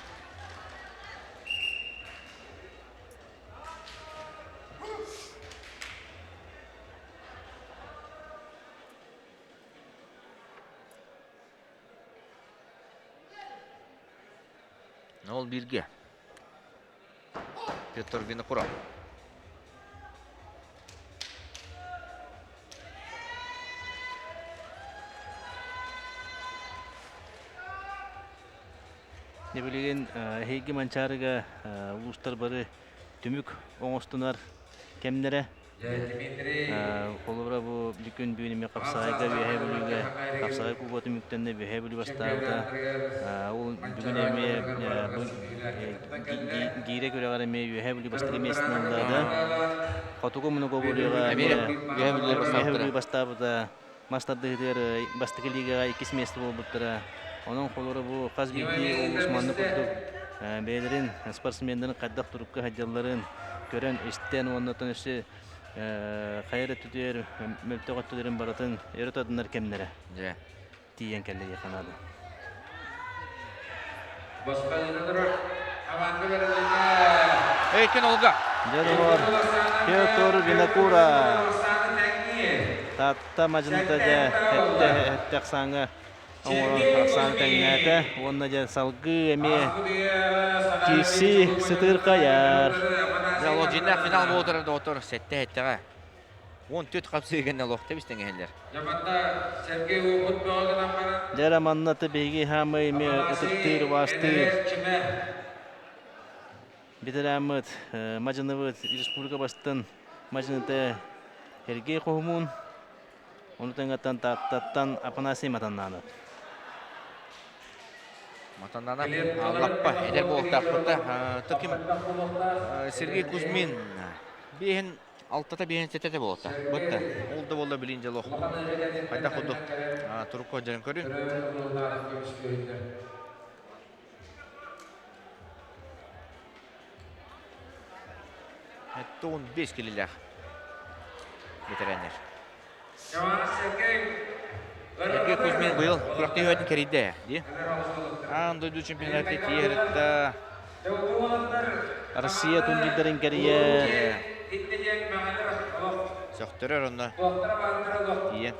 Ол бирге. Петр Винокуров. Ne bileyim heygi mançarıga uluslar barı tümük oğustunar kemlere. Kolubra bu bütün büyünüme kapsayga bir hebülüge kapsayga kubatı müktenle bir hebülü bastağıda o bugün emeğe giyre göre var emeğe bir hebülü bastığı mesnanda da katuku bunu kovuruyorlar hebülü bastağıda mastadığıdır bastığı liga ikisi mesli olbuttura onun kolubra bu kaz bildiği Osmanlı kurduk beylerin sportsmenlerin kaddak turukka hacalların gören isten ondan işte hayret tütüyer, mültüqat tütüyerin baratın, erot adınlar kemlere. Tiyen kelle yakanadı. Eyken Olga. Jador, Piotr Vinokura. Tatta majınta ja, hette aksanga. Aksanga tengete, onna ja salgı emi. Kisi sıtır kayar. Ол жинақ финал болдырды отыр сәтте әттіға 14 қапсы егенне лоқты бістен кәлдер. Jara mannatı beygi hamı emi ıtıktır bastır. Bitiramıt, majınıvıt, Respublika bastın majınıtı hergey qohumun. Onu tengatan tattan apanasi matanlanır. Матанданап аллаппа әдер болықтақпыта Түркім Сергей Кузьмин бейін алтата бейін сететі болықта. Бұтта олды болда білейінже лоқ. Қайда құдық тұрыққа жарын көрін. Әтті 15 келілер. Ветеренер. Сергей Кузьмин бұл күрақтай өтін кәрейді. Андойду чемпионаты тиерді. Россия түнділдерін кәрие. Сөқтірер оны тиен.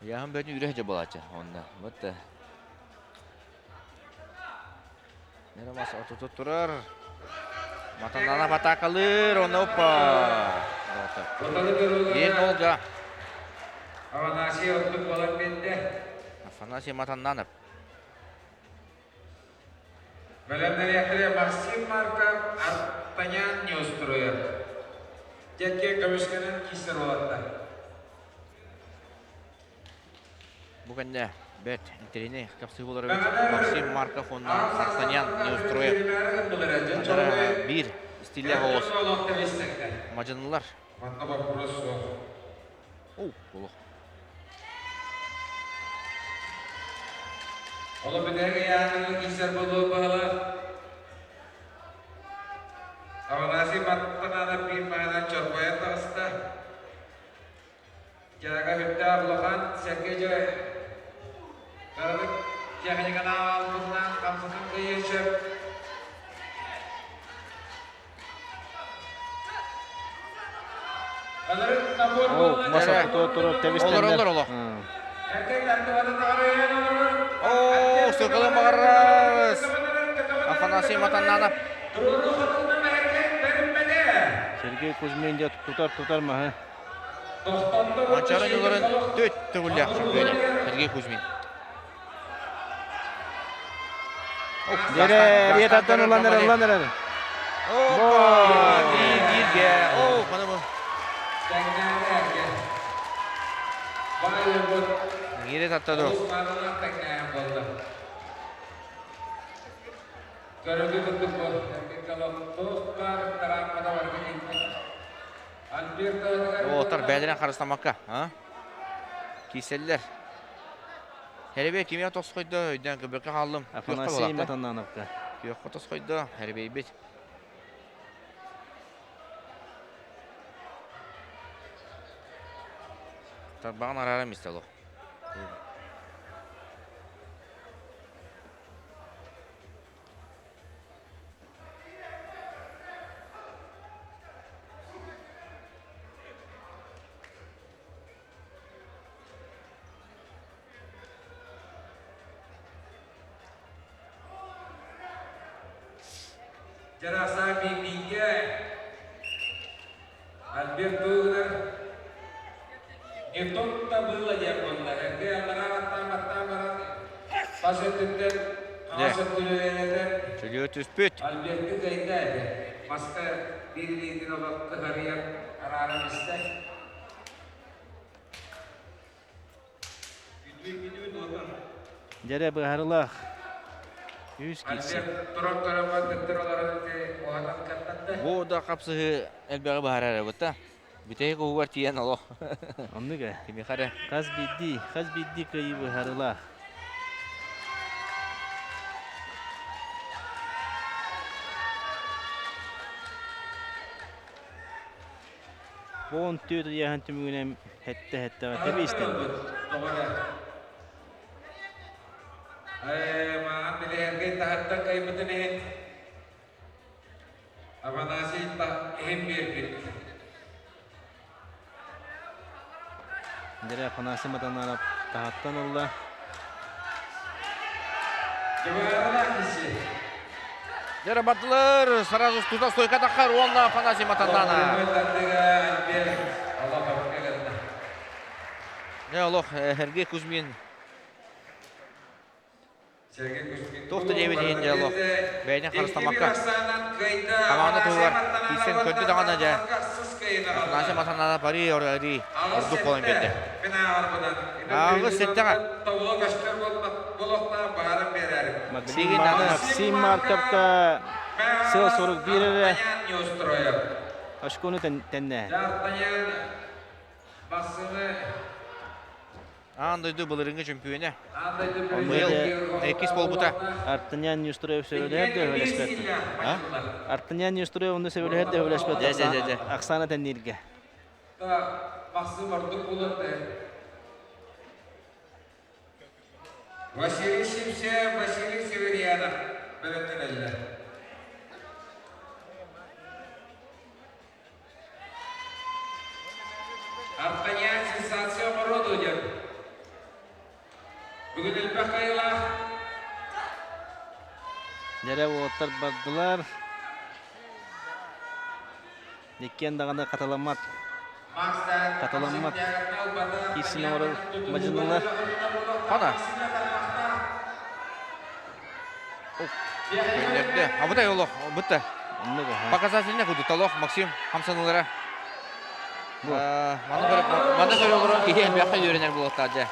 Яғын бәрін үрәжі болачы онда. Бұтты. Неремас отуту тұрыр. Матандана бата қалыр, оны опа. Ең Олга. Афанасий Матанданов. Бәлемдер яқтыры Максим Марков Артанян не устроят. Дәтке көмішкенін кесір олатты. Бүгінде бәт интеріне капсы болары Максим Марков оннан Артанян не устроят. Адара бір стилля ғоғыз. Мажынылар. Болық. Олы бүдерге яғының кесір болуы бағылы. Аванasi Матанданов bir мағынан çorpaya tağısты. Jaga hütte ablahan sergece Karadık Jahanikan ağalımızdan kamsızın kıyışıp Alırın napur boluna Masa tutup tevistenler. Olur. Erkekler duvarında arayın olur. Сырқылы мағарыз. Афанасий Матанданов. Durulu kadından erkek verilmedi. Sergey Kuzmin de tutar mı ha? Манчарын оларын төт түгілі чемпионы Сергей Кузьмин. Dere tattan ulanır. Опа! Дирге. Қаны бұл. Teknerde erkek. Bayır bu. Нері таттады. Osmanlı'nın tekneye buldu. Görüldü tuttuk bu. Erkek kalıp dostlar tarafına vardı gitti. Отыр бәлірен қарыстамаққа. Кейселдер. Herebe kimya tos koydu. Öden köbekке kaldım. Афанасий Матанановка. Köbekке tos koydu. Herebe bit. Tabağın arara misal o. Jarasa bimbingnya Alberto benar itu tabel aja bunda harga antara tamat pas itu asal dulu Çocuğu tüspüt. Alberto kayda ada maska diri waktu harian arah mesti Jere bıharılaq. 100 kilsi. Albert turun tarafa tetiraların ke muatan kattanda Bu da kapsı elbette bahar arabada. Biteye kuvar tiyan alo. Onnuga. Kimi kare. Kaz biddi kayı bıharılaq. Bon tüyü yahan tümüne hette ve tabi istendi. Maaf dihargai tahatta kay betul apa nasi tak hembir gitu. Jere Афанасий Матананов tahattan olla. Coba kisi. Jere batılır. Sразу tuta stoyka takar. Onunla Афанасий Матанана. Allah berkati. Ne Allah Herge Kuzmin. Tohtu devi deyince Allah. Beyne karıstamakka. Kamağında tuğu var. Kilsen kötü dağın aca. Афанасий Матанана pari orari. Ordu kolun bende. Ağı setteğe. Максим Марковка сыл сорок бире ашкону тenne. Andaydı bulurunga çempiyonu. Bu Bu yıl yıl ekis bol buta. Артанян Юстроев сөйләр дә һөйләшпәт. Ha? Артанян Юстроев онда сөйләр дә һөйләшпәт. Дә. Аксана теннирге. Василий Симсев, Василий Северянов. Беретелелер. Artinya sensasi merodo aja. Bugün elbette kayılar. Jere оттар бардылар. Декен даганда каталамат. Каталамат. Кисин орал мажыналар. Ana. Önlerде. Ha bu da yolu. Bitti. Оннуга. Показательный kudu talok Максим Хамсанылара. Mana göre olur ki hem yakın öğrenir bu ortada.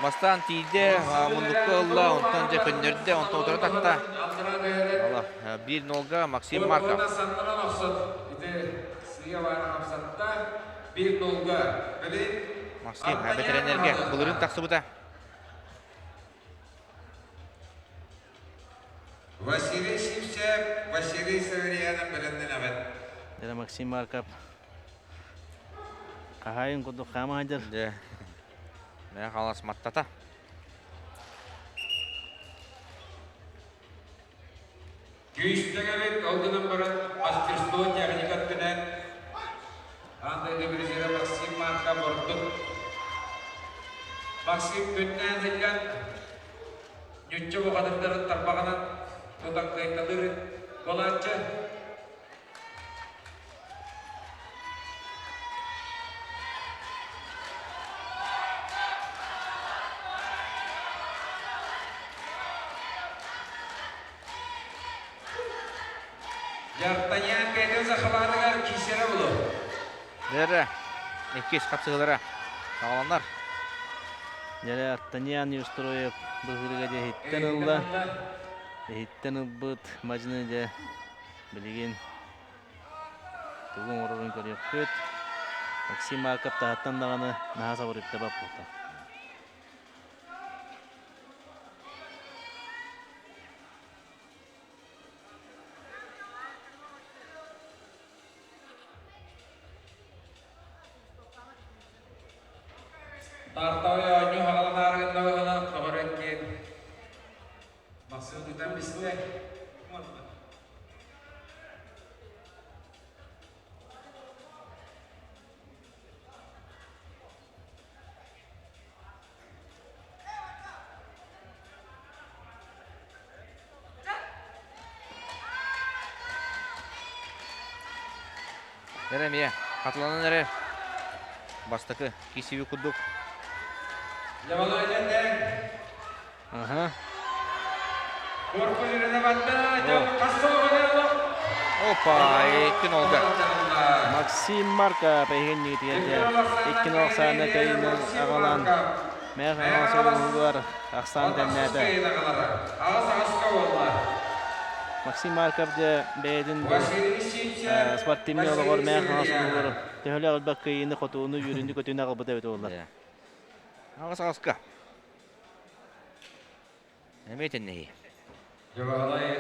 Mastan tiyde mundukta Allah ondan önce könderdi ondan oturup tatta. Allah 1-0 Максим Markov. Максим бетреnerге bulurun taksı bu da. Василий Симсев, Василий Северянов беренден evet. Jere Максим Марков. Кахайын куду хама хажар. De. Ne kalas mattata. Güçlüğe olduğunun bana masтерство техникат bilen андайды bir yere Максим Markov bordu. Максим günden zilgan Nütçe bu kadınların tarpağına tutak kayıtları dolayınca Jartanya kaydı zahalarlar kisere bulu. Dere. İkiz kapsıgılara. Sağlanlar. Jere Артанян Юстроев быгырга же хиттен ылла. Хиттен ылбыт мажыны же билген. Тугун орорун көрөкпөт. Максим Марков тааттан даганы нахаса бурукта бап болду. Tartauya önü havalan argınlığına kabar etken. Maksud tutan bismillah. Nereye? Katlanan nereye? Bastakı kisivi kudduk. Yabalaydan den. Aha. Korku yürüne battı. Çok kastı oğlanı. Hoppa, etkin oldu. Максим Марка пейген нигетиге. Иккин оксаны кайынан агалан. Мен аңасы улугар аксан деннәбе. Ağız ağızka oldular. Максим Марков де бейдин Василий Симчев. спортивный олгор мен аңасы улугар. Төхөлө албак кайыны котууну юрүндү көтүнө албыта бет олар. Ağız ağızka. Emetin neyi? Yabalay.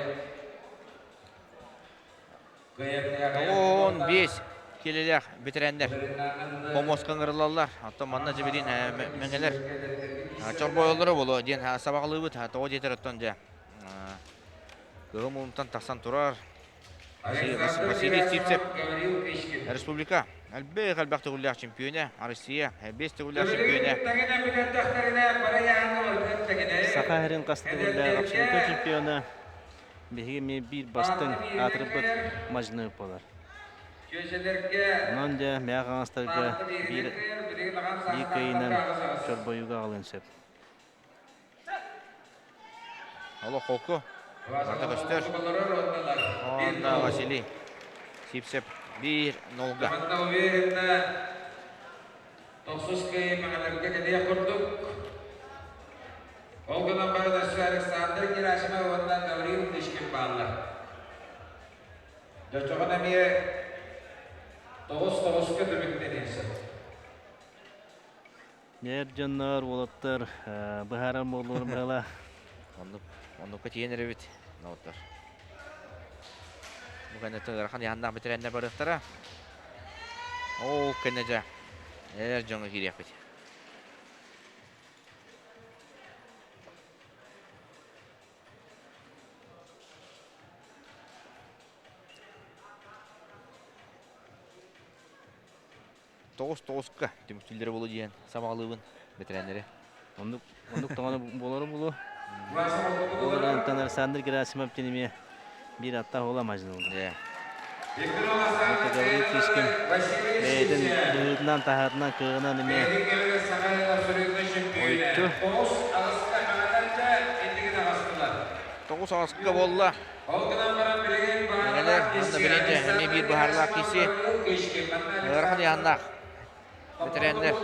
15 kelelek bitirenler. Pomoskan kırılallar. Hatta manna cibidin mengeler. Çorba yolları bolu. Diyen sabahlığı bit. Hatta o jeter ötünce. Kığım umtan taksan turar. Василий Сипцев. Республика. Әлбәй қалбақ төгілләк чемпионы. Россия. 5 төгілләк чемпионы. Сахарин кастыгылда абсолютный чемпионы. Беги бир бастын атырбыт мажны болар. Онан да мягаңастарга бир кайынан чорбоюга алынсып. Ало Холко. Марта Көстер. Онда Василий Сипцев 1-0'ga. Tamanda uverinde 90 kayı mağalarga gediye kurduk. O günden beri de şu Alexander Gerasimov ondan Gavril Dişkin bağlı. Dörtçoğun emiye 9-9'ga dümükteniyorsa. Нер жаннар болоттар, бахарам болор бала. Onu kötüyenir bit. Notlar. Bu kadar tığırkan yandan bitirenler barıqtara. O kenece. Neler canı giriyek bit. Тоғыз-тоғызға дүміктілдері болу дейін самағылығын бітіренлері. Ондук таңаны болору болу. Оларан танар Сандыр Герасимов тенеме бир атта ола мажны болду. Гаврил Кишкин бейдин дүйүдүнөн тахатынан кыгынан эме ойтту. Тоғыз ағысқыға болула. Нелер, анда бірінші, әме бір бұхарлақ кесі. Ғырқын яғынақ. Бітіренлер.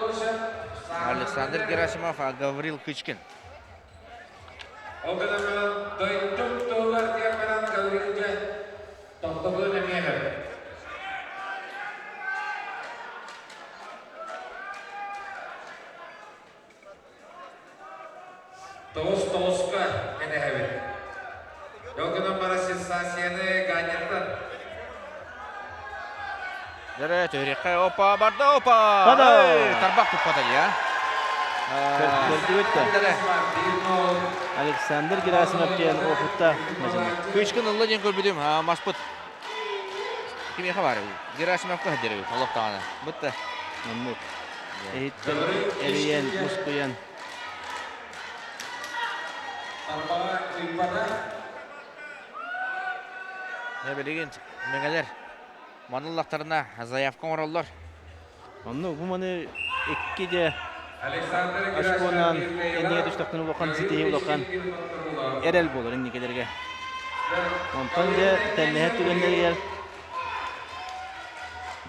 Александр Герасимов, Гаврил Кичкин. O kadar doyup doğular diye falan Gavril'ce topladığı demeyelim. Toğuz-toğuzka gene evet. O kadar bana sensasiyonu ganyetten. Dere, törüqqa, opa, barda, opa. Bada. Tarbaq tutmadı ya. Көрдүбөттө. Dere. Александр Герасимов тен опутта мажны. Кичкин ылла ден көрбедім, маспыт. Кеме хабар? Герасимовқа хаддері, Аллах тағана. Бұтты. Оннук. Эйттен эриен мускуян. Tarbağa kıyıpada. Ne bilеген, меңелер. Маныллақтарына заявкан оралдар. Оннук бу маны экки де Alexander ашконан Gerasimov энеге түштөктүнү улакан ситеги улакан эрел болор инникелерге. Онтон же теннеhe түгеннер.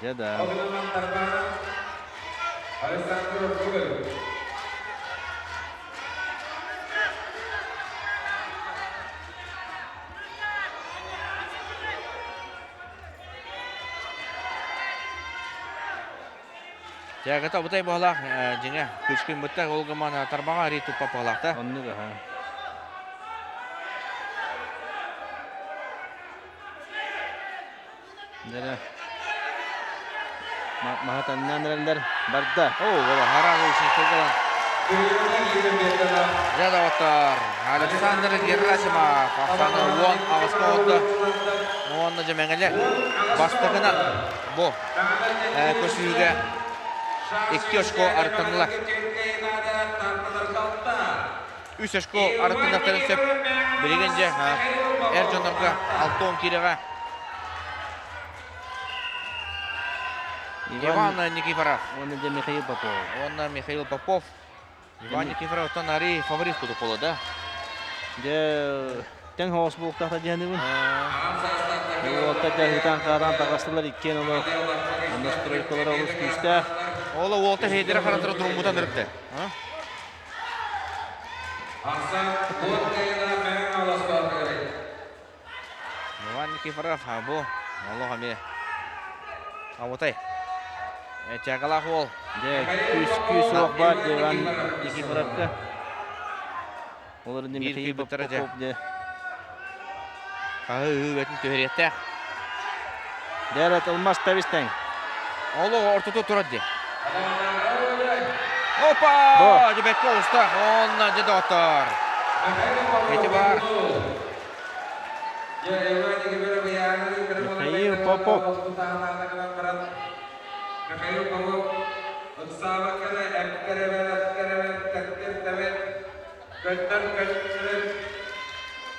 Жада. O kadar tarbağa Alexander Gerasimov. Жагыта бұтай бағылақ, жеңе, күшкін бұтта олғыман тарбаға рей тұппа бағылақта. Оннук аха. Дера. Махатаннан барда. О, ола, харағы үшін көлгілан. Жадаваттар. Александр Герасимов. Ақсаны 10 ағысқа отты. Онны жемеңелі. Бастығынан бұл көсіуге 2 очко арттанылар. 3 очко арттанақтарын сөп. Білегенде Эрджонорға 6-10 киреға. Иван Никифоров. Оны де Михаил Попов. Онна Михаил Попов. Иван Никифоров тан ари фаворит куду қолы да. Де тен хоос болуқтақта жәнігін. Олта жәхітан қаран тағастылар 2 олы. Онда стройкалар олыс күшті. Ола Уолта хейдері қаратыры тұрмұдан үріпті. Иван Никифоров, бұл. Аллаға ме. Ауытай. Чағалақ ол. Де күс оқ бар Иван Никифоровқа. Олар де Михаил Попов де. Өбетін төхіреттәк. Дәрет Алмаз Тавистен. Олы ортуты тұрады. Опа! Жебетті олыста. Онна жеді отыр. Еті бар. Михаил Попов.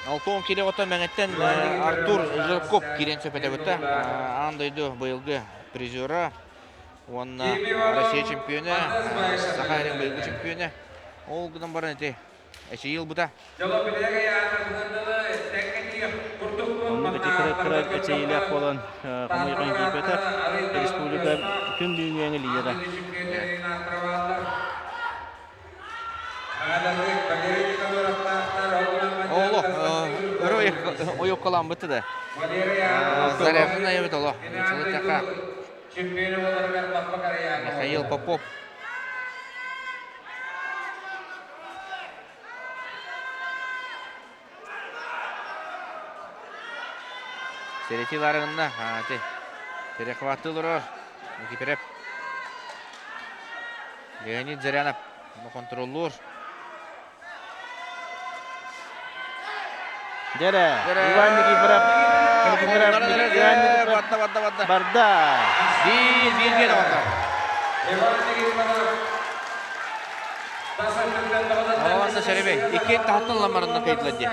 Алтон келе отыр мәңеттен Артур Жирков керен сөпеті өтті. Андайды бұйылғы призера. Онна Россия чемпионы, Сахарин бұйылғы чемпионы. Ол күнін барын әте. Әші ел бұда. Онны бітікірі әтейлі болан қамайған кейпетер. Республика күн дүйінеңі лидері. Олы, ойық қалан бұтты да. Заряфын айыбыт олы. Чылы тәқа. Михаил Попов. Серети ларығында. Тере қыватты ұлырыр. Никифоров. Леонид Зарянов. Контроллур. Дере, Иван Никифоров. Бадда. Барда. Бир бадда. Оғанда Шәребей. Икен тағаттың ламарында қайтылады.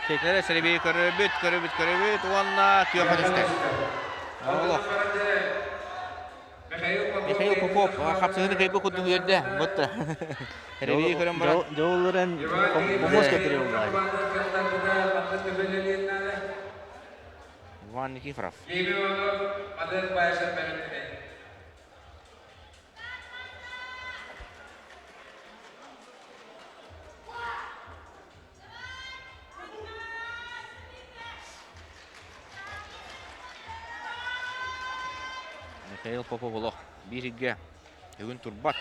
Tekrar Şerebe'yi körübüt. Oğanna kıyafet üstte. Oğlum. Mikhail Popov. Kapsağını kayıp okudum yerde. Bıttı. Şerebe'yi körüm bırak. Doğuların bomboş getiriyorlar. Иван Никифоров. Михаил Попов олық. Беріге. Үгін тұрбат.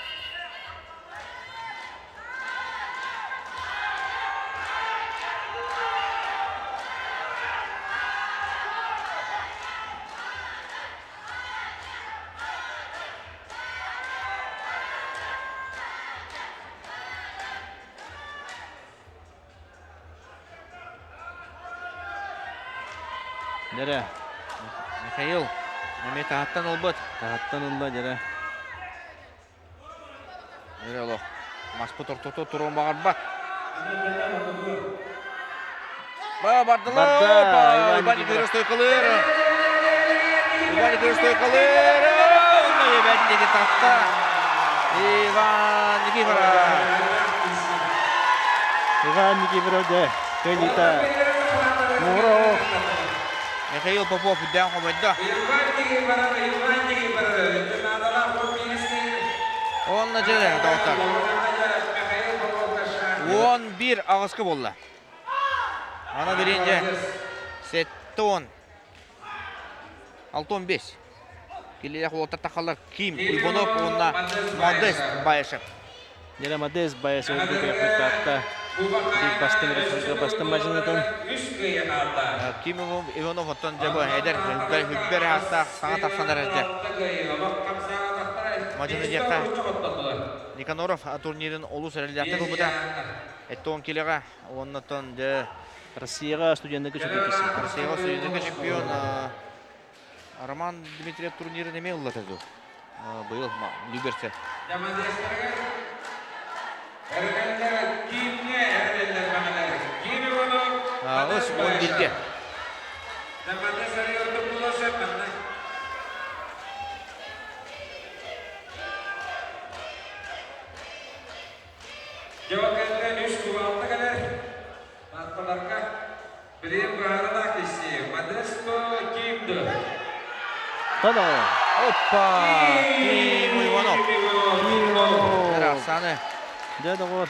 Дере. Михаил. Неме тағаттан олбыт. Тағаттан ұлда дере. Өре олық. Маспы тұртуты тұруын бағар бат. Бардылы. Иван Никифоров стойқалыр. Ебәдіндегі тақта. Иван Никифоров де. Көліта. Мурау. Михаил Попов үдден қомайды. Онна жері дауыттар. 11 ағысқы болды. Ана беренде сетті 10. 6-15. Келелек олықтар тақалар Ким Уйбонов, онна Модест Байышев. Дере Модест Байышев өтігі құйтақта. Бик бастың ресурға бастың мажынатын. Ким Иванов оттан жабы әдер хүббер астақ саңа тақсандар әдер. Мажыны дияққа Никаноров турнирин олус әрелдіяқта кылбыта. Эттон келеға, оннаттан де Россияға студенттік чемпионкесі. Россияға студенттік чемпион Роман Дмитриев турнирин еме ұллатады. Бұл Люберсе. Ағыз 11-де. Jawabkan news kuat kadar. Matpalarga bilim berada kisi. Madrasto kimdi? Тада. Опа! Ким Иванов. Рахсаны. Дәді ғор.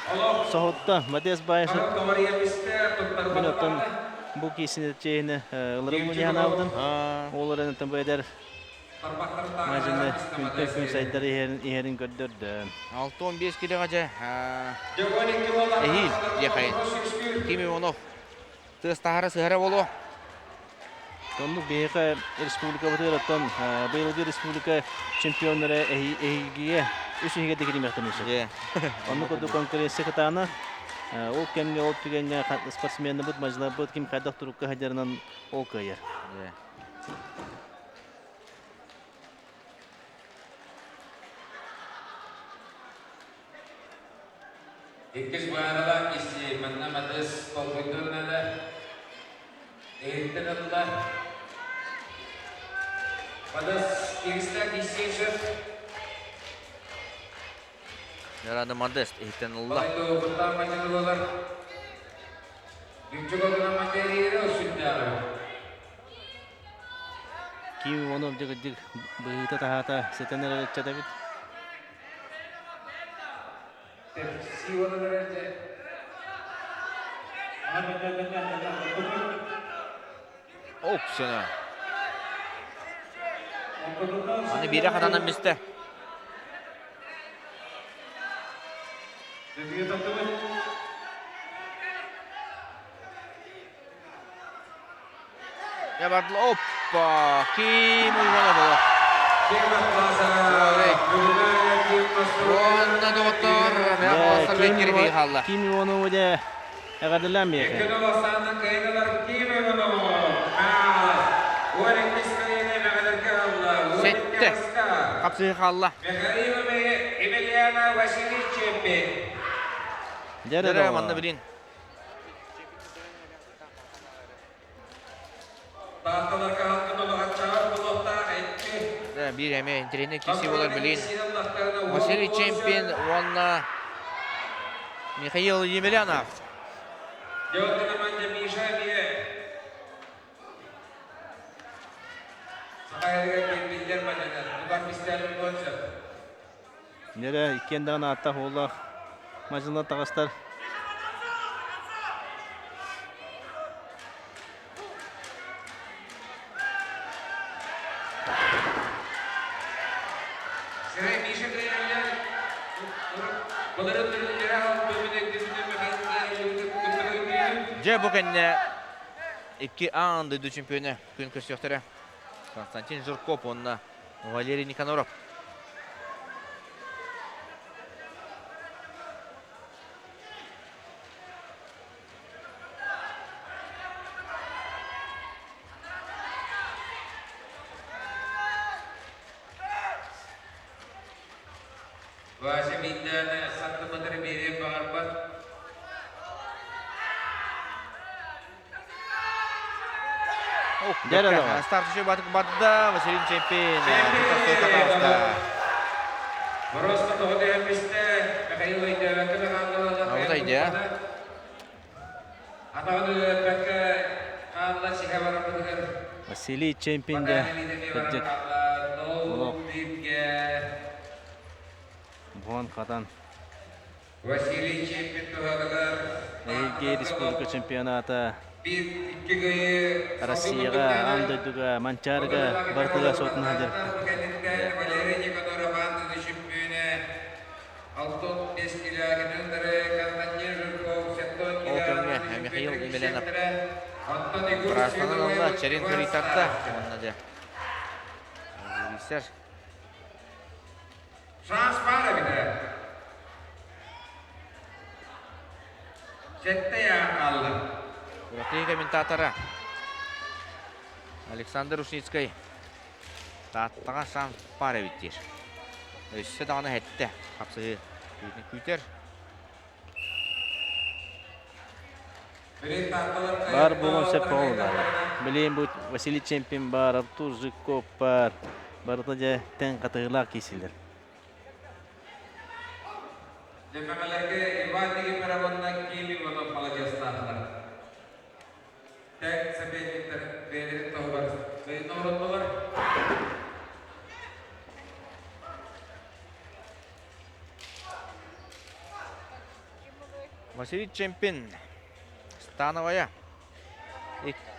Соғытта Мадес Байшы. Kamariya mister tuttar Минуттан бұл кейсіне чейіні ұлырым мұниян алдым. Оларын тәмбәйдер мәжімі күн сайттары иерін көддірді. 6-15 келеға жа. Әйіл дияқайын. Ким Иванов. Тыстағары сығара болу. Тонлық бейіқі республика бұтығыраттан бұйылғы республика чемпионлары әйгіге үшіге декерім яқтырмеші. Оны көді конкуренция қытағына ол кәмге ол түгенге спортсмені бұд, мажылар бұд, кем қайдақ тұрыққа қайдарынан ол көйер. İkiz bayanalar kisi. Manna madras kolbundurnalar. Eğitimler. Madras kirista kisi şef. Yarada Modest, ehten Allah. Balaydo pertama julular. Juga kena materi itu sudah. Ким Иванов жігіджік бұйыта тағата сетенер әлетчі Давид. Siwala aja. Oksana. Hani biri katandan biste. Ya bardı hoppa. Kim Ivanov olur. Onna doktor. Ben olsa bekleri bir halla. Ким Иванов өде әғадылан бейхі. Sette. Kapsıyı halla. Dere manna bilin. Bir hemen trener kişi olur bilin. Vasily Чемпин, Ванна Михаил Емельянов. Нере икендіғін аттақ олақ мажылар тағыстар. Же bugün 2 an düdü çempiyonu gün köşektörü Konstantin Жирков, onunla Валерий Никаноров. Bahasa bidana satu menteri birim pengarpat. Старт еще бадда, Василий Чемпин. Просто доходя месте, Михаил Иванов. Вот идея. Василий Чемпин де көджік. Бұған қадан. Василий Чемпин туғадылар. Әйге республика чемпионаты. Россияға, Андойдуға, Манчарға бартыға сотын хадыр. Михаил Емельянов. Крастанан алда, Черенко Ритарта. Transpara bir de. Jette ya kaldı. Урахтый комментатора Александр Ушницкий. Таттага сан пара биттер. Өссө даганы хетте. Хапсыгы күйтер. Бар болон сеп болар. Билейм бу Василий Чемпин бар, Артур Жиков бар. Барыта же тең катыгыла кисилер. Cememelerge ibadeti perabondan kimi moto palajasnalar. Tek sebetler verir tohbar. Ve norotlar. Василий Чемпин становая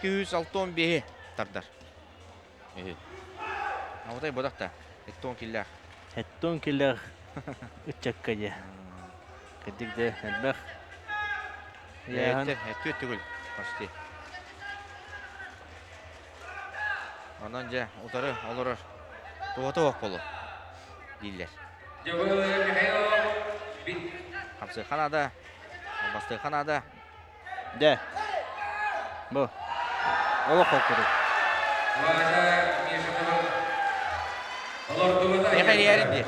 261 тардар. Аудай бодакта 2 киллер. Хеттон киллер үчекке же. Кедигде элбэх. Яһан эттү түгел. Почти. Анан же утары алыр. Тугата ок болу. Диллер. Cememelerge Mikhailov bit. Хапсы ханада. Басты ханада. Де. Бу. Оло kokuru. Vaja Mishakov. Alor tuvada.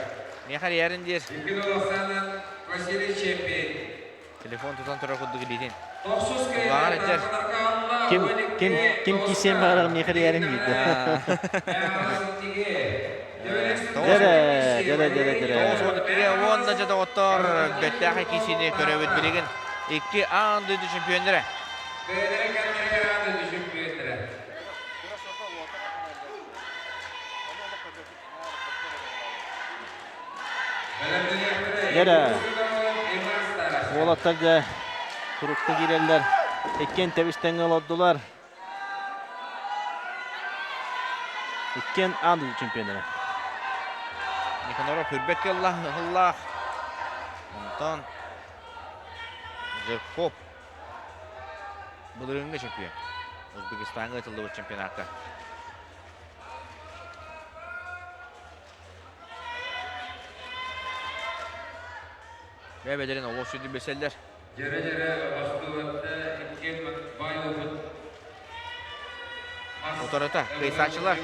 Мехар ярындер. 2090 Василий Чемпин. Телефон тутан тура кудугу битин. Тохсуз Ulan Eder. Kim kisem barag mehir yarın deydi. Dere. Onda jada otor bettaha kisini körөbүт билеген 2 анды чемпиондары. Dere. Olatlar da turukta girerler. Ekken tebisten oldular. Ekken andı çempionları. Никаноров Хүрбек Allah. Антон Жирков. Бұл рынғы чемпион. Өзбекстанға айтылды бұл чемпионатқа. Ve bedelen oluş sürdü beseller. Jere vastuvatta ikket bayıldı. Fotoğrafta kıysaçılar.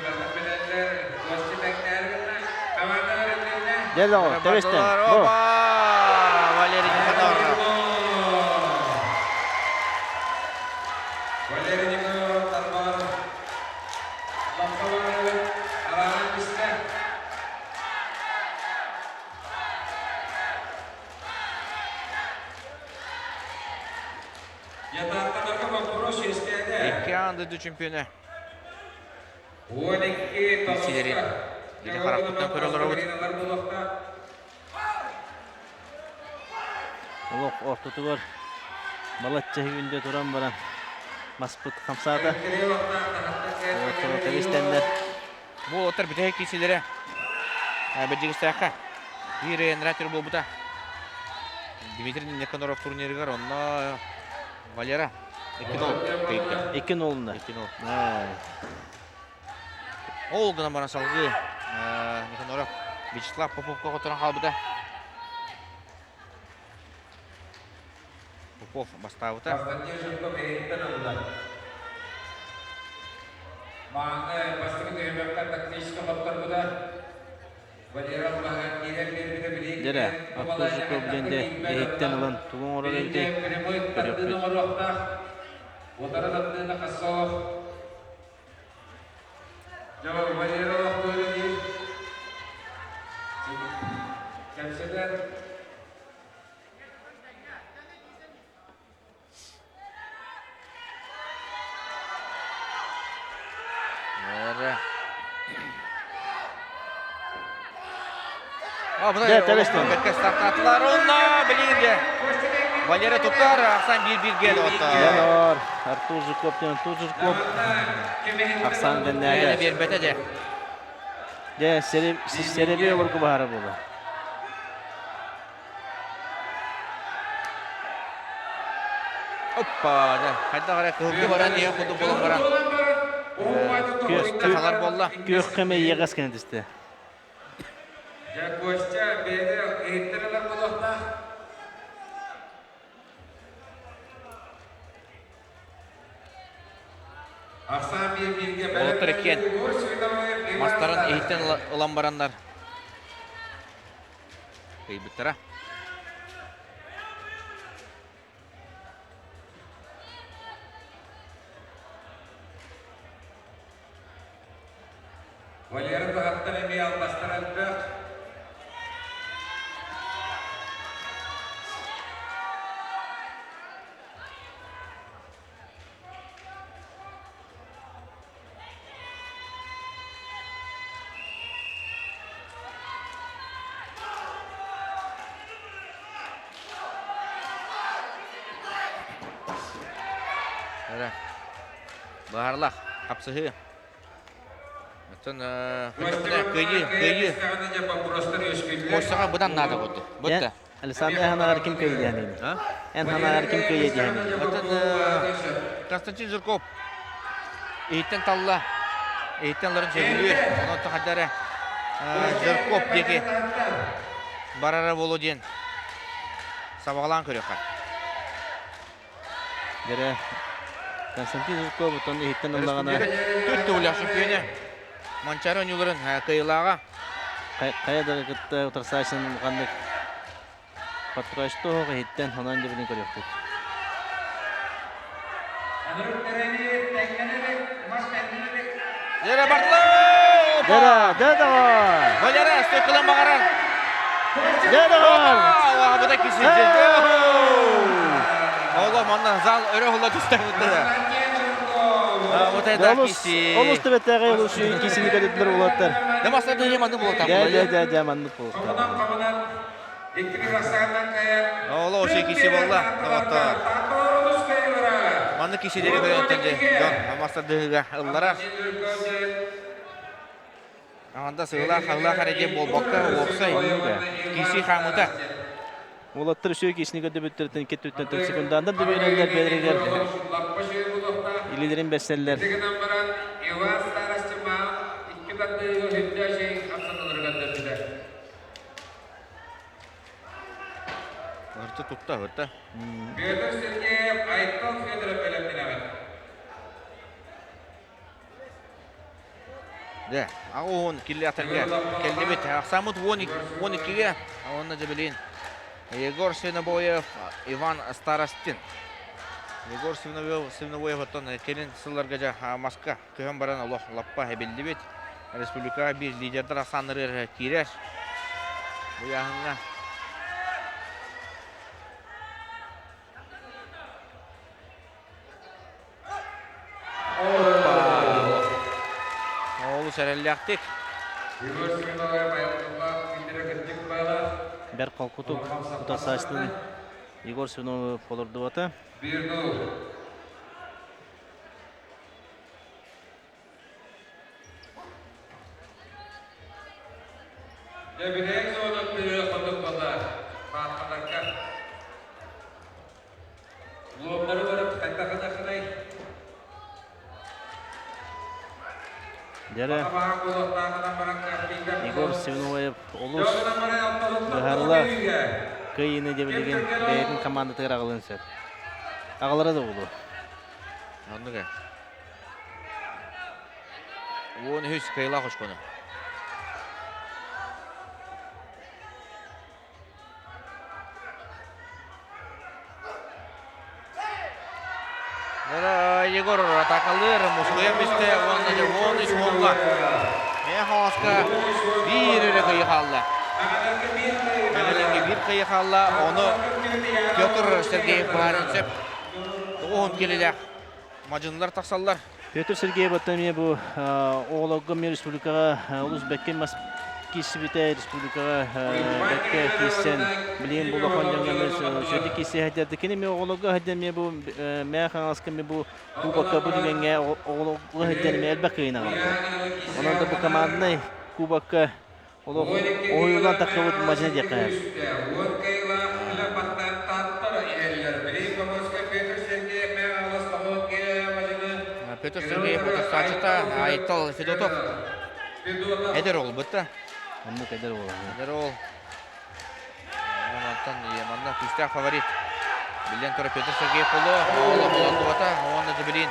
Gel o, tebesten. Bu. Valeri Никаноров. Valeri Никаноров tarafı. Lampaları aranan piste. Yatakta вопрос istedi. 2 andı çempionu. 12 Kişilerin bir haraplıktan körüyorlar avut. Oluk ortutu var. Balatça hüvünde duran baran. Masput kamsada. Ortutu tebestenler. Bu otar bütün kişilere. Bacıgıstaka. Bir enratör bu da. Dmitri Никаноров turniri var. Onunla Valera. 2-0 kayıptı. 2-0'da. 2-0. Ол гына бара салгы. Никаноров Вячеслав Поповқа отыран халбыда. Попов бастабыта. Dere, Akkuzu Koblende ehitten alan tuğun orada öde. Jawab Valero waktu ini. Kamsadan. Nere? Bu da Tebesten. Berke startatlar onunla bilginde. Valera tutar, Aksan 1-1 geldi otta. Yanor, Artur Jikop, Artur Jikop. Aksan Yine denlerler. bir betece. De serebi olur ku bahara bulu. Hoppa. Hadi gara kıldı baran diye kudu bulun baran. Kafalar bolla. Gök keme yegas kendiste. Ya Kostya beni eğittirirler bu nokta. Aksan bir bilgi Olottur eкен. Mastарын ehitten ылан барандар. Кыйбыттара. Валерий Тахаттан эми алмастар әлбәк. Барлах, апсыһы. Атын кыйы. Кошсаға бұдан нада болды. Бұтта. Александр Ханагар ким көйді әнейді? Ханагар ким көйді әнейді? Атын Константин Зырков. Эйттен талла. Эйттен ларын жегілер. Оны тұқадары Зырков деке. Барара Володин. Сабағалан көріққа. Гәрі Константин Зырков бұтын эйттен ұлағана Төтті ұлақ шүпені. Манчары өнелерін қиылаға. қаядағы күтті ұтырсашын қандық патрашты оғы эйттен онан дебінің көріқтік. Жері Бартлау! Деді ғой! Валера, стойқылан бағарар. Деді ғой! Бұда кесі. Ола, маннан зал өрі ұла түстен бұтты. Олысты бәттәғі ұлышы кесіні кәдеттілер олаттар. Демасына дүйеманды болаттар. Дәманды болаттар. Ола, ошы кесі болла. Манны кеселері көрінттенде. Демасына дүйеге ұллара. Ағанда сығыла қағыла қареден болбаққа оқса кесі қамыта. Олаттар үші кесіні кәді бүттірттен кетті өттен 4 секунданда дөбейлендер бәдірегер. İlilerin besteliler. Hırtı tuttu, hırtı. De, ağın kirli atarga. Kelli bit, Aksamut 12'ge. Ağınna cebelin. Егор Свинобоев, Иван Старостин. Егор Свинобоев оттон келин сылларга жа Москва көһөн баран олох лаппа хебелди бит. Республика бир лидердер асанырыр кирер. Бу яһынга Олу сәрелләктик. Бәр қалқуту ұтасашының Егор Свинобоев олырды бата. Дәрі Егор Свинобоев олыс бұхарыла көйіні дебілеген бәйдің команда тығыр ағылын сөп. Ағылары да болу. Анныға. Оны хүс кайла хош көні. Егор атакалыр, мұшқия бісті, онда же 13 молға. Мехаска bir kıyıqalla. Мәңәлеңге bir kıyıqalla, onu Петр Сергеев барынсып, оғын келелек. Мажынлар тақсаллар. Петр Сергеев баттаме бұл оғылауға мен республикаға ұлыс бәккен кесі бітай республикаға бәкке кесен білейін бұл оқанжаңғаны сөйді кесі әдерді кені мен оғылауға әдерме бұл мәң қаңасқа мен бұл Кубакка бұл дегенге оғылауға әдерме әлбәк қиына қалды. Онанда бұл команданы Кубакка ойылан таққа бұд мажына де қайыр. Петр Сергеев отастачыта Айтал Федотов. Эдер ол бұтты. Onu kadar olur. Neler ol? Ondan Yaman'da küste favorit. Bilden sonra Peter Sergeyev oldu. Oğlu bulundu bata. Ondan da bilin.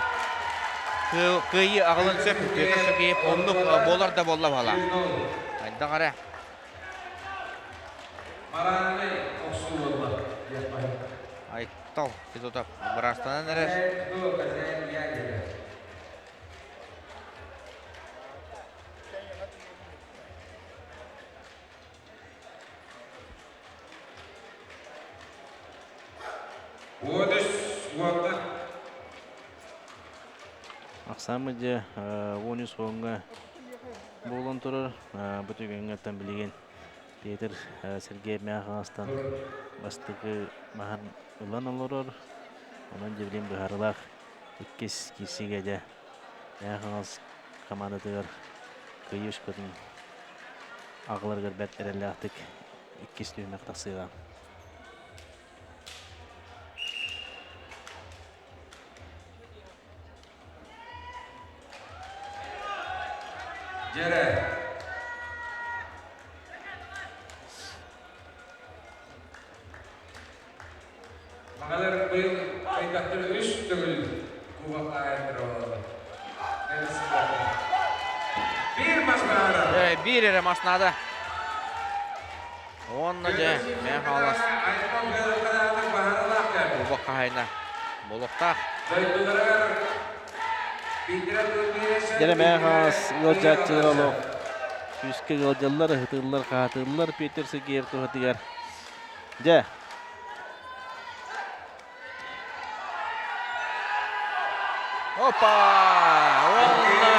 Kıyı ağılın söp. Peter Sergeyev onluk bolar da bolla bala. Hayda kara. Maranelli oksul oldu. Aytal. Biz otap. Bırastanan neler? Itu kasihan dia gitu. Odus waktu Аксамыжы 13 соңга болон турар. Бүтүгөнгө аттан билген Петр Сергей Мяханстан бастыгы махан улан олорор. Онан жебилен быхарылах 2 кисиге де Мяханс командатыгар кыйыш көтүн агыларгар бет эрелактык 2 стүймөк тасыйган. Jere. Makalar bıyıl aydaktır üst tügül kuvak ayettir olalım. Neresi bakın. Bir maç bahara. Bir yere masnada. Onunla da Mehalas. Ayetman kadar kadarlık baharalar geldi. Bu bakayına. Bolukta. Dayıklılara bildiren bir Jere Мяханс ылжатчылар оло. Үске ылжаллар, хытыллар, каатыллар Петр Сергеев тухатыгар. Же. Hoppa! Onunla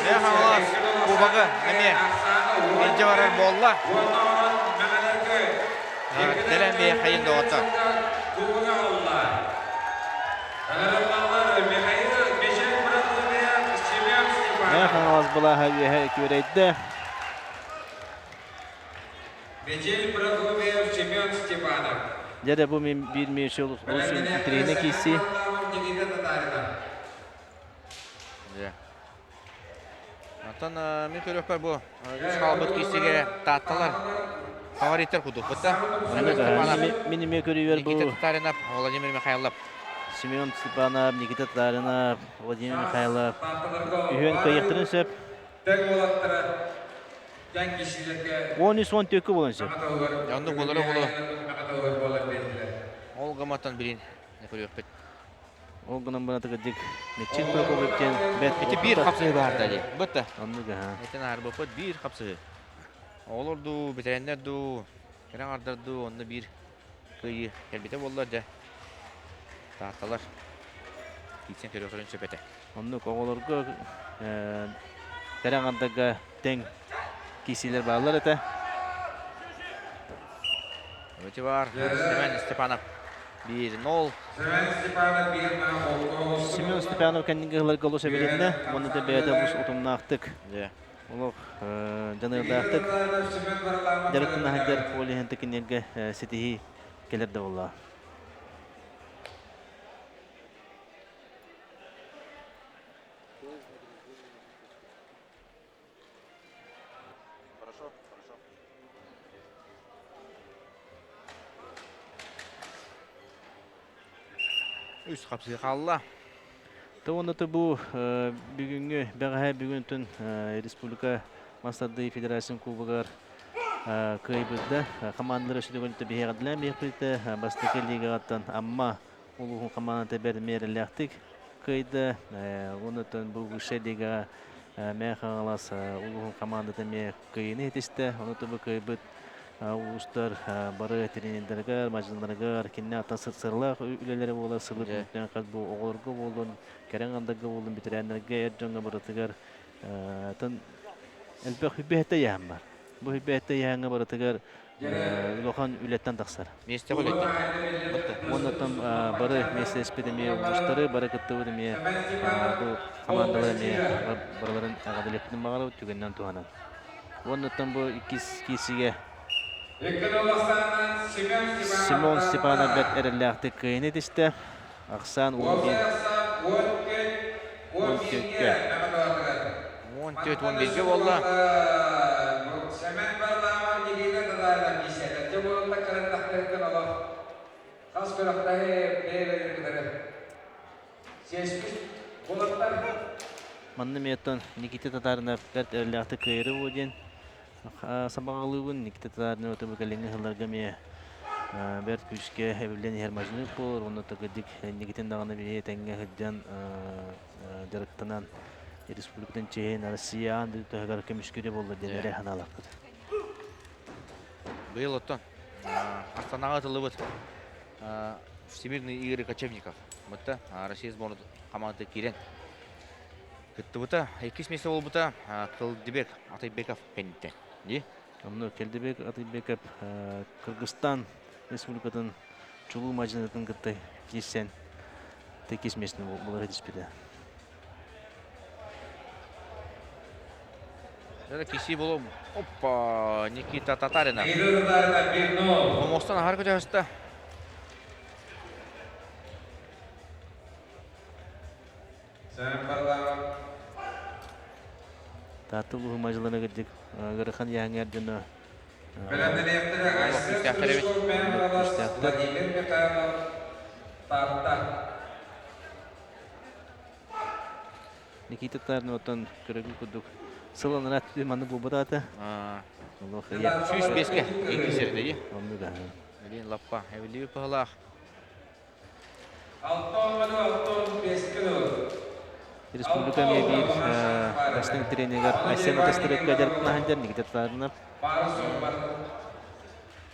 Mehalas. Bu bakı. Hemen. İnce varar bolla. Delen bir kayın doğata. Мяханс була хаве көрейді. Мечель Прокопьев, Семен Степанов. Жere bu bir meşhur olsun trene kisi. Никита Татаринов. Atan men körökper bu. Üç kalbıt kisiге tattılar. Favoritler kudu. Bıtta. Minime görüyor Nikita bu. Tatarinov, Vladimir Mikhailov. Семен Степанов, Никита Татаринов, Владимир Михайлов. Үйен кайықтырын сөп. Tek olattara. Yan kişilerge 13-14 болын сөп. Yandı bolları bolu. Makatoğlu bolat verdiler. Ol gamatan bilin. Ne körökpet. Ол гынан бана тагадик Мечет Прокопьевтен бет. Eti bir kapsığı var dedi. Bıtta. Анныга ха. Eten harbi pıt bir kapsığı. Olurdu, bitirenlerdu. Keren ardardu, onda bir kıyı. Elbette bollar da. Tahtalar. Gitsen köröklerin söpete. Онны коголорго карагандага тең кисилер баалар эте. Öte var. Semen Stepanov. 1-0. Seven Stepanov bir mahvoldu. Семен Степанов кеннинге хылар голу себелинде, моны да бәйдә бус утумнактык. Ya. Олох жанырдактык. Дәреттен хәдер поли хентекинерге сетихи келер дә булла. Üst kapsığı kaldı. Тоонаты бу бүгүнгү бага бүгүнтүн республика Мастарды Федерацион кубогар кайбыда командалар өсүлгөнтө бегадылан бекпите бастык лигаттан амма улугун команда бермерлектик кайда онотон бу шелига мехалас улугун команда теме кайны этисте онотон бу кайбыт Устар бары тренерлерге, мажларга, кинне атасырлар үлелери болар, сылып үткен каз бу оголорго болдун, кереңандагы болдун битеренерге эржонга баратыгар тан элбе хүбетте яам бар. Бу хүбетте яаңга баратыгар улохан үлеттен таксар. Месте колетти. Оннотон бары месте эспедеме устары бары кыттыбыдыме бу командалар ме бараларын агадылептин багалы түгеннен туганан. Оннотон бу 2 кисиге Семен Степанов бет эрелләхте кыйны дисте. Аксан 11. 14-11'ge oldu. Нас көрақтағы бәйбәлер кедері. Сеспіз болаттар. Манны меттон Никита Татарынов кәрт әрләқті көйірі өден. Сабағалығын Никита Татарынов өті бүкәліңі ғыларға ме бәрт күшке әбілден ермажынық болыр. Оны тұқыдық Никитин дағаны бейе тәңге ғыджан жарықтанан республикадан чейін Россия анды тұғығар көмішкеде болды денері ханалақ бұд. Быйыл оттон Астанаға тылы бұд Всемирный Игорь Кочевников. Бұтта Россия сборы команды керен. Күтті бұта, 2 месте ол бұта Кылдыбек Атайбеков кәнітті. Оны Келдебек Атайбеков Кыргызстан республикадан чулу мажинатын кыттай кесен текес местін бұлар әдіспеді. Киси болу. Опа, Никита Татаринов. Игордарына 1-0. Комостан ағар көте өсті. Сән барлағы. Татылығы мажылана кірдік. Ғырықан яңер жүні. Білімден ектірі Айсен Түрішков мен Владимир Михайлов тарта. Никита Татаринов оттан көрігі күдік. Сыланын әтті маны бұл бұдаты. Сүйіс беске, еңгесерді. Оны да. Әлен лаппа, әвілі пағылақ. 6-5 кіло. Республика мебир бастың тренер Айсен Атастырып кәдердің ағандар Никита Татаринов. Бары соң бар.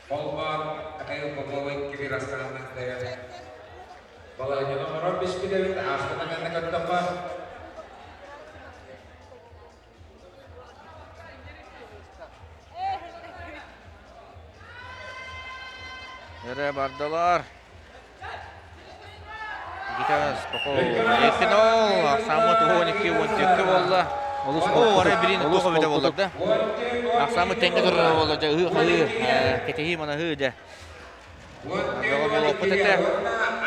Қолбар, әйіл қолбауы кебер асқанынан дәйір. Балайын өмірі 5 бедевін астынан әнді көттің бар. Әрі бардылар. Гитас, Пақол, 2-0, Ақсамы 12-12 болды. Орай білейін тоғы беді болдық да. Ақсамы тәңгі тұры болды, кетехи мана ғыды.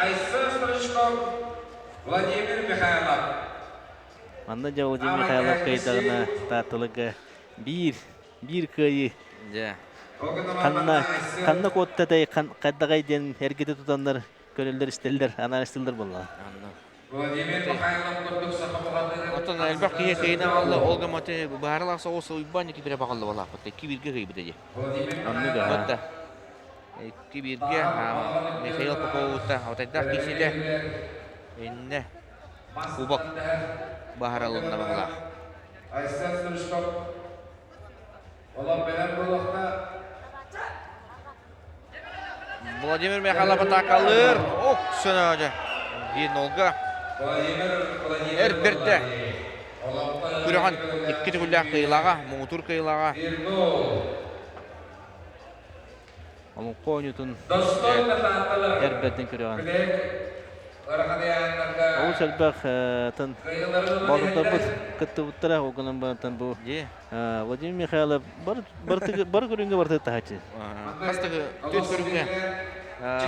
Айсен Түрішков, Владимир Михайлов. Анна жа Владимир Михайлов кайдағына татылығы бір көйі. Қанна көттәдай қаддағайден әргеті тұтандар көрелдер істелдер, аналистелдер болла. Владимир Михайлов көрдік сақы бұғадыр. Атын әлбәқ кейе кейіне қалды, Олга Маты бағарылақса осы ұйбанекі бірі бағылды болақ бұтты. 2-1-ге ғей бұтты. Бұтты. 2-1-ге Михаил Поповутта аутайдақ кесілі. Әнне Кубок бағарылығына бағылақ. Айсен Түрішков. Олар бәлем болуқта. Владимир Михайлов атақалыр. Оқсыны өді. 1-0-ға. Әрбірді. Күріған 2 түгілі қиылаға, мұңытур қиылаға. Олың қойнютын әрбірден көріған. Ол сәлбәқ тын балында бұд күтті бұттыра оғынан бағынтан бұл. Владимир Михайлов бар көрінге барды тағачы. Қастығы төт көрінге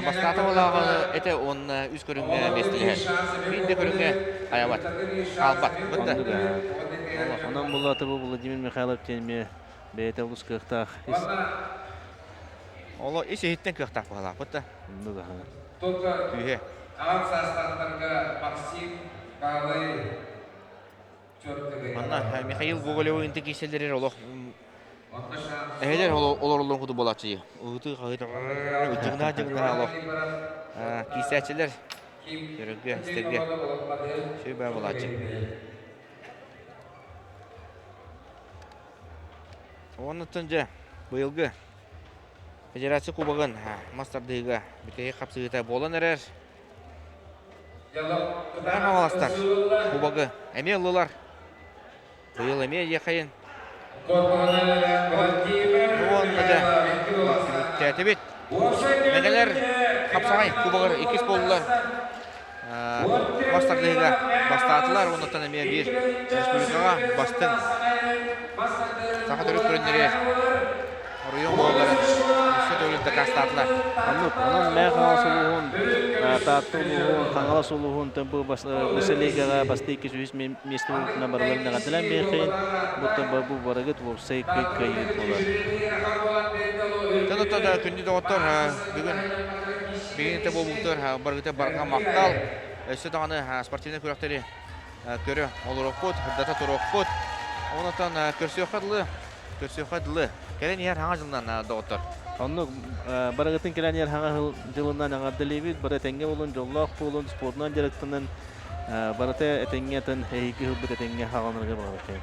бастаты олағаны әті оны үз көрінге местілігін. Бейді көрінге аябат, қалбат. Бұтты. Онан бұл аты бұл Владимир Михайлов тенме бәйті ұлыс қықтақ. Олы есі хиттен қықтақ бұғалақ. Бұтты. Күйе. Ағат састандарға Максим Бағалай чөптігі. Манна Михаил Гоголевой инті кеселдерер олық. Әйдер олар құды болатшы. Ұғыты қағыды үтігіна олық. Кесәтшілер көрігі, істерге шөй бәй болатшы. Оны түнде бұйылғы Федерация кубағын мастардығыға бітеге қапсығыта болын әрер. Әң аваластар кубағы әме ұлылар. Бұйыл әме еқайын. Бұғынды да тәті бет. Мәңгелер қапсағай кубағыр екес болылар. Мастардығыға бастатылар. Онықтан әме бір республикаға бастың. Сақы түрік көріндері. Район болыларын үсті төлікті қастатылар. Онын мәғала сұлуғын, татты ұлуғын, қаңала сұлуғын түнбі мәселегеға басты 200 месті ұлтына барыларына қадылан бейхейін. Бұттан бұл барығыт олсай көйгіт болар. Тәнітті күнді доғыттар бүгін бейінті болуқтыр, барғыты барға мақтал. Өсі дағаны спортивный көріқтері көрі олырық бұд, үрдата тұрық бұд. Онытан көрсеуқадылы. Кәрен ер хаңа жылынан доғыттыр. Онны барагытын келәнер хаңа жылынан аңардылыбыт, бары тәңге болын, жоллақ болын, спортынан жарықтынан бары тәңге тән әйгі хылбыт тәңге хағанырға бағыр.